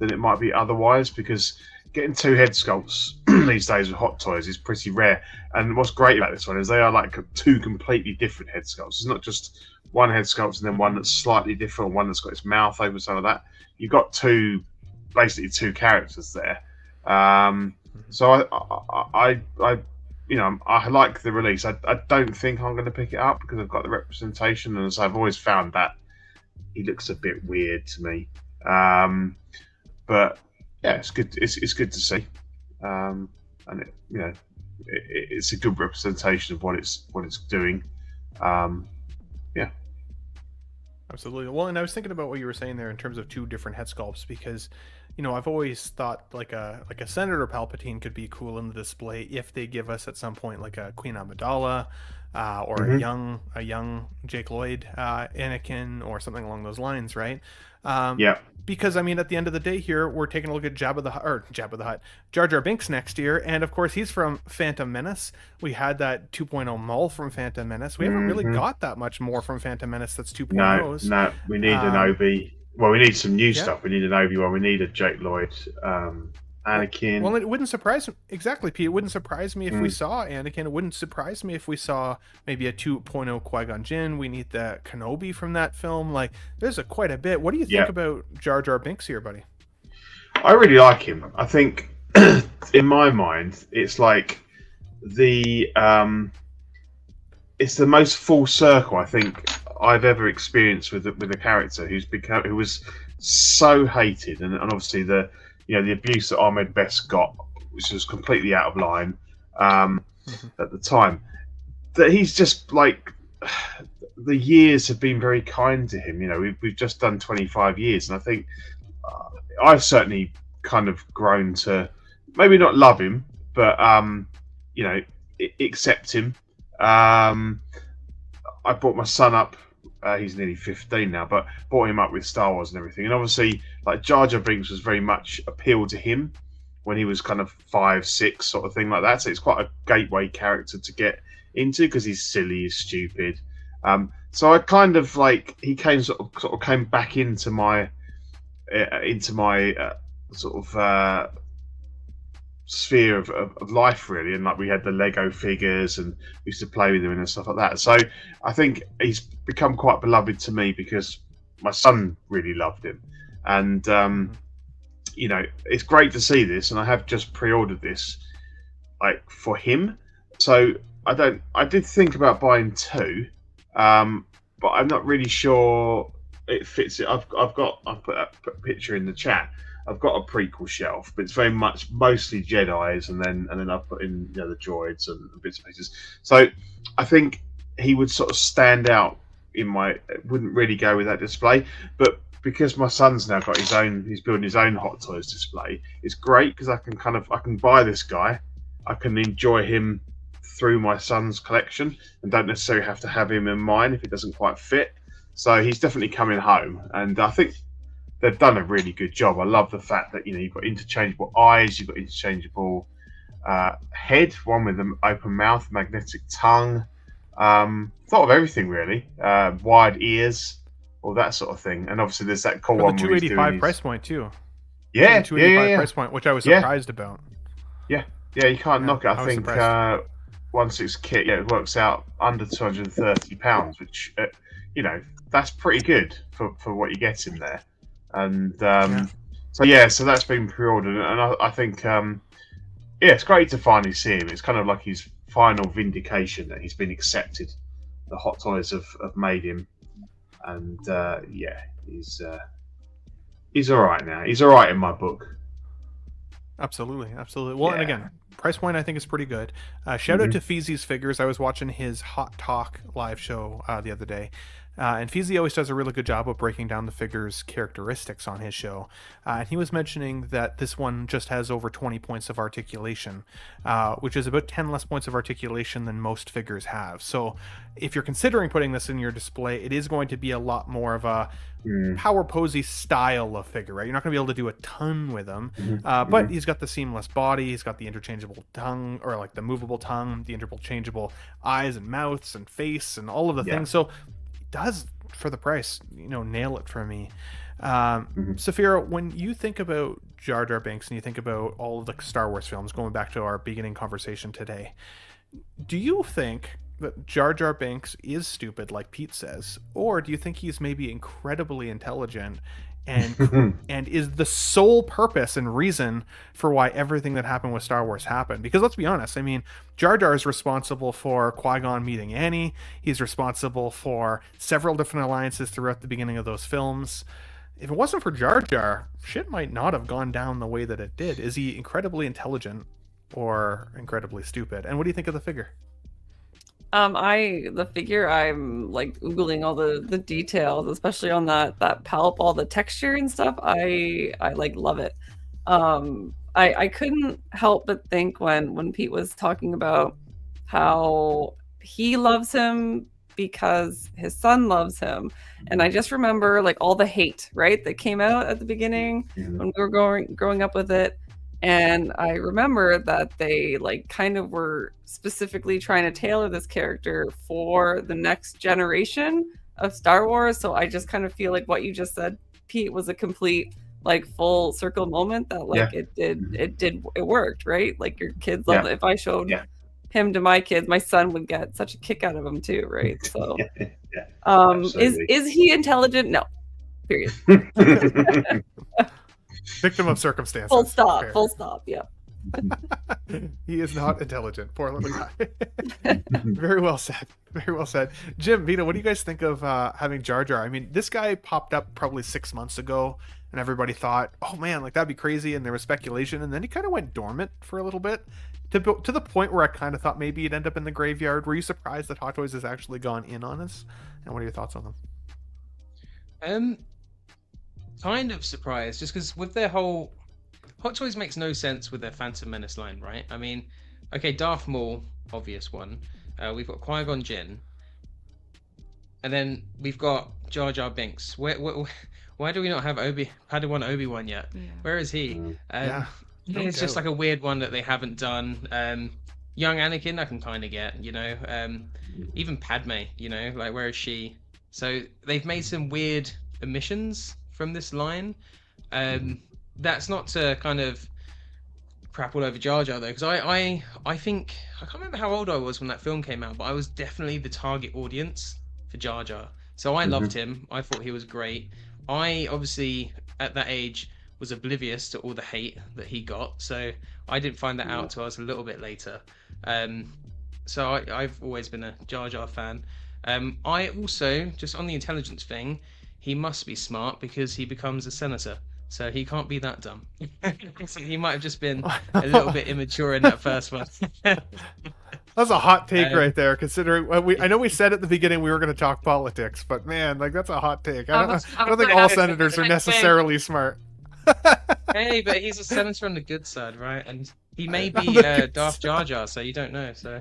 it might be otherwise. Because getting two head sculpts these days with Hot Toys is pretty rare. And what's great about this one is they are like two completely different head sculpts. It's not just one head sculpt and then one that's slightly different, one that's got its mouth over some of that. You've got basically two characters there. So I like the release. I don't think I'm going to pick it up because I've got the representation, and as I've always found that he looks a bit weird to me. But yeah, it's good. It's good to see, and it's a good representation of what it's doing. Yeah. Absolutely. Well, and I was thinking about what you were saying there in terms of two different head sculpts because, I've always thought like a Senator Palpatine could be cool in the display if they give us at some point like a Queen Amidala or a young Jake Lloyd Anakin or something along those lines, right? Yeah. Because I mean, at the end of the day, here we're taking a look at Jar Jar Binks next year, and of course he's from Phantom Menace. We had that 2.0 Maul from Phantom Menace. We haven't really got that much more from Phantom Menace. That's 2.0s. No, we need an Obi. Well, we need some new stuff. We need an Obi-Wan. We need a Jake Lloyd, Anakin. Well, it wouldn't surprise me. Exactly, Pete. It wouldn't surprise me if we saw Anakin. It wouldn't surprise me if we saw maybe a 2.0 Qui-Gon Jinn. We need the Kenobi from that film. Like, there's quite a bit. What do you think about Jar Jar Binks here, buddy? I really like him. I think, in my mind, it's like the it's the most full circle I think I've ever experienced with a character who was so hated, and obviously the abuse that Ahmed Best got, which was completely out of line at the time. That he's just like, the years have been very kind to him. We've just done 25 years, and I think I've certainly kind of grown to maybe not love him, but accept him. I brought my son up. He's nearly 15 now, but brought him up with Star Wars and everything. And obviously, like Jar Jar Binks was very much appealed to him when he was kind of 5, 6, sort of thing like that. So it's quite a gateway character to get into because he's silly, he's stupid. So I kind of like he came sort of came back into my sphere of life, really. And like we had the Lego figures and we used to play with them and stuff like that. So I think he's become quite beloved to me because my son really loved him. And it's great to see this, and I have just pre-ordered this like for him. So I did think about buying 2, but I'm not really sure it fits it. I've put a picture in the chat. I've got a prequel shelf, but it's very much mostly Jedis, and then I've put in the droids and bits and pieces. So I think he would sort of stand out in my. Wouldn't really go with that display, but because my son's now got his own, he's building his own Hot Toys display. It's great because I can buy this guy, I can enjoy him through my son's collection, and don't necessarily have to have him in mine if it doesn't quite fit. So he's definitely coming home, and I think they've done a really good job. I love the fact that you've got interchangeable eyes, you've got interchangeable head, one with an open mouth, magnetic tongue. Thought of everything really. Wide ears, all that sort of thing. And obviously there's that cool For one. the 285 price point too. Yeah, For the 285 price point, which I was surprised about. Yeah, you can't knock it. I think 1/6 kit, it works out under £230, which that's pretty good for what you get in there. And so that's been pre-ordered, and I think it's great to finally see him. It's kind of like his final vindication that he's been accepted. The Hot Toys have made him, and he's all right now. He's all right in my book. Absolutely. Well, and again, price point I think is pretty good. Shout out to Feezy's Figures. I was watching his Hot Talk live show the other day. And Feezy always does a really good job of breaking down the figures' characteristics on his show. And he was mentioning that this one just has over 20 points of articulation, which is about 10 less points of articulation than most figures have. So if you're considering putting this in your display, it is going to be a lot more of a power posy style of figure, right? You're not going to be able to do a ton with him, but he's got the seamless body, he's got the interchangeable tongue, or like the movable tongue, the interchangeable eyes and mouths and face and all of the things. So does, for the price, nail it for me. SAPHIIRA, when you think about Jar Jar Binks and you think about all of the Star Wars films, going back to our beginning conversation today, do you think that Jar Jar Binks is stupid, like Pete says, or do you think he's maybe incredibly intelligent and is the sole purpose and reason for why everything that happened with Star Wars happened? Because let's be honest, I mean, Jar Jar is responsible for Qui-Gon meeting Annie. He's responsible for several different alliances throughout the beginning of those films. If it wasn't for Jar Jar, shit might not have gone down the way that it did. Is he incredibly intelligent or incredibly stupid? And what do you think of the figure? The figure, I'm like oogling all the details, especially on that palp, all the texture and stuff. I like love it. I couldn't help but think when Pete was talking about how he loves him because his son loves him, and I just remember like all the hate, right, that came out at the beginning when we were growing up with it. And I remember that they like kind of were specifically trying to tailor this character for the next generation of Star Wars. So I just kind of feel like what you just said, Pete, was a complete like full circle moment that like it worked, right? Like your kids love it. If I showed him to my kids, my son would get such a kick out of him too, right? So is he intelligent? No. Period. Victim of circumstances. Full stop. Yeah. He is not intelligent. Poor little guy. Very well said. Very well said. Jim, Vito, what do you guys think of having Jar Jar? I mean, this guy popped up probably 6 months ago, and everybody thought, oh man, like that'd be crazy, and there was speculation, and then he kind of went dormant for a little bit, to the point where I kind of thought maybe he'd end up in the graveyard. Were you surprised that Hot Toys has actually gone in on this? And what are your thoughts on them? Kind of surprised, just because with their whole Hot Toys makes no sense with their Phantom Menace line, right? I mean, okay, Darth Maul, obvious one. We've got Qui-Gon Jinn, and then we've got Jar Jar Binks. Why do we not have Padawan Obi-Wan yet? Yeah. Where is he? Yeah. It's just like a weird one that they haven't done. Young Anakin, I can kind of get, you know. Even Padme, you know, like where is she? So they've made some weird omissions from this line. That's not to kind of crap all over Jar Jar though, because I think I can't remember how old I was when that film came out, but I was definitely the target audience for Jar Jar. So I loved him. I thought he was great. I obviously at that age was oblivious to all the hate that he got, so I didn't find that out till I was a little bit later. So I've always been a Jar Jar fan. I also, just on the intelligence thing, he must be smart because he becomes a senator. So he can't be that dumb. So he might have just been a little bit immature in that first one. That's a hot take right there, considering I know we said at the beginning we were going to talk politics, but man, like that's a hot take. I don't think all senators are necessarily smart. Hey, but he's a senator on the good side, right? And he may be Darth Jar Jar, so you don't know. So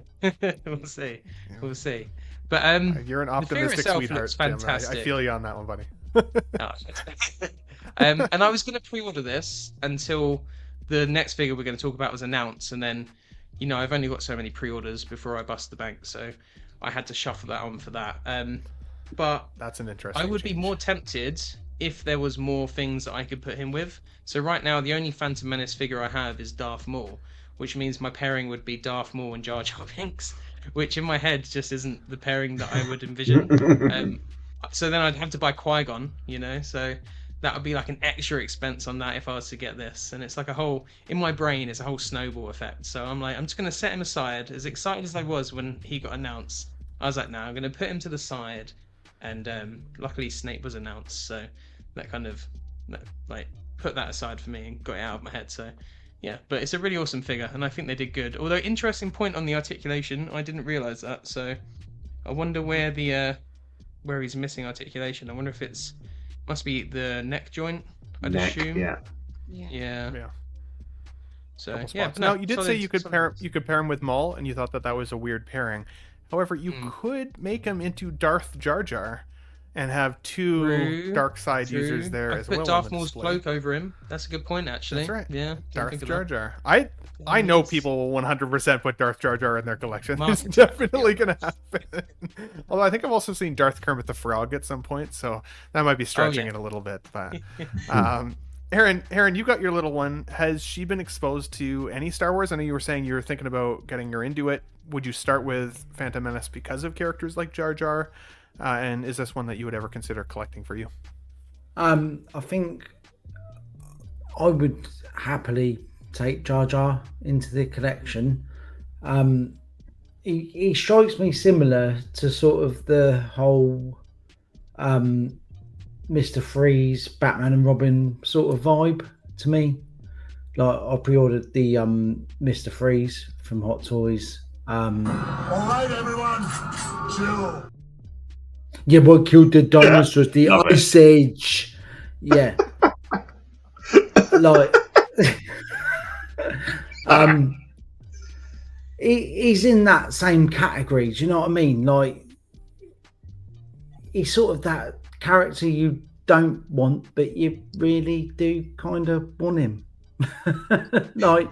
we'll see. We'll see. But you're an optimistic sweetheart, Jim. I feel you on that one, buddy. And I was going to pre-order this until the next figure we're going to talk about was announced, and then, you know, I've only got so many pre-orders before I bust the bank, so I had to shuffle that on for that. But that's an interesting I would change. be more tempted if there was more things that I could put him with. So right now, the only Phantom Menace figure I have is Darth Maul, which means my pairing would be Darth Maul and Jar Jar Binks, which in my head just isn't the pairing that I would envision. So then I'd have to buy Qui-Gon, you know, so that would be like an extra expense on that if I was to get this. And it's like a whole, in my brain, it's a whole snowball effect. So I'm like, I'm just going to set him aside. As excited as I was when he got announced, I was like, no, I'm going to put him to the side. And luckily Snape was announced, so that kind of like put that aside for me and got it out of my head. So yeah, but it's a really awesome figure, and I think they did good. Although interesting point on the articulation, I didn't realize that. So I wonder where the where he's missing articulation. I wonder if it's must be the neck joint. I'd assume. Yeah. So yeah. Now you did say you could pair him with Maul, and you thought that was a weird pairing. However, you could make him into Darth Jar Jar, and have two dark side users there as well. Put Darth Maul's cloak over him. That's a good point, actually. That's right. Yeah. Darth Jar Jar. I know people will 100% put Darth Jar Jar in their collection. It's definitely going to happen. Although I think I've also seen Darth Kermit the Frog at some point, so that might be stretching it a little bit. But Aaron, you got your little one. Has she been exposed to any Star Wars? I know you were saying you were thinking about getting her into it. Would you start with Phantom Menace because of characters like Jar Jar? And is this one that you would ever consider collecting for you? I think I would happily take Jar Jar into the collection. He strikes me similar to sort of the whole Mr. Freeze, Batman and Robin sort of vibe to me. Like I pre-ordered the Mr. Freeze from Hot Toys. All right, everyone, chill. Yeah, what killed the dinosaurs? The Ice Age. Yeah. Like, he's in that same category. Do you know what I mean? Like, he's sort of that character you don't want, but you really do kind of want him. Like,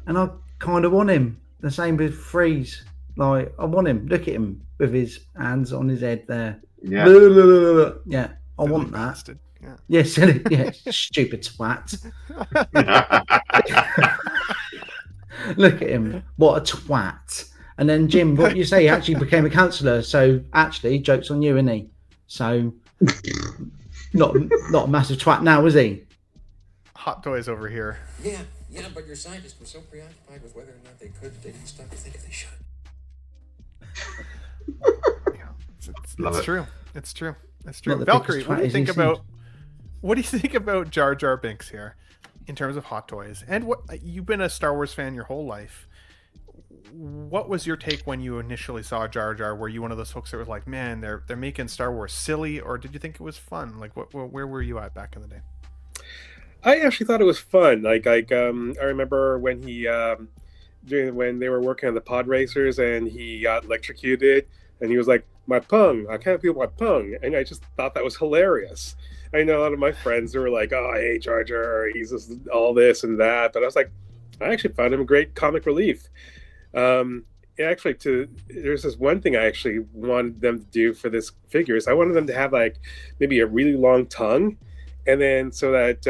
and I kind of want him. The same with Freeze. Like, I want him. Look at him with his hands on his head there. Yeah. Yeah, I want that. Bastard. Yeah. Yeah, silly. Yeah, stupid twat. Look at him. What a twat. And then, Jim, what you say? He actually became a counsellor. So, actually, joke's on you, isn't he? So, not a massive twat now, is he? Hot Toys over here. Yeah, Yeah, but your scientists were so preoccupied with whether or not they could, they didn't stop to think if they should. It's true. It's true. It's true. Not the Valkyrie, biggest what do you twat think as he about Jar Jar Binks here, in terms of Hot Toys? And what you've been a Star Wars fan your whole life. What was your take when you initially saw Jar Jar? Were you one of those folks that was like, "Man, they're making Star Wars silly," or did you think it was fun? Like, where were you at back in the day? I actually thought it was fun. I remember when when they were working on the pod racers and he got electrocuted and he was like, "My pung, I can't feel my pung," and I just thought that was hilarious. I know a lot of my friends who were like, "Oh, I hate Jar Jar, he's just all this and that," but I was like, I actually found him a great comic relief. There's this one thing I actually wanted them to do for this figure is I wanted them to have like maybe a really long tongue, and then so that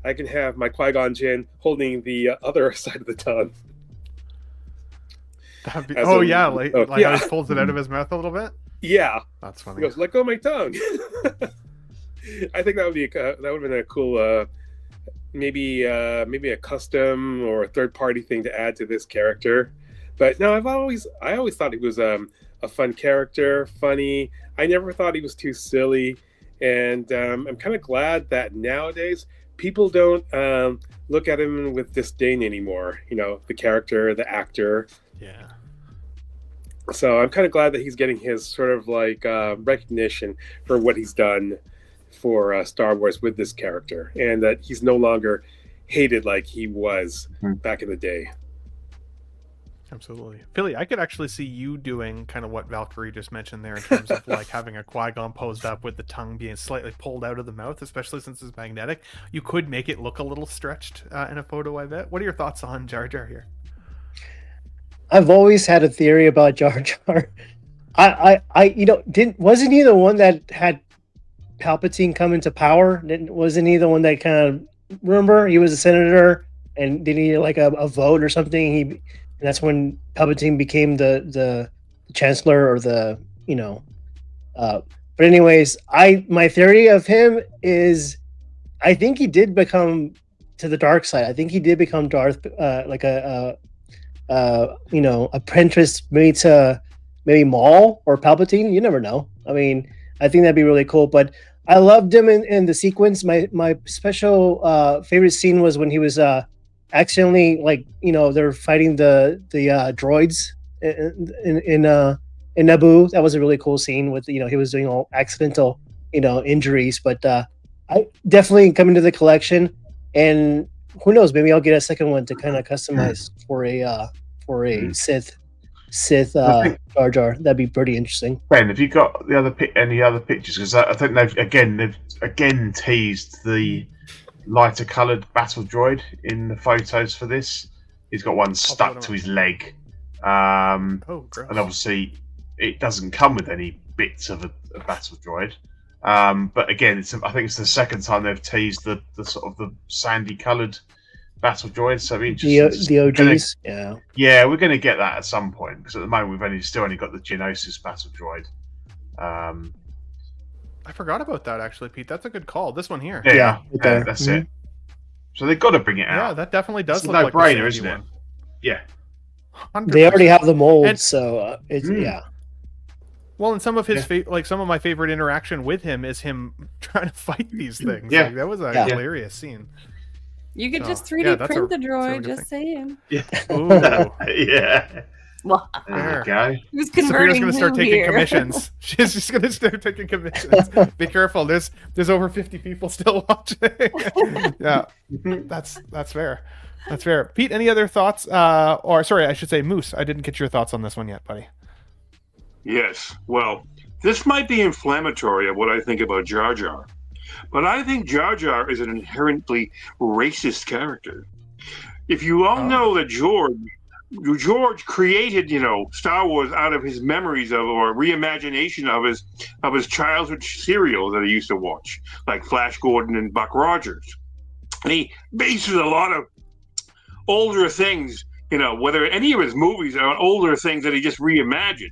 I can have my Qui-Gon Jinn holding the other side of the tongue. Like yeah. how he pulls it out of his mouth a little bit. Yeah, that's funny. He goes, "Let go of my tongue." I think that would have been a cool, maybe a custom or a third party thing to add to this character. But no, I always thought he was a fun character, funny. I never thought he was too silly, and I'm kind of glad that nowadays people don't look at him with disdain anymore. You know, the character, the actor. Yeah. So I'm kind of glad that he's getting his sort of like recognition for what he's done for Star Wars with this character, and that he's no longer hated like he was back in the day. Absolutely. Philly, I could actually see you doing kind of what Valkyrie just mentioned there in terms of like having a Qui-Gon posed up with the tongue being slightly pulled out of the mouth, especially since it's magnetic. You could make it look a little stretched in a photo, I bet. What are your thoughts on Jar Jar here? I've always had a theory about Jar Jar. Wasn't he the one that had Palpatine come into power? Wasn't he the one that kind of, remember, he was a senator and did he like a vote or something? And that's when Palpatine became the chancellor or but anyways, my theory of him is I think he did become to the dark side. I think he did become Darth, like apprentice maybe to Maul or Palpatine. You never know. I mean, I think that'd be really cool. But I loved him in the sequence. My special favorite scene was when he was accidentally, they're fighting the droids in Naboo. That was a really cool scene with he was doing all accidental injuries. But I definitely coming to the collection, and who knows, maybe I'll get a second one to kind of customize for a Sith Jar Jar. That'd be pretty interesting. Ben, have you got any other pictures? Because I think they've again teased the lighter coloured battle droid in the photos for this. He's got one stuck to his leg, and obviously it doesn't come with any bits of a battle droid. But again, I think it's the second time they've teased the sort of the sandy coloured battle droid. So the OGs, yeah, we're going to get that at some point because at the moment we've still only got the Geonosis battle droid. I forgot about that actually, Pete. That's a good call. This one here. Yeah, that's it. So they've got to bring it out. Yeah, that definitely does look like like no-brainer, isn't it? Yeah. 100%. They already have the mold, so it's yeah. Well, and some of his some of my favorite interaction with him is him trying to fight these things. Yeah, like, that was a hilarious scene. You could just 3D print the droid. Just saying. Yeah. Ooh. Yeah. Well, there you go. Who's converting? Saphira's going to start taking commissions. She's just going to start taking commissions. Be careful. There's over 50 people still watching. Yeah, that's fair. That's fair. Pete, any other thoughts? Or sorry, I should say Moose. I didn't get your thoughts on this one yet, buddy. Yes. Well, this might be inflammatory of what I think about Jar Jar, but I think Jar Jar is an inherently racist character. If you all know that George created, Star Wars out of his memories of or reimagination of his childhood serials that he used to watch, like Flash Gordon and Buck Rogers. And he bases a lot of older things, whether any of his movies are older things that he just reimagined.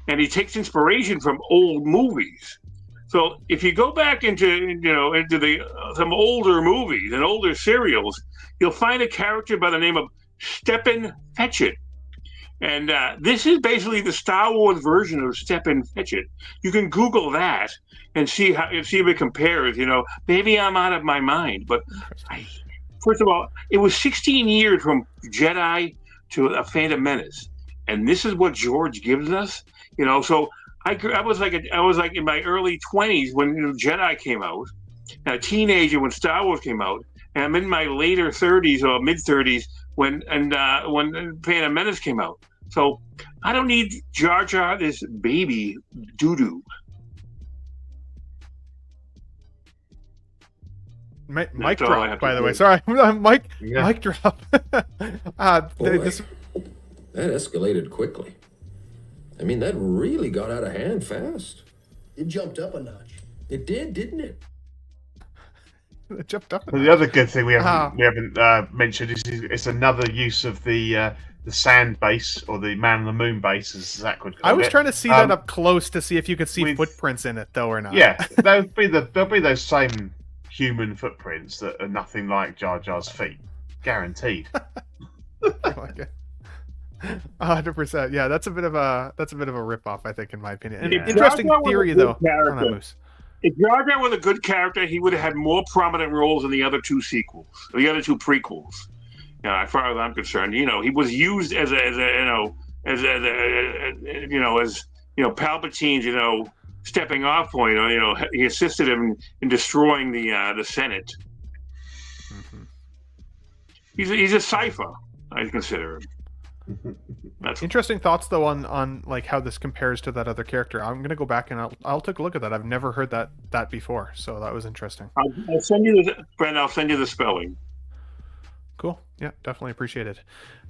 And he takes inspiration from old movies. So if you go back into the some older movies and older serials, you'll find a character by the name of Stepin Fetchit. And this is basically the Star Wars version of Stepin Fetchit. You can Google that and see if it compares. Maybe I'm out of my mind, but first of all, it was 16 years from Jedi to A Phantom Menace, and this is what George gives us. So I was like in my early 20s when Jedi came out, and a teenager when Star Wars came out, and I'm in my later 30s or mid 30s when Phantom Menace came out. So I don't need Jar Jar, this baby doo-doo. Mic drop, by the way. Sorry, mic drop. That escalated quickly. I mean, that really got out of hand fast. It jumped up a notch. It did, didn't it? It jumped up. The other good thing we haven't mentioned is it's another use of the sand base, or the Man on the Moon base, as Zach would call it. I was trying to see that up close to see if you could see footprints in it, though, or not. Yeah, there'll be those same human footprints that are nothing like Jar Jar's feet, guaranteed. I like it. 100%. Yeah, that's a bit of a rip-off, I think, in my opinion. If Interesting Jar Jar theory, was a though. good character, if Jar Jar was a good character, he would have had more prominent roles in the other two sequels, the other two prequels. As far as I'm concerned, he was used as Palpatine's, stepping off point. He assisted him in destroying the Senate. Mm-hmm. He's a cipher, I consider him. That's interesting thoughts, though, on like how this compares to that other character. I'm gonna go back and I'll take a look at that. I've never heard that before, so that was interesting. I'll send you I'll send you the spelling. Cool. Yeah, definitely appreciate it.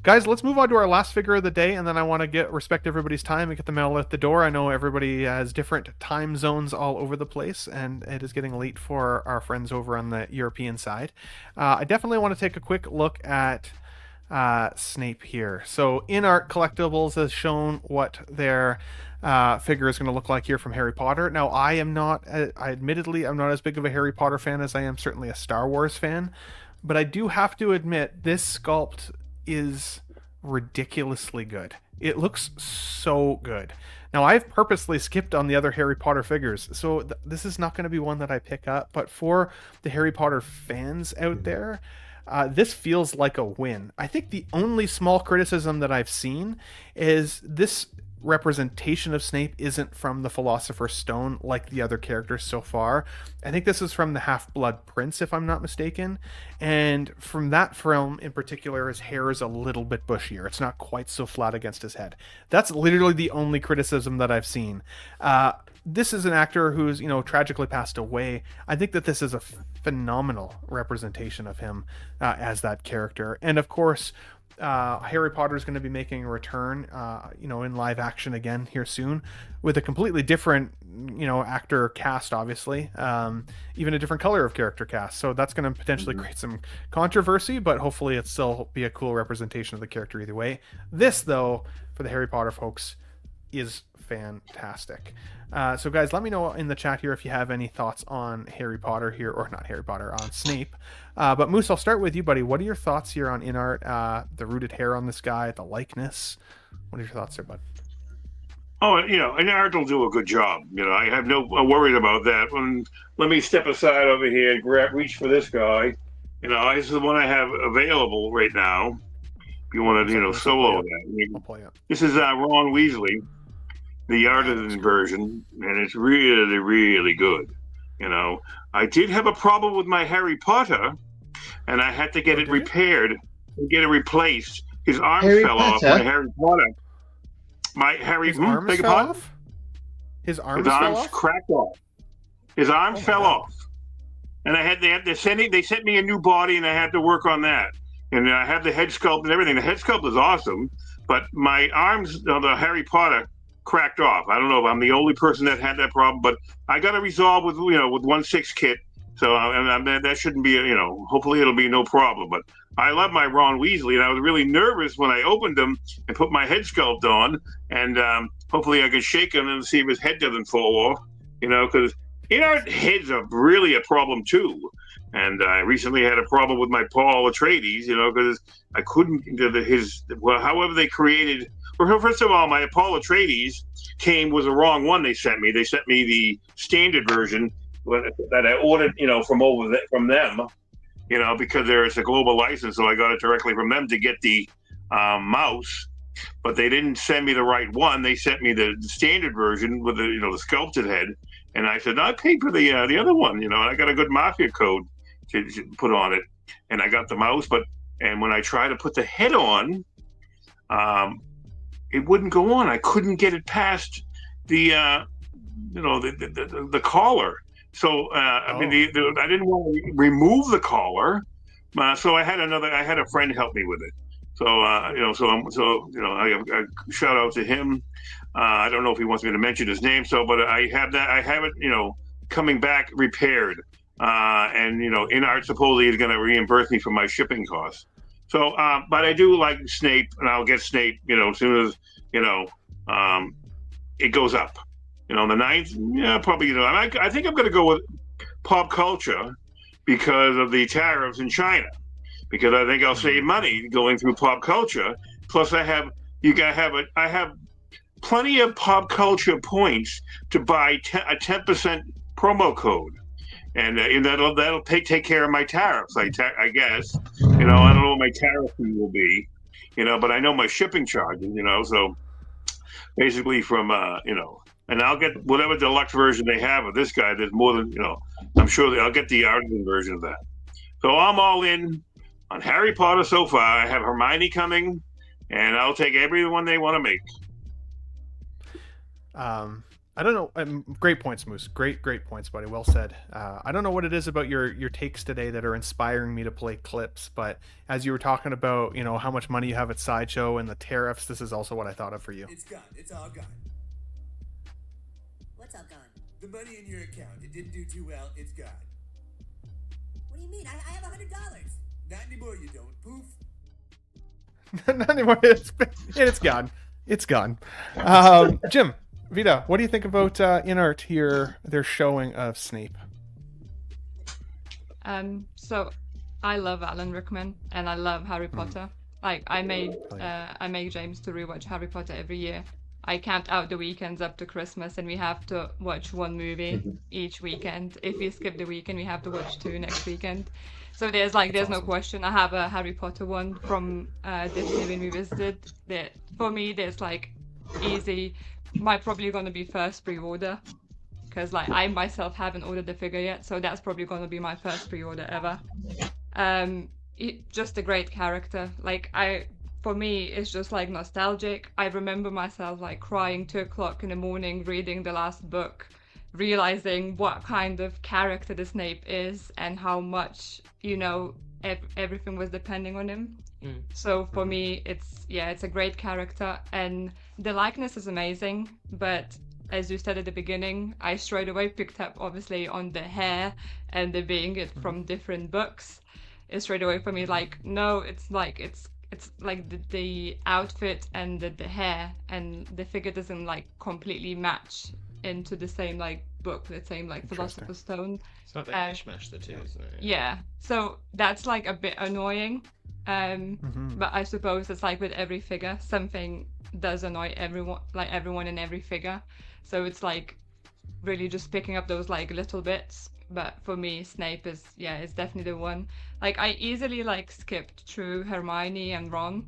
Guys, let's move on to our last figure of the day, and then I want to respect everybody's time and get the mail out the door. I know everybody has different time zones all over the place, and it is getting late for our friends over on the European side. I definitely want to take a quick look at Snape here. So Inart Collectibles has shown what their figure is going to look like here from Harry Potter. Now, admittedly, I'm not as big of a Harry Potter fan as I am certainly a Star Wars fan, but I do have to admit this sculpt is ridiculously good. It looks so good. Now, I've purposely skipped on the other Harry Potter figures, so this is not going to be one that I pick up, but for the Harry Potter fans out there, this feels like a win. I think the only small criticism that I've seen is this representation of Snape isn't from the Philosopher's Stone like the other characters so far. I think this is from the Half-Blood Prince, if I'm not mistaken. And from that film in particular, his hair is a little bit bushier. It's not quite so flat against his head. That's literally the only criticism that I've seen. This is an actor who's, tragically passed away. I think that this is a phenomenal representation of him as that character. And of course, Harry Potter is going to be making a return, in live action again here soon, with a completely different, actor cast, obviously, even a different color of character cast. So that's going to potentially create some controversy, but hopefully it still be a cool representation of the character either way. This, though, for the Harry Potter folks, is fantastic. So guys, let me know in the chat here if you have any thoughts on Harry Potter here, or not Harry Potter, on Snape. But Moose, I'll start with you, buddy. What are your thoughts here on Inart, the rooted hair on this guy, the likeness? What are your thoughts there, bud? Oh, Inart will do a good job. I have no worries about that. Let me step aside over here and reach for this guy. This is the one I have available right now. If you want to, solo that. I'll play it. This is Ron Weasley, the artisan version, and it's really, really good. I did have a problem with my Harry Potter, and I had to get it repaired and get it replaced. His arms fell off. My Harry Potter. His arms fell off? His arms fell off? Cracked off. His arms fell off. And they sent me a new body, and I had to work on that. And I have the head sculpt and everything. The head sculpt is awesome, but my arms, the Harry Potter, cracked off. I don't know if I'm the only person that had that problem, but I got to resolve with 1/6 kit. So that shouldn't be, hopefully it'll be no problem. But I love my Ron Weasley, and I was really nervous when I opened him and put my head sculpt on, and hopefully I can shake him and see if his head doesn't fall off, because Inart heads are really a problem too. And I recently had a problem with my Paul Atreides, because I couldn't however they created. Well, first of all, my Paul Atreides was the wrong one they sent me. They sent me the standard version that I ordered, from them, because it's a global license, so I got it directly from them to get the mouse. But they didn't send me the right one. They sent me the standard version with the sculpted head, and I said, no, I paid for the other one, and I got a good mafia code to put on it, and I got the mouse, and when I tried to put the head on, it wouldn't go on. I couldn't get it past the the collar. So I didn't want to remove the collar, so I had a friend help me with it. So I shout out to him. I don't know if he wants me to mention his name. But I have it, coming back repaired. And Inart supposedly is going to reimburse me for my shipping costs. So, but I do like Snape, and I'll get Snape, as soon as it goes up. The 9th, yeah, probably. I think I'm going to go with pop culture because of the tariffs in China. Because I think I'll save money going through pop culture. Plus, I have plenty of pop culture points to buy a 10% promo code. And that'll take care of my tariffs, I guess. I don't know what my tariff fee will be, but I know my shipping charges, so basically from, and I'll get whatever deluxe version they have of this guy. There's more than, I'm sure I'll get the artisan version of that. So I'm all in on Harry Potter so far. I have Hermione coming, and I'll take everyone they want to make. I don't know. Great points, Moose. Great points, buddy. Well said. I don't know what it is about your takes today that are inspiring me to play clips, but as you were talking about, how much money you have at Sideshow and the tariffs, this is also what I thought of for you. It's gone. It's all gone. What's all gone? The money in your account. It didn't do too well. It's gone. What do you mean? I have $100. Not anymore, you don't. Poof. Not anymore. It's gone. It's gone. Jim, Vita, what do you think about Inart here, their showing of Snape? So I love Alan Rickman and I love Harry Potter. Like I make James to rewatch Harry Potter every year. I count out the weekends up to Christmas, and we have to watch one movie each weekend. If we skip the weekend, we have to watch 2 next weekend. So there's no question. I have a Harry Potter one from Disney when we visited. For me, there's easy. My probably gonna be first pre-order, because I myself haven't ordered the figure yet, so that's probably gonna be my first pre-order ever. Just a great character. For me, it's just nostalgic. I remember myself crying 2 o'clock in the morning reading the last book, realizing what kind of character the Snape is and how much everything was depending on him. So for me, it's a great character, and the likeness is amazing. But as you said at the beginning, I straight away picked up obviously on the hair and the being it from different books. It's straight away for me no, it's the outfit and the hair and the figure doesn't completely match into the same book, the same Philosopher's Stone. It's not that mishmash the two, isn't it? Yeah, so that's a bit annoying. But I suppose it's with every figure, something does annoy everyone in every figure. So it's really just picking up those little bits. But for me, Snape is definitely the one. I easily skipped through Hermione and Ron,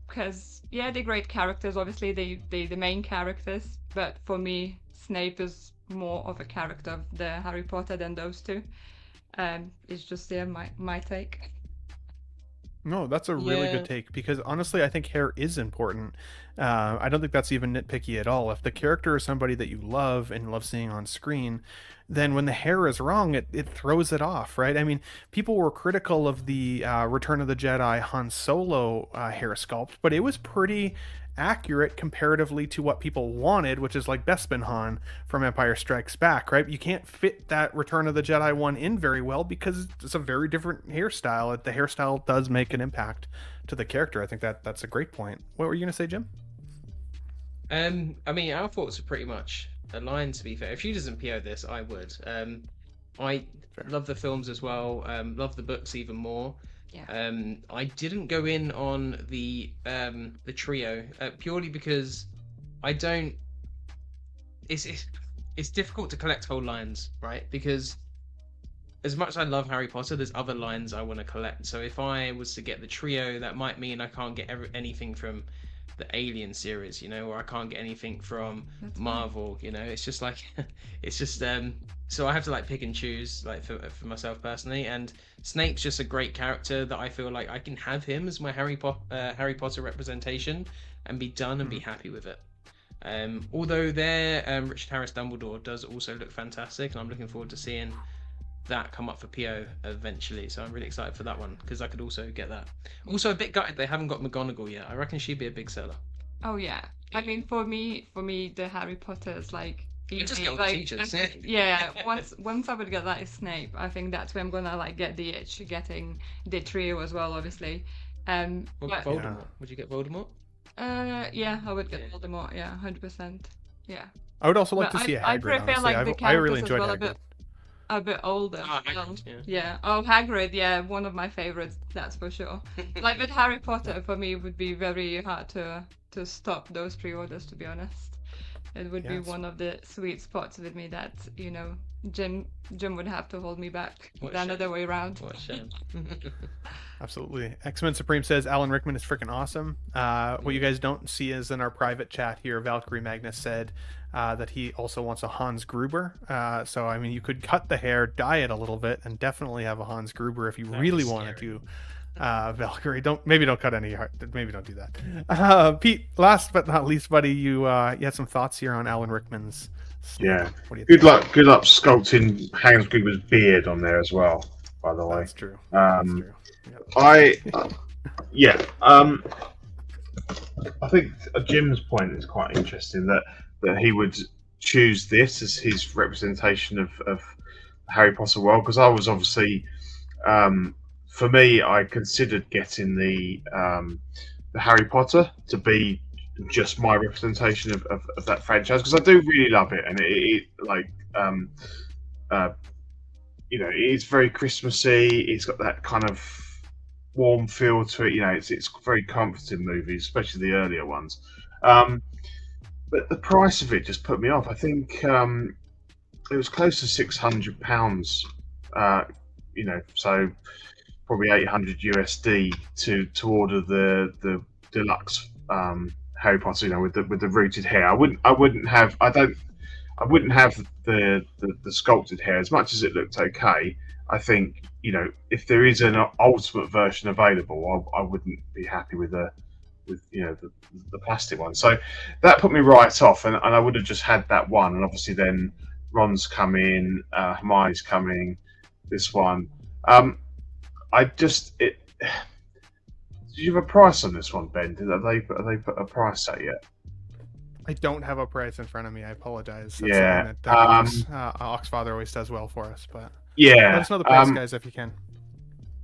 because they're great characters. Obviously, they the main characters. But for me, Snape is more of a character of the Harry Potter than those two. It's just my take. No, that's a really good take, because honestly, I think hair is important. I don't think that's even nitpicky at all. If the character is somebody that you love and love seeing on screen, then when the hair is wrong, it throws it off, right? I mean, people were critical of the Return of the Jedi Han Solo hair sculpt, but it was pretty accurate comparatively to what people wanted, which is Bespin Han from Empire Strikes Back, right? You can't fit that Return of the Jedi one in very well because it's a very different hairstyle. The hairstyle does make an impact to the character. I think that's a great point. What were you going to say, Jim? I mean, our thoughts are pretty much a line. To be fair, if she doesn't PO this, I would. I love the films as well. Love the books even more. Yeah. I didn't go in on the trio purely because I don't. It's difficult to collect whole lines, right? Because as much as I love Harry Potter, there's other lines I want to collect. So if I was to get the trio, that might mean I can't get anything from the Alien series, you know, or I can't get anything from Marvel, you know. It's just like, it's just so I have to like pick and choose, like for myself personally. And Snape's just a great character that I feel like I can have him as my Harry Potter representation and be done and be happy with it. Although their Richard Harris Dumbledore does also look fantastic, and I'm looking forward to seeing that come up for PO eventually, so I'm really excited for that one because I could also get that. Also a bit gutted they haven't got McGonagall yet. I reckon she'd be a big seller. Oh yeah, I mean for me the Harry Potter is like you just get all like, the teachers. Yeah, once I would get that is Snape. I think that's where I'm gonna like get the itch getting the trio as well, obviously. What about Voldemort? Would you get Voldemort? Yeah, I would get Voldemort. Yeah, 100%. Yeah. I would also like to see a Hagrid. I prefer honestly. like the I really characters enjoyed as well, Hagrid. a bit older. Oh, Hagrid, Yeah. Oh, Hagrid. Yeah, one of my favorites. That's for sure. Like with Harry Potter, for me, it would be very hard to stop those pre-orders. To be honest, it would be one of the sweet spots with me that Jim would have to hold me back than the other way around. What a shame. Absolutely. X-Men Supreme says Alan Rickman is freaking awesome. What you guys don't see is in our private chat here, Valkyrie Magnus said that he also wants a Hans Gruber. So, I mean, you could cut the hair, dye it a little bit, and definitely have a Hans Gruber if you really wanted to. Valkyrie, maybe don't cut any heart. Maybe don't do that. Pete, last but not least, buddy, you had some thoughts here on Alan Rickman's. Yeah. What do you Good think? luck sculpting Hans Gruber's beard on there as well. By the way, That's true. That's true. Yep. I think Jim's point is quite interesting that he would choose this as his representation of Harry Potter world, because I was obviously for me I considered getting the Harry Potter to be just my representation of that franchise, because I do really love it, and you know, it's very Christmassy. It's got that kind of warm feel to it. You know, it's very comforting movie, especially the earlier ones. But the price of it just put me off. I think it was close to £600. You know, so probably 800 USD to order the deluxe Harry Potter. You know, with the rooted hair. I wouldn't have the sculpted hair as much as it looked okay. I think, you know, if there is an ultimate version available, I wouldn't be happy with the plastic one. So that put me right off, and I would have just had that one. And obviously then Ron's coming, Hermione's coming, this one. Do you have a price on this one, Ben? Have they put a price out yet? I don't have a price in front of me. I apologize. That's Yeah. something that Oxfather always does well for us. But yeah, let us know the price, guys, if you can.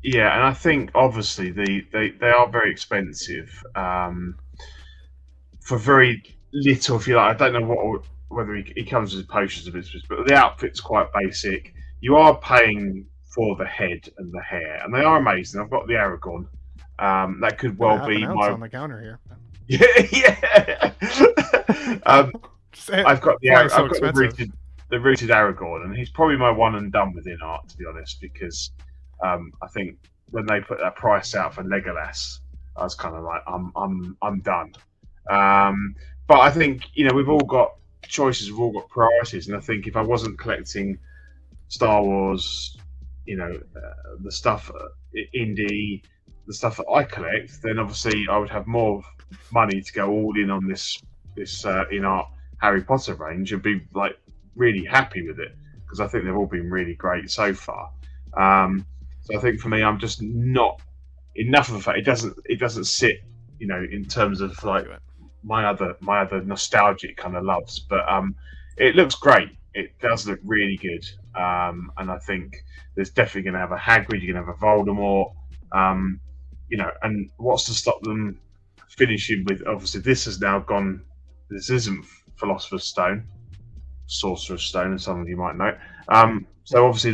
Yeah, and I think obviously they are very expensive for very little. If you like, I don't know whether he comes with potions of business, but the outfit's quite basic. You are paying for the head and the hair, and they are amazing. I've got the Aragorn. That could well be my on the counter here. Yeah. I've got the rooted Aragorn, and he's probably my one and done with Inart, to be honest, because I think when they put that price out for Legolas, I was kind of like, I'm done. But I think, you know, we've all got choices, we've all got priorities, and I think if I wasn't collecting Star Wars, you know, the stuff indie, the stuff that I collect, then obviously I would have more money to go all in on this Inart Harry Potter range and be like really happy with it, because I think they've all been really great so far. So I think for me, I'm just not enough of a fact. It doesn't sit, you know, in terms of like my other nostalgic kind of loves. But it looks great. It does look really good. And I think there's definitely going to have a Hagrid. You're going to have a Voldemort. You know, and what's to stop them finishing with? Obviously, this has now gone. This isn't Philosopher's Stone. Sorcerer's Stone, as some of you might know. So obviously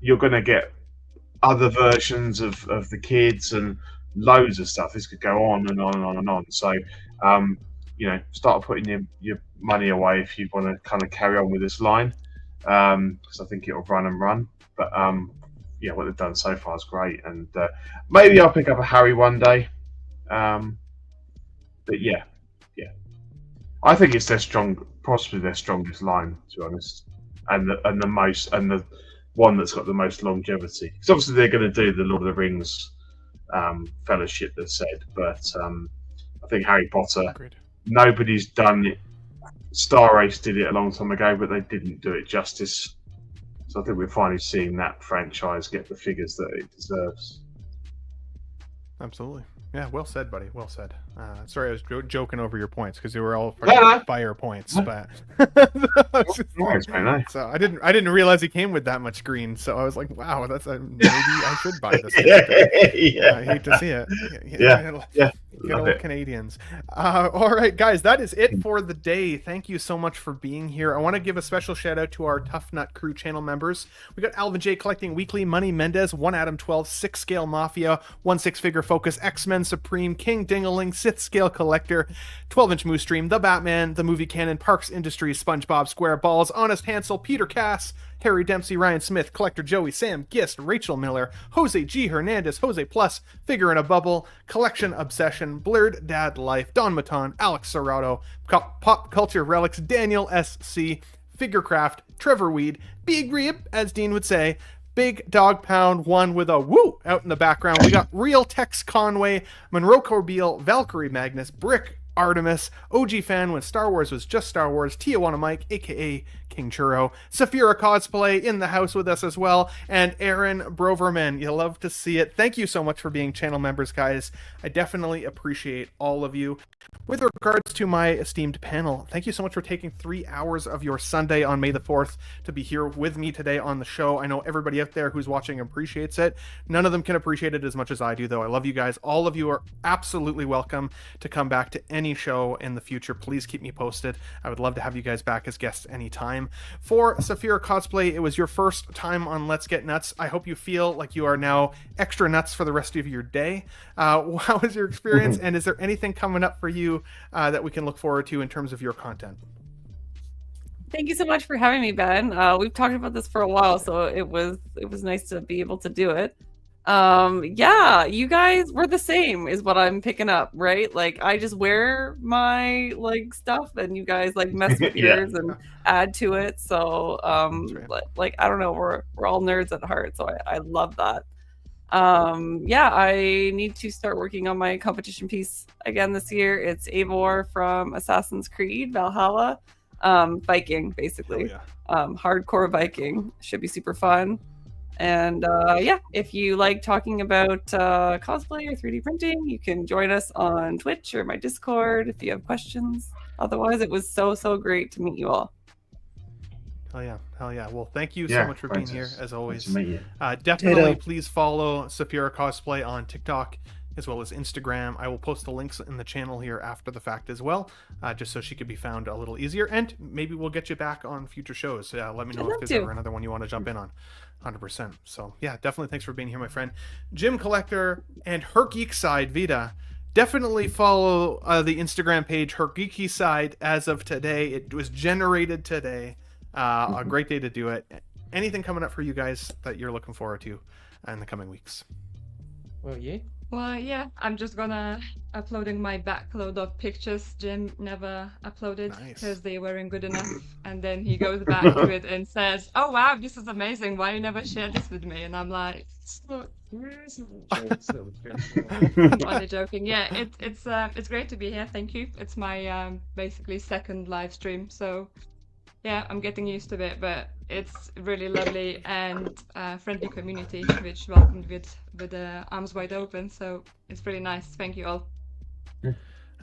you're going to get other versions of the kids and loads of stuff. This could go on and on and on and on. So, start putting your money away if you want to kind of carry on with this line, because I think it'll run and run. But what they've done so far is great, and maybe I'll pick up a Harry one day. But yeah, I think it's possibly their strongest line, to be honest, and the one that's got the most longevity. Because obviously they're going to do the Lord of the Rings Fellowship, they said, but I think Harry Potter. Agreed. Nobody's done it. Star Race did it a long time ago, but they didn't do it justice. So I think we're finally seeing that franchise get the figures that it deserves. Absolutely. Yeah, well said, buddy. Well said. Sorry, I was joking over your points because they were all fire points, but so I didn't realize he came with that much green. So I was like, wow, that's maybe I should buy this. I hate to see it. Good old Canadians. All right, guys, that is it for the day. Thank you so much for being here. I want to give a special shout out to our Tough Nut Crew channel members. We got Alvin J collecting weekly, Money Mendez, 1 Adam 12, 6 Scale Mafia, 1 6-Figure Focus, X-Men Supreme, King Dingaling, Sith Scale Collector, 12-Inch Moose Stream, The Batman, The Movie Canon, Parks Industries, SpongeBob Square Balls, Honest Hansel, Peter Cass, Harry Dempsey, Ryan Smith, Collector Joey, Sam Gist, Rachel Miller, Jose G. Hernandez, Jose Plus, Figure in a Bubble, Collection Obsession, Blurred Dad Life, Don Maton, Alex Serrato, Pop Culture Relics, Daniel S.C., Figurecraft, Trevor Weed, Big Rib, as Dean would say, Big Dog Pound 1 with a woo out in the background. We got Real Tex Conway, Monroe Corbeil, Valkyrie Magnus, Brick Artemis, OG fan when Star Wars was just Star Wars, Tijuana Mike, aka King Churro, SAPHIIRA Cosplay in the house with us as well, and Aaron Broverman. You love to see it. Thank you so much for being channel members, guys. I definitely appreciate all of you. With regards to my esteemed panel, thank you so much for taking 3 hours of your Sunday on May the 4th to be here with me today on the show. I know everybody out there who's watching appreciates it. None of them can appreciate it as much as I do, though. I love you guys. All of you are absolutely welcome to come back to any show in the future. Please keep me posted. I would love to have you guys back as guests anytime. For SAPHIIRA Cosplay, it was your first time on Let's Get Nuts. I hope you feel like you are now extra nuts for the rest of your day. How was your experience, and is there anything coming up for you that we can look forward to in terms of your content? Thank you so much for having me, Ben. We've talked about this for a while, so it was nice to be able to do it. Yeah, you guys were the same is what I'm picking up, right? Like I just wear my stuff and you guys mess with yours and add to it. So right. I don't know, we're all nerds at heart, so I love that. Yeah, I need to start working on my competition piece again this year. It's Eivor from Assassin's Creed Valhalla. Viking, basically. Hardcore Viking. Should be super fun. And yeah, if you like talking about cosplay or 3D printing, you can join us on Twitch or my Discord if you have questions. Otherwise, it was so great to meet you all. Hell yeah. Well, thank you so much for being here, as always. Definitely please follow SAPHIIRA Cosplay on TikTok as well as Instagram. I will post the links in the channel here after the fact as well, just so she could be found a little easier. And maybe we'll get you back on future shows. Let me know if there's ever another one you want to jump in on. 100%. So yeah, definitely thanks for being here, my friend. Jim Collector and Her Geek Side Vita. Definitely follow the Instagram page, Her Geeky Side, as of today. It was generated today. A great day to do it. Anything coming up for you guys that you're looking forward to in the coming weeks? Well, yeah, I'm just gonna uploading my backload of pictures Jim never uploaded because they weren't good enough, and then he goes back to it and says, "Oh wow, this is amazing! Why you never shared this with me?" And I'm like, I'm only joking. Yeah, it's great to be here. Thank you. It's my basically second live stream, so yeah, I'm getting used to it, but it's really lovely and friendly community, which welcomed with arms wide open. So it's really nice. Thank you all.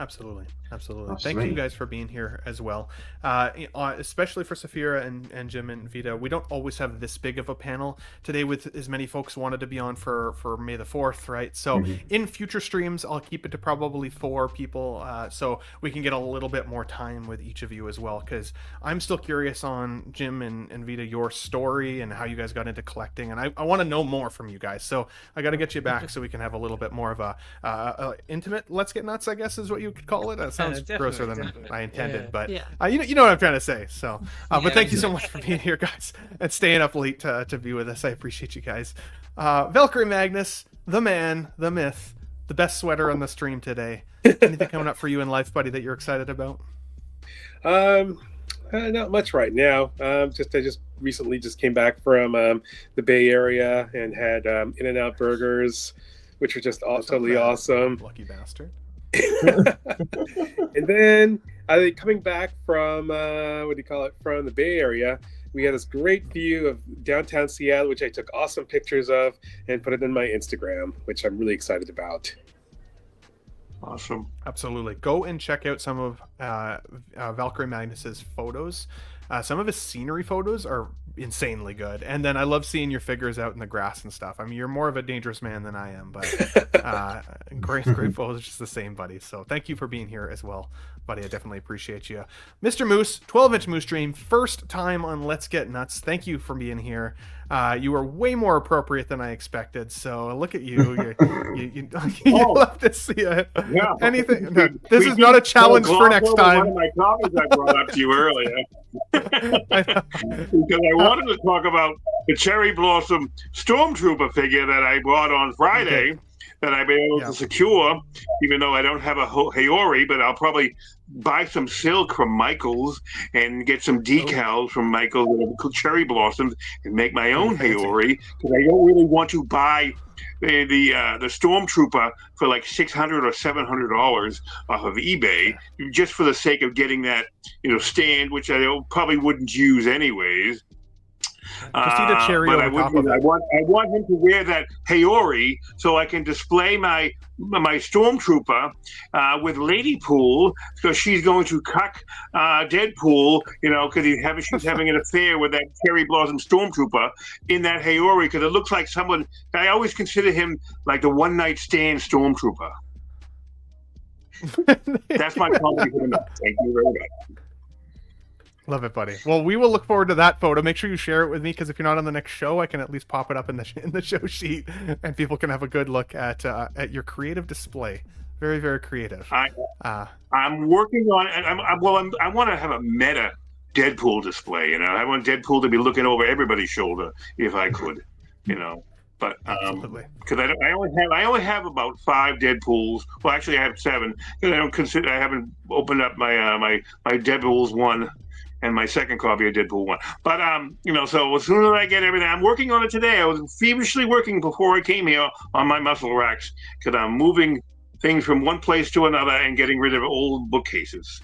Absolutely. Absolutely. That's Thank you sweet. guys for being here as well. Especially for SAPHIIRA and Jim and Vita. We don't always have this big of a panel today with as many folks wanted to be on for May the 4th, right? So in future streams, I'll keep it to probably 4 people so we can get a little bit more time with each of you as well, because I'm still curious on Jim and Vita, your story and how you guys got into collecting. And I want to know more from you guys. So I got to get you back so we can have a little bit more of a intimate Let's Get Nuts, I guess is what you could call it. That sounds grosser than I intended, but you know what I'm trying to say. So, but thank you so much for being here, guys, and staying up late to be with us. I appreciate you guys. Valkyrie Magnus, the man, the myth, the best sweater on the stream today. Anything coming up for you in life, buddy, that you're excited about? Not much right now. I just recently came back from the Bay Area and had In-N-Out burgers, which are just totally awesome. Lucky bastard. And then coming back from from the Bay Area, we had this great view of downtown Seattle, which I took awesome pictures of and put it in my Instagram, which I'm really excited about. Awesome. Absolutely. Go and check out some of Valkyrie Magnus's photos. Some of his scenery photos are insanely good. And then I love seeing your figures out in the grass and stuff. I mean, you're more of a dangerous man than I am, but great photos, just the same, buddy. So thank you for being here as well, buddy. I definitely appreciate you. Mr. Moose, 12-inch Moose Dream, first time on Let's Get Nuts. Thank you for being here. You were way more appropriate than I expected. So look at you. You love to see it. Yeah. Anything. No, this is not a challenge for next time. One of my topics I brought up to you earlier. Because I wanted to talk about the Cherry Blossom Stormtrooper figure that I bought on Friday that I've been able to secure, even though I don't have a Haori, but I'll probably buy some silk from Michaels and get some decals from Michaels and cherry blossoms and make my own Haori, because I don't really want to buy the Stormtrooper for like $600 or $700 off of eBay, just for the sake of getting that stand, which I probably wouldn't use anyways. Just eat a cherry but over top of it. I want him to wear that Haori so I can display my Stormtrooper with Lady Pool, because she's going to cuck Deadpool, because she's having an affair with that Cherry Blossom Stormtrooper in that Haori, because it looks like someone. I always consider him like the one night stand Stormtrooper. That's my comment for the night. Thank you very much. Love it, buddy. Well, we will look forward to that photo. Make sure you share it with me, because if you're not on the next show, I can at least pop it up in the show sheet, and people can have a good look at your creative display. Very, very creative. I'm working on it. I want to have a meta Deadpool display. I want Deadpool to be looking over everybody's shoulder if I could. But because I only have about 5 Deadpools. Well, actually, I have 7, because I haven't opened up my Deadpools 1. And my second copy of Deadpool 1. But, so as soon as I get everything, I'm working on it today. I was feverishly working before I came here on my muscle racks, because I'm moving things from one place to another and getting rid of old bookcases.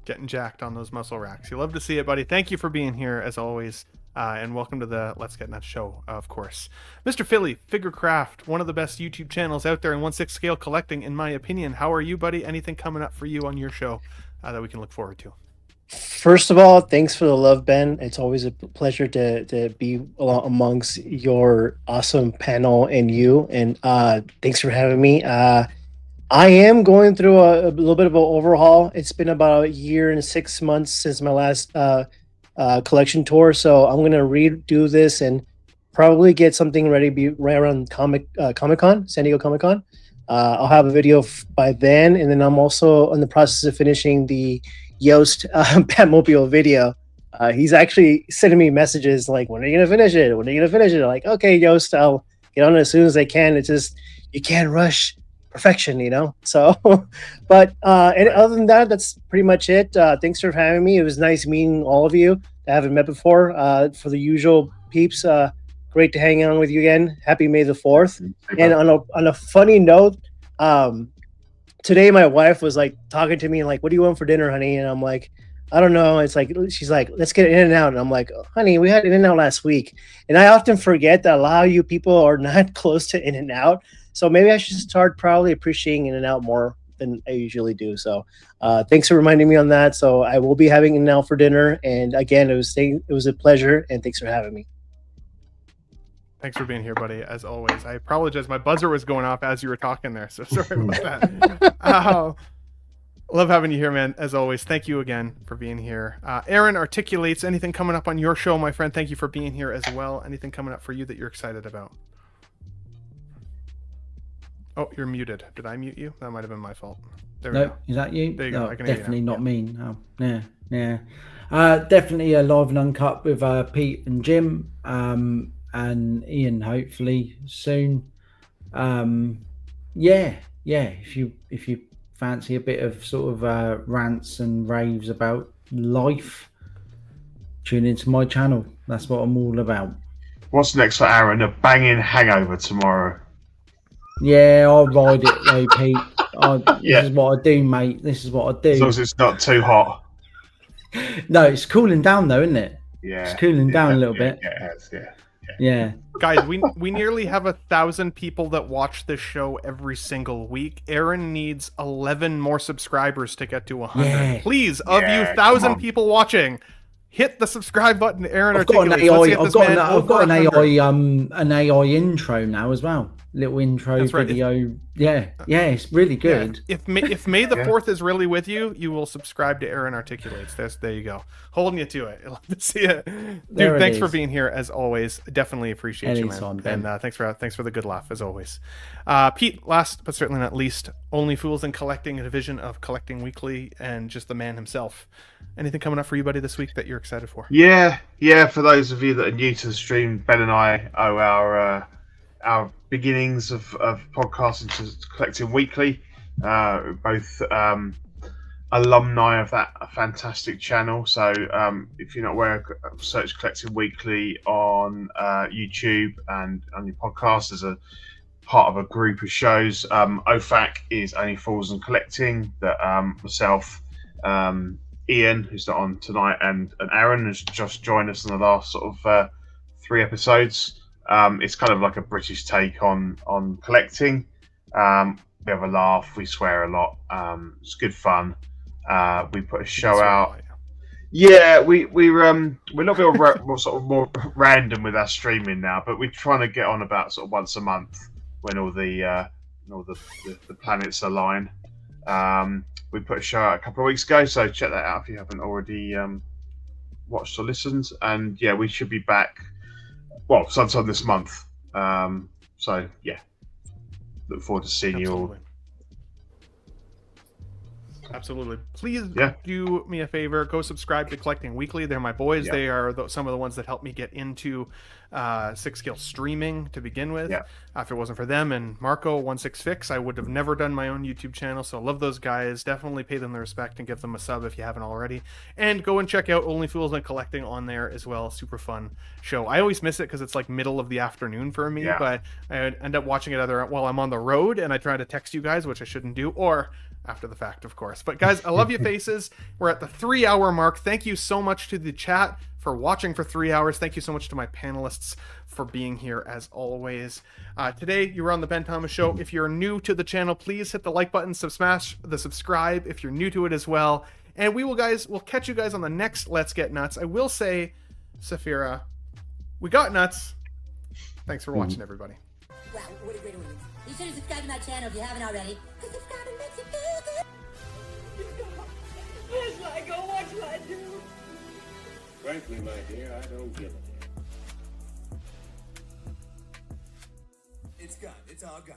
Getting jacked on those muscle racks. You love to see it, buddy. Thank you for being here, as always. And welcome to the Let's Get Nuts show, of course. Mr. Philly, Figure Craft, one of the best YouTube channels out there in 1/6 scale collecting, in my opinion. How are you, buddy? Anything coming up for you on your show that we can look forward to? First of all, thanks for the love, Ben. It's always a pleasure to be amongst your awesome panel and you. And thanks for having me. I am going through a little bit of an overhaul. It's been about a year and 6 months since my last collection tour, so I'm gonna redo this and probably get something ready right around Comic-Con, San Diego Comic-Con. I'll have a video by then, and then I'm also in the process of finishing the Yoast Batmobile video. He's actually sending me messages like, when are you gonna finish it? When are you gonna finish it? I'm like, okay, Yoast, I'll get on it as soon as I can. It's just, you can't rush perfection, so but and other than that, that's pretty much it. Thanks for having me. It was nice meeting all of you I haven't met before. For the usual peeps, great to hang out with you again. Happy May the 4th. And on a funny note, today my wife was like talking to me and like, what do you want for dinner, honey? And I'm like, I don't know. It's like, she's like, let's get In-N-Out. And I'm like, honey, we had In-N-Out last week. And I often forget that a lot of you people are not close to In-N-Out. So maybe I should start probably appreciating In-N-Out more than I usually do. So thanks for reminding me on that. So I will be having it now for dinner. And again, it was a pleasure, and thanks for having me. Thanks for being here, buddy, as always. I apologize. My buzzer was going off as you were talking there, so sorry about that. Love having you here, man, as always. Thank you again for being here. Aaron Articulates, anything coming up on your show, my friend? Thank you for being here as well. Anything coming up for you that you're excited about? Oh, you're muted. Did I mute you? That might have been my fault. There we No, go. is that you? There you go. No, I can hear you definitely now. not me. No. Yeah. Definitely a live and uncut with Pete and Jim, and Ian hopefully soon. Yeah. If you fancy a bit of sort of rants and raves about life, tune into my channel. That's what I'm all about. What's next for Aaron? A banging hangover tomorrow. Yeah, I'll ride it though, Pete. This is what I do, mate. This is what I do. As long as it's not too hot. No, it's cooling down though, isn't it? Yeah. It's cooling down a little bit. Yeah, it has, yeah. Yeah. Guys, we nearly have 1,000 people that watch this show every single week. Aaron needs 11 more subscribers to get to 100. Yeah. Please, of you Yeah, 1,000 come on. people watching, hit the subscribe button. Aaron I've got an Articulates. Let's AI. get I've this got man I've got over an 100. AI AI intro now as well. Little intro That's right. video. Yeah, it's really good. Yeah. If May the 4th is really with you, you will subscribe to Aaron Articulates. There you go. Holding you to it. Love to see it. Dude, There it thanks for is. being here as always. Definitely appreciate Anytime, you, Ben. man. And thanks for the good laugh as always. Pete, last but certainly not least, Only Fools and Collecting, a division of Collecting Weekly, and just the man himself. Anything coming up for you, buddy, this week that you're excited for? Yeah. For those of you that are new to the stream, Ben and I owe our beginnings of podcasting to Collecting Weekly. Both alumni of that fantastic channel. So if you're not aware, search Collecting Weekly on YouTube and on your podcast as a part of a group of shows. OFAC is Only Fools and Collecting, that myself, Ian, who's not on tonight, and Aaron has just joined us in the last sort of 3 episodes. It's kind of like a British take on collecting. We have a laugh, we swear a lot. It's good fun. We put a show out. Yeah, we're a little bit more random with our streaming now, but we're trying to get on about sort of once a month when all the planets align. We put a show out a couple of weeks ago, so check that out if you haven't already watched or listened. And yeah, we should be back. Well, sometime this month. So yeah, look forward to seeing you all. Absolutely. Please Yeah. do me a favor. Go subscribe to Collecting Weekly. They're my boys. Yeah. They are some of the ones that helped me get into Six Scale streaming to begin with. Yeah. If it wasn't for them and Marco 16Fix, I would have never done my own YouTube channel. So I love those guys. Definitely pay them the respect and give them a sub if you haven't already. And go and check out Only Fools and Collecting on there as well. Super fun show. I always miss it because it's like middle of the afternoon for me, Yeah. but I end up watching it either while I'm on the road and I try to text you guys, which I shouldn't do, or after the fact, of course. But guys, I love you faces. We're at the 3-hour mark. Thank you so much to the chat for watching for 3 hours. Thank you so much to my panelists for being here as always. Today, you were on the Ben Thomas Show. If you're new to the channel, please hit the like button, smash the subscribe if you're new to it as well. And we'll catch you guys on the next Let's Get Nuts. I will say, SAPHIIRA, we got nuts. Thanks for watching, everybody. Wow, what a great audience. You should have subscribed to my channel if you haven't already. Because subscribing makes it easy. Yes, I go watch what I do. Frankly, my dear, I don't give a damn. It's gone. It's all gone.